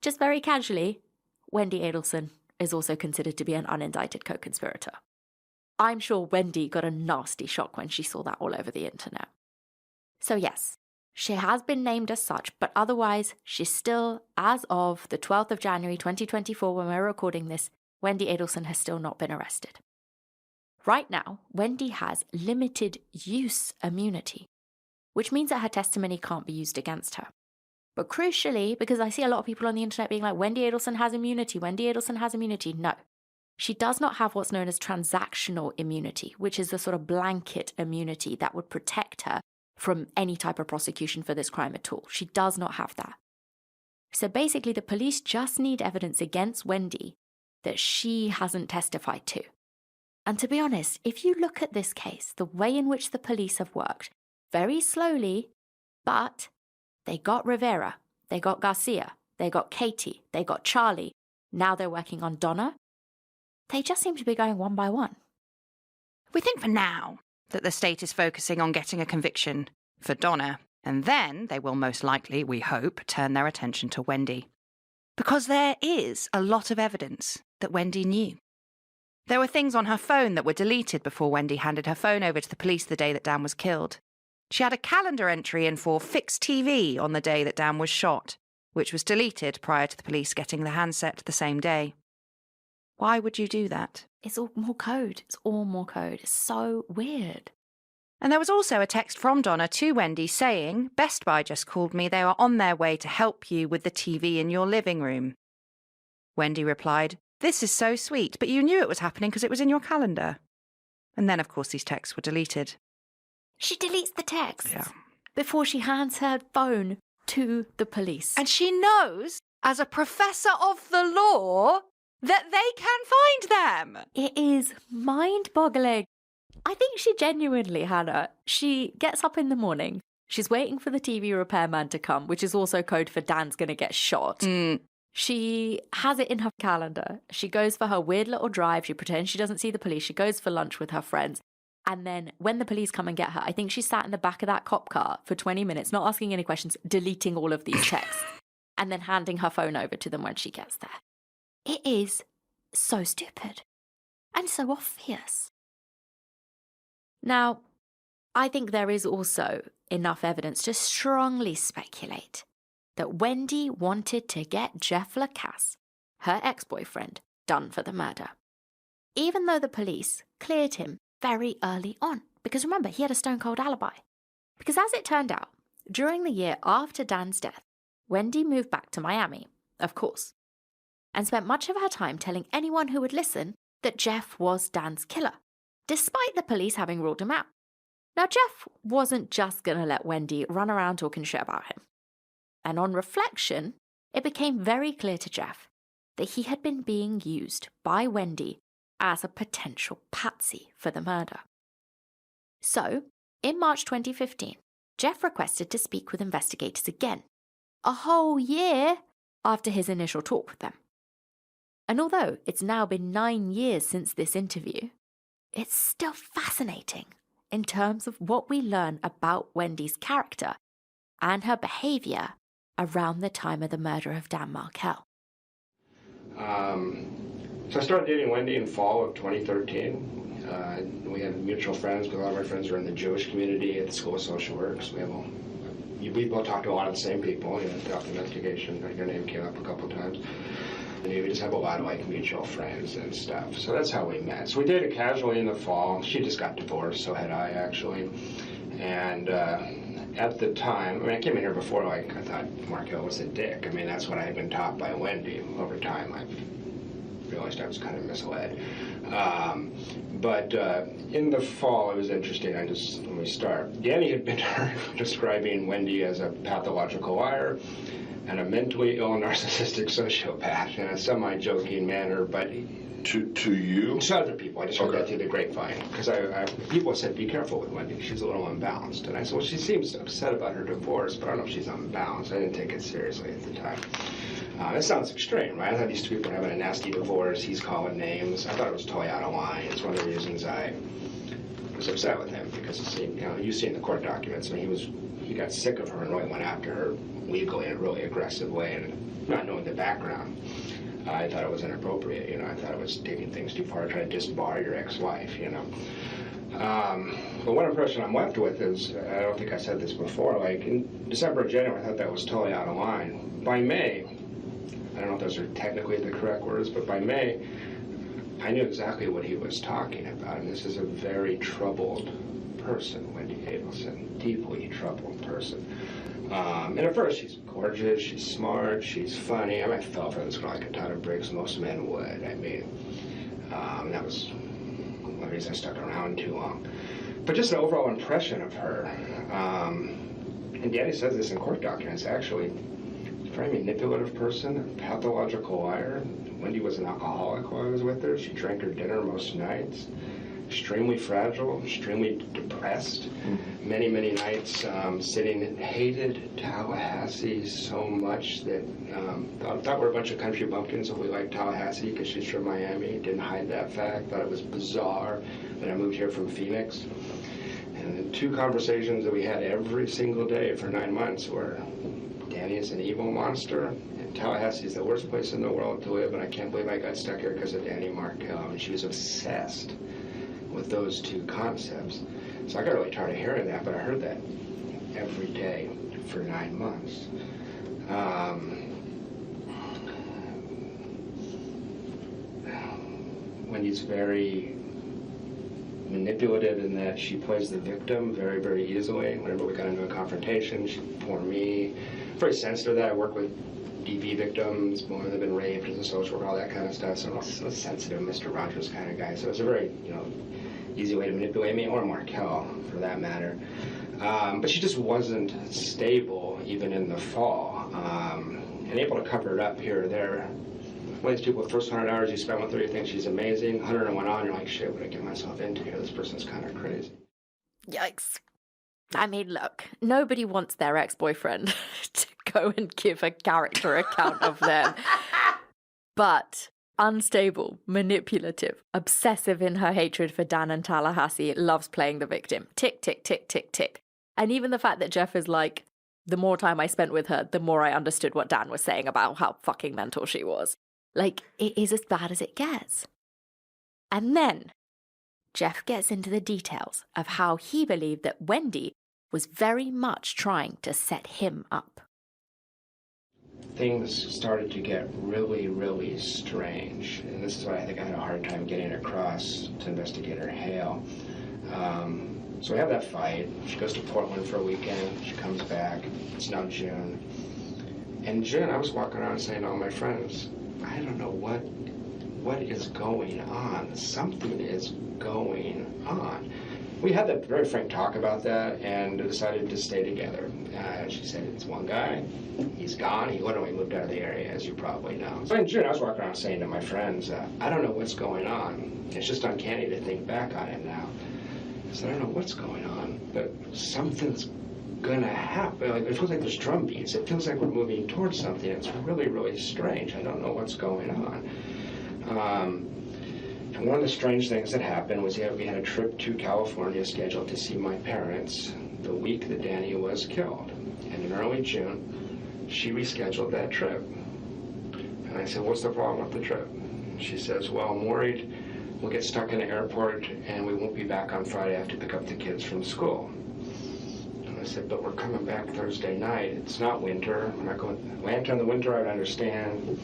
just very casually, Wendi Adelson is also considered to be an unindicted co-conspirator. I'm sure Wendi got a nasty shock when she saw that all over the internet. So yes, she has been named as such, but otherwise, she's still, as of the 12th of January 2024, when we're recording this, Wendi Adelson has still not been arrested. Right now, Wendi has limited use immunity, which means that her testimony can't be used against her. But crucially, because I see a lot of people on the internet being like, Wendi Adelson has immunity, Wendi Adelson has immunity. No, she does not have what's known as transactional immunity, which is the sort of blanket immunity that would protect her from any type of prosecution for this crime at all. She does not have that. So basically, the police just need evidence against Wendi that she hasn't testified to. And to be honest, if you look at this case, the way in which the police have worked, very slowly, but they got Rivera, they got Garcia, they got Katie, they got Charlie, now they're working on Donna. They just seem to be going one by one. We think for now that the state is focusing on getting a conviction for Donna, and then they will most likely, we hope, turn their attention to Wendi. Because there is a lot of evidence that Wendi knew. There were things on her phone that were deleted before Wendi handed her phone over to the police the day that Dan was killed. She had a calendar entry in for fixed TV on the day that Dan was shot, which was deleted prior to the police getting the handset the same day. Why would you do that? It's all more code. It's all more code. It's so weird. And there was also a text from Donna to Wendi saying, Best Buy just called me. They are on their way to help you with the TV in your living room. Wendi replied, This is so sweet, but you knew it was happening because it was in your calendar. And then, of course, these texts were deleted. She deletes the texts Yeah. before she hands her phone to the police. And she knows, as a professor of the law, that they can find them. It is mind-boggling. I think she genuinely, Hannah, she gets up in the morning. She's waiting for the TV repairman to come, which is also code for Dan's going to get shot. She has it in her calendar. She goes for her weird little drive. She pretends she doesn't see the police. She goes for lunch with her friends. And then when the police come and get her, I think she sat in the back of that cop car for 20 minutes, not asking any questions, deleting all of these texts, and then handing her phone over to them when she gets there. It is so stupid and so obvious. Now, I think there is also enough evidence to strongly speculate that Wendi wanted to get Jeff Lacasse, her ex-boyfriend, done for the murder. Even though the police cleared him very early on, because remember, he had a stone-cold alibi. Because as it turned out, during the year after Dan's death, Wendi moved back to Miami, of course, and spent much of her time telling anyone who would listen that Jeff was Dan's killer, despite the police having ruled him out. Now, Jeff wasn't just going to let Wendi run around talking shit about him. And on reflection, it became very clear to Jeff that he had been being used by Wendi as a potential patsy for the murder. So, in March 2015, Jeff requested to speak with investigators again, a whole year after his initial talk with them. And although it's now been 9 years since this interview, it's still fascinating in terms of what we learn about Wendi's character and her behaviour around the time of the murder of Dan Markel. So I started dating Wendi in fall of 2013. We had mutual friends, because a lot of our friends are in the Jewish community at the School of Social Work. So we both talked to a lot of the same people, throughout the investigation. Your name came up a couple times. And we just have a lot of mutual friends and stuff. So that's how we met. So we dated casually in the fall. She just got divorced, so had I actually. And at the time, I came in here before, I thought Markel was a dick. That's what I had been taught by Wendi. Over time, I realized I was kind of misled. But in the fall, it was interesting. Let me start. Danny had been describing Wendi as a pathological liar and a mentally ill narcissistic sociopath in a semi-joking manner, but to you? To other people. I just heard that through the grapevine. Because people said, be careful with Wendi. She's a little unbalanced. And I said, well, she seems upset about her divorce, but I don't know if she's unbalanced. I didn't take it seriously at the time. It sounds extreme, right? I thought these two people were having a nasty divorce. He's calling names. I thought it was totally out of line. It's one of the reasons I was upset with him, because you've seen the court documents. He got sick of her and really went after her legally in a really aggressive way, and not knowing the background. I thought it was inappropriate, you know. I thought it was taking things too far to try to disbar your ex-wife, you know. But one impression I'm left with is, I don't think I said this before, like in December or January, I thought that was totally out of line. By May, I don't know if those are technically the correct words, but by May, I knew exactly what he was talking about. And this is a very troubled person, Wendi Adelson, deeply troubled person. And at first, she's gorgeous, she's smart, she's funny. I mean, I fell for this girl like a ton of bricks. Most men would. I mean, that was one of the reasons I stuck around too long. But just an overall impression of her. And Danny says this in court documents, actually. A very manipulative person, a pathological liar. Wendi was an alcoholic while I was with her. She drank her dinner most nights. Extremely fragile, extremely depressed. Many, many nights sitting and hated Tallahassee so much that thought we're a bunch of country bumpkins if we liked Tallahassee because she's from Miami. Didn't hide that fact. Thought it was bizarre that I moved here from Phoenix. And the 2 conversations that we had every single day for 9 months were, Danny is an evil monster, and Tallahassee is the worst place in the world to live, and I can't believe I got stuck here because of Danny Markel. And she was obsessed with those 2 concepts. So I got really tired of hearing that, but I heard that every day for 9 months. Wendy's very manipulative in that she plays the victim very, very easily. Whenever we got into a confrontation, she'd pour me. Very sensitive that I work with DV victims, women that have been raped as a social worker, all that kind of stuff. So I'm not so sensitive, Mr. Rogers kind of guy. So it's a very, easy way to manipulate me, or Markel, for that matter. But she just wasn't stable, even in the fall, and able to cover it up here or there. One of these people, the first 100 hours you spend with her, you think she's amazing. 101 on, you're like, shit, what did I get myself into here? This person's kind of crazy. Yikes. I mean, look, nobody wants their ex-boyfriend to go and give a character account of them. But unstable, manipulative, obsessive in her hatred for Dan and Tallahassee, loves playing the victim. Tick, tick, tick, tick, tick. And even the fact that Jeff is like, the more time I spent with her, the more I understood what Dan was saying about how fucking mental she was. Like, it is as bad as it gets. And then Jeff gets into the details of how he believed that Wendi was very much trying to set him up. Things started to get really, really strange. And this is what I think I had a hard time getting across to Investigator Hale. So we have that fight. She goes to Portland for a weekend. She comes back. It's now June. In June, I was walking around saying to all my friends, I don't know what is going on. Something is going on. We had that very frank talk about that and decided to stay together. She said, it's one guy. He's gone. He literally moved out of the area, as you probably know. So in June, I was walking around saying to my friends, I don't know what's going on. It's just uncanny to think back on it now. I said, I don't know what's going on, but something's gonna happen. Like, it feels like there's drum beats. It feels like we're moving towards something. It's really, really strange. I don't know what's going on. And one of the strange things that happened was we had a trip to California scheduled to see my parents the week that Danny was killed. And in early June, she rescheduled that trip. And I said, what's the problem with the trip? She says, well, I'm worried we'll get stuck in the airport and we won't be back on Friday. I have to pick up the kids from school. And I said, but we're coming back Thursday night. It's not winter. We're not going land in the winter. I'd understand.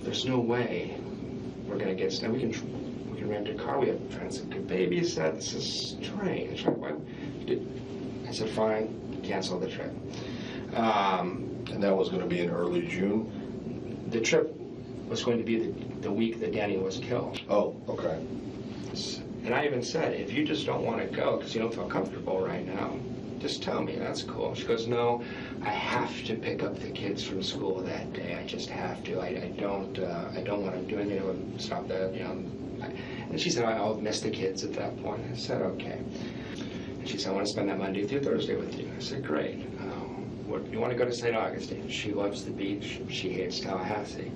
There's no way we're going to get stuck. We can rent a car. We have friends that could babysit. This is strange. I said, fine, cancel the trip. And that was going to be in early June? The trip was going to be the week that Danny was killed. Oh, okay. And I even said, if you just don't want to go because you don't feel comfortable right now, just tell me, that's cool. She goes, no, I have to pick up the kids from school that day. I just have to. I don't want to do anything that would stop that, And she said, I'll miss the kids at that point. I said, okay. And she said, I want to spend that Monday through Thursday with you. I said, great. You want to go to St. Augustine? She loves the beach. She hates Tallahassee.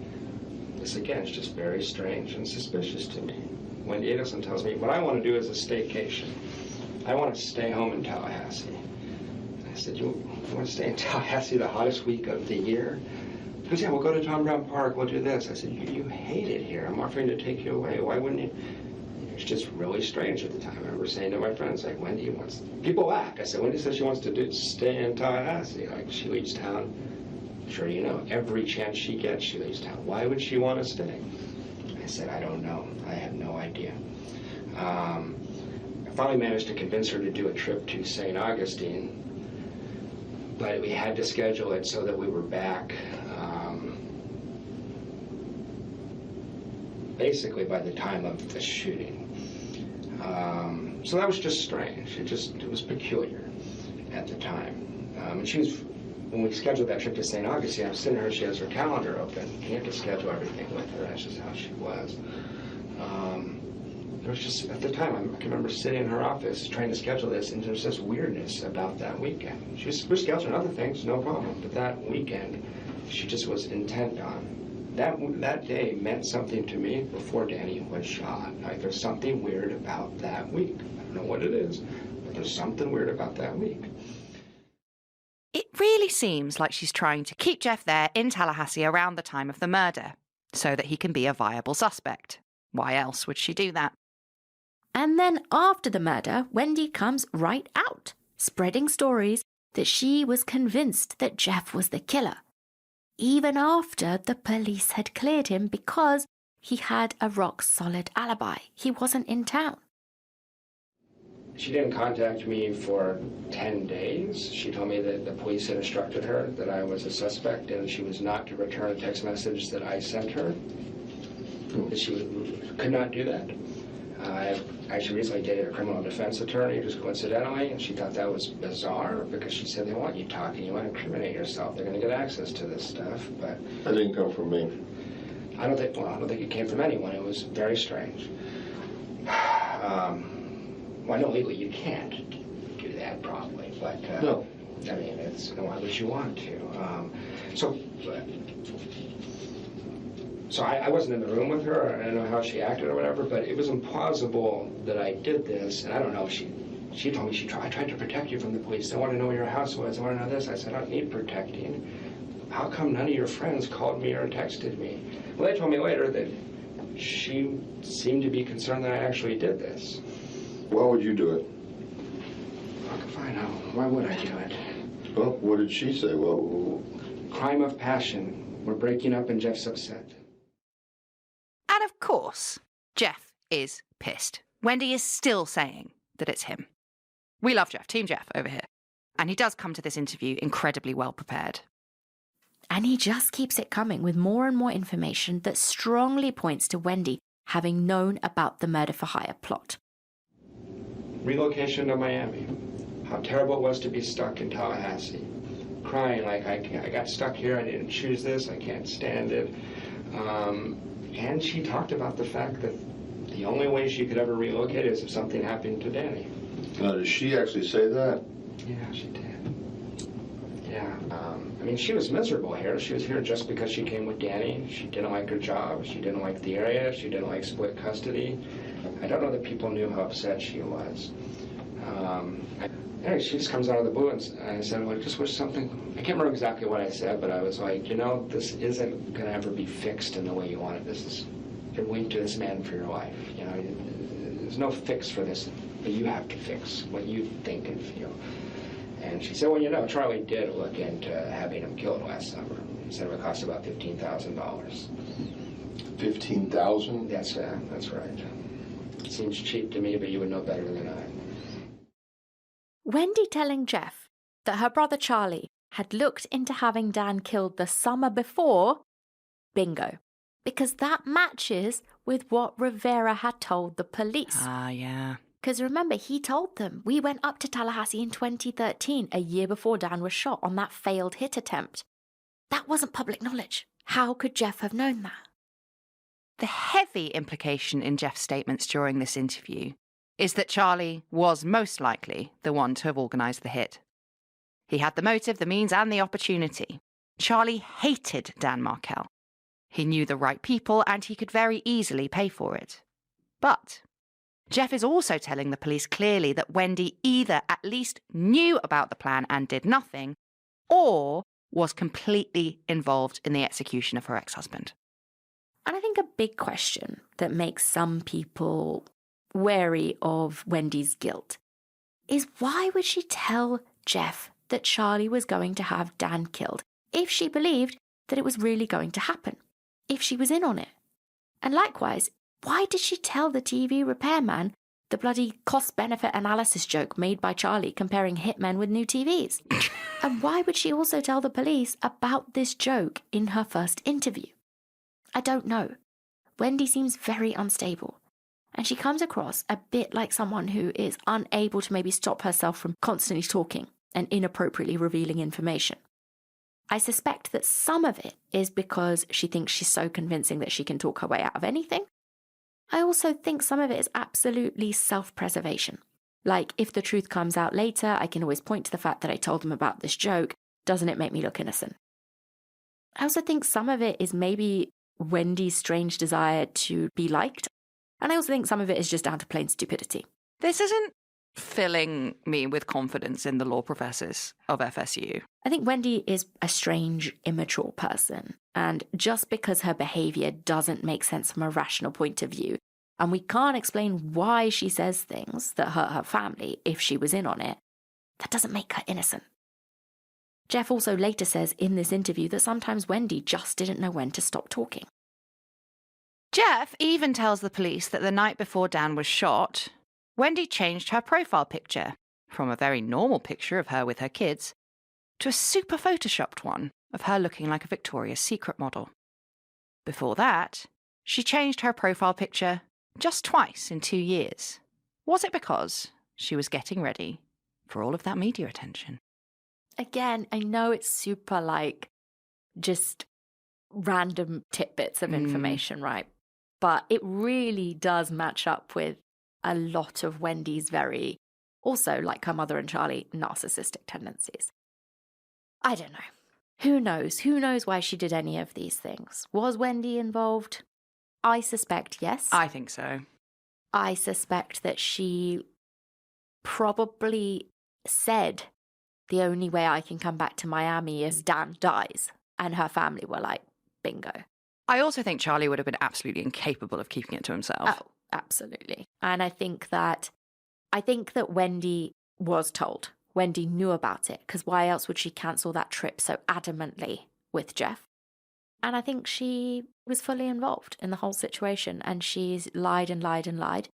This, again, is just very strange and suspicious to me. Wendi Adelson tells me, what I want to do is a staycation. I want to stay home in Tallahassee. I said, you want to stay in Tallahassee the hottest week of the year? goes, yeah, we'll go to Tom Brown Park, we'll do this. I said, you hate it here. I'm offering to take you away. Why wouldn't you? It's just really strange at the time. I remember saying to my friends, like, Wendi wants... People laugh. I said, Wendi says she wants to stay in Tallahassee. Like, she leaves town. Sure, you know, every chance she gets, she leaves town. Why would she want to stay? I said, I don't know. I have no idea. I finally managed to convince her to do a trip to St. Augustine, but we had to schedule it so that we were back basically by the time of the shooting. So that was just strange. It was peculiar at the time. And she was, when we scheduled that trip to St. Augustine, I was sitting her, she has her calendar open. You have to schedule everything with her. That's just how she was. It was just, at the time, I can remember sitting in her office trying to schedule this, and there was this weirdness about that weekend. She was scheduling other things, no problem, but that weekend, she just was intent on. That day meant something to me before Danny was shot. Like, there's something weird about that week. I don't know what it is, but there's something weird about that week. It really seems like she's trying to keep Jeff there in Tallahassee around the time of the murder, so that he can be a viable suspect. Why else would she do that? And then after the murder, Wendi comes right out, spreading stories that she was convinced that Jeff was the killer, even after the police had cleared him because he had a rock-solid alibi. He wasn't in town. She didn't contact me for 10 days. She told me that the police had instructed her that I was a suspect and she was not to return a text message that I sent her. That she could not do that. I actually recently dated a criminal defense attorney, just coincidentally, and she thought that was bizarre because she said they want you talking, you want to incriminate yourself, they're going to get access to this stuff. But That didn't come from me. I don't think it came from anyone. It was very strange. Well, I know legally you can't do that probably, but no. I mean, why would you want to? So I wasn't in the room with her. I don't know how she acted or whatever, but it was implausible that I did this. And I don't know, she told me I tried to protect you from the police. They want to know where your house was. They want to know this. I said, I don't need protecting. How come none of your friends called me or texted me? Well, they told me later that she seemed to be concerned that I actually did this. Why would you do it? Fuck if I know. Why would I do it? Well, what did she say? Well, crime of passion. We're breaking up and Jeff's upset. And of course, Jeff is pissed. Wendi is still saying that it's him. We love Jeff, Team Jeff over here. And he does come to this interview incredibly well prepared. And he just keeps it coming with more and more information that strongly points to Wendi having known about the murder-for-hire plot. Relocation to Miami. How terrible it was to be stuck in Tallahassee. Crying like, I got stuck here, I didn't choose this, I can't stand it. And she talked about the fact that the only way she could ever relocate is if something happened to Danny. Now, did she actually say that? Yeah, she did. Yeah. I mean, she was miserable here. She was here just because she came with Danny. She didn't like her job. She didn't like the area. She didn't like split custody. I don't know that people knew how upset she was. Anyway, she just comes out of the blue and I said, well, I just wish something... I can't remember exactly what I said, but I was like, you know, this isn't going to ever be fixed in the way you want it. This is... You're linked to this man for your life. You know, there's no fix for this, but you have to fix what you think and feel. And she said, well, you know, Charlie did look into having him killed last summer. He said it would cost about $15,000. $15,000? That's right. It seems cheap to me, but you would know better than I. Wendi telling Jeff that her brother Charlie had looked into having Dan killed the summer before, bingo. Because that matches with what Rivera had told the police. Ah, yeah. Because remember, he told them, we went up to Tallahassee in 2013, a year before Dan was shot on that failed hit attempt. That wasn't public knowledge. How could Jeff have known that? The heavy implication in Jeff's statements during this interview is that Charlie was most likely the one to have organised the hit. He had the motive, the means, and the opportunity. Charlie hated Dan Markel. He knew the right people, and he could very easily pay for it. But Jeff is also telling the police clearly that Wendi either at least knew about the plan and did nothing, or was completely involved in the execution of her ex-husband. And I think a big question that makes some people wary of Wendi's guilt is why would she tell Jeff that Charlie was going to have Dan killed if she believed that it was really going to happen, if she was in on it? And likewise, why did she tell the TV repairman the bloody cost-benefit analysis joke made by Charlie comparing hitmen with new TVs? And why would she also tell the police about this joke in her first interview? I don't know. Wendi seems very unstable, and she comes across a bit like someone who is unable to maybe stop herself from constantly talking and inappropriately revealing information. I suspect that some of it is because she thinks she's so convincing that she can talk her way out of anything. I also think some of it is absolutely self-preservation. Like, if the truth comes out later, I can always point to the fact that I told them about this joke. Doesn't it make me look innocent? I also think some of it is maybe Wendi's strange desire to be liked. And I also think some of it is just down to plain stupidity. This isn't filling me with confidence in the law professors of FSU. I think Wendi is a strange, immature person. And just because her behaviour doesn't make sense from a rational point of view, and we can't explain why she says things that hurt her family if she was in on it, that doesn't make her innocent. Jeff also later says in this interview that sometimes Wendi just didn't know when to stop talking. Jeff even tells the police that the night before Dan was shot, Wendi changed her profile picture from a very normal picture of her with her kids to a super photoshopped one of her looking like a Victoria's Secret model. Before that, she changed her profile picture just twice in 2 years. Was it because she was getting ready for all of that media attention? Again, I know it's super just random tidbits of information, right? But it really does match up with a lot of Wendi's very, also like her mother and Charlie, narcissistic tendencies. I don't know. Who knows? Who knows why she did any of these things? Was Wendi involved? I suspect yes. I think so. I suspect that she probably said, the only way I can come back to Miami is Dan dies. And her family were like, bingo. I also think Charlie would have been absolutely incapable of keeping it to himself. Oh, absolutely. And I think that Wendi was told. Wendi knew about it, because why else would she cancel that trip so adamantly with Jeff? And I think she was fully involved in the whole situation, and she's lied and lied and lied.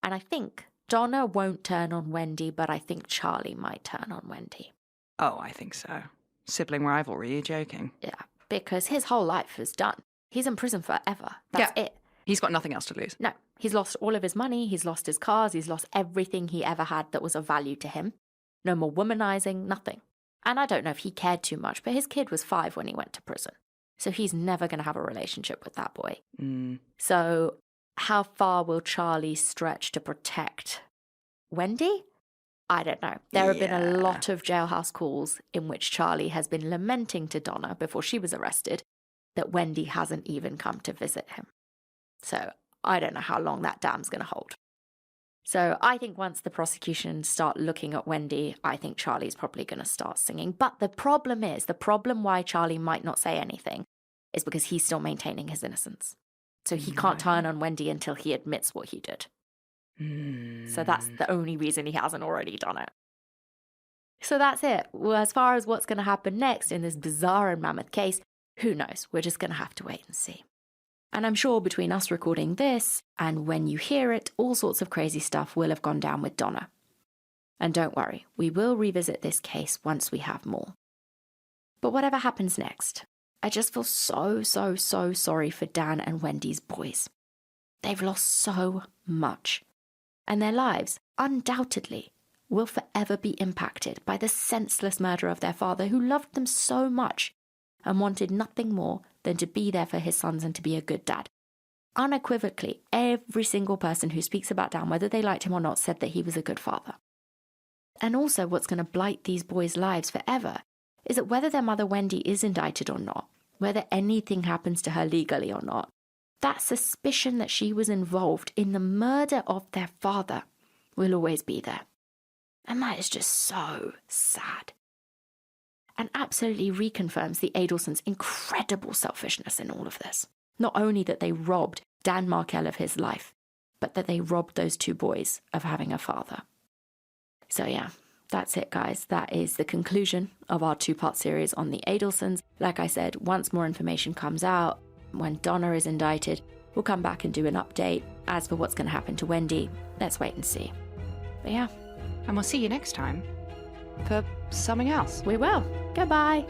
And I think Donna won't turn on Wendi, but I think Charlie might turn on Wendi. Oh, I think so. Sibling rivalry, you're joking. Yeah, because his whole life is done. He's in prison forever. That's it. He's got nothing else to lose. No, he's lost all of his money, he's lost his cars, he's lost everything he ever had that was of value to him. No more womanizing, nothing. And I don't know if he cared too much, but his kid was 5 when he went to prison. So he's never going to have a relationship with that boy. So how far will Charlie stretch to protect Wendi? I don't know. There have been a lot of jailhouse calls in which Charlie has been lamenting to Donna before she was arrested that Wendi hasn't even come to visit him. So I don't know how long that dam's going to hold. So I think once the prosecution start looking at Wendi, I think Charlie's probably going to start singing. But the problem why Charlie might not say anything is because he's still maintaining his innocence. So he can't turn on Wendi until he admits what he did. So that's the only reason he hasn't already done it. So that's it. Well, as far as what's going to happen next in this bizarre and mammoth case, who knows? We're just going to have to wait and see. And I'm sure between us recording this and when you hear it, all sorts of crazy stuff will have gone down with Donna. And don't worry, we will revisit this case once we have more. But whatever happens next, I just feel so sorry for Dan and Wendi's boys. They've lost so much. And their lives, undoubtedly, will forever be impacted by the senseless murder of their father who loved them so much and wanted nothing more than to be there for his sons and to be a good dad. Unequivocally, every single person who speaks about Dan, whether they liked him or not, said that he was a good father. And also what's going to blight these boys' lives forever is that whether their mother Wendi is indicted or not, whether anything happens to her legally or not, that suspicion that she was involved in the murder of their father will always be there. And that is just so sad. and absolutely reconfirms the Adelsons' incredible selfishness in all of this. Not only that they robbed Dan Markel of his life, but that they robbed those two boys of having a father. So yeah, that's it, guys. That is the conclusion of our two-part series on the Adelsons. Like I said, once more information comes out, when Donna is indicted, we'll come back and do an update. As for what's going to happen to Wendi, let's wait and see. But yeah. And we'll see you next time for something else. We will. Goodbye.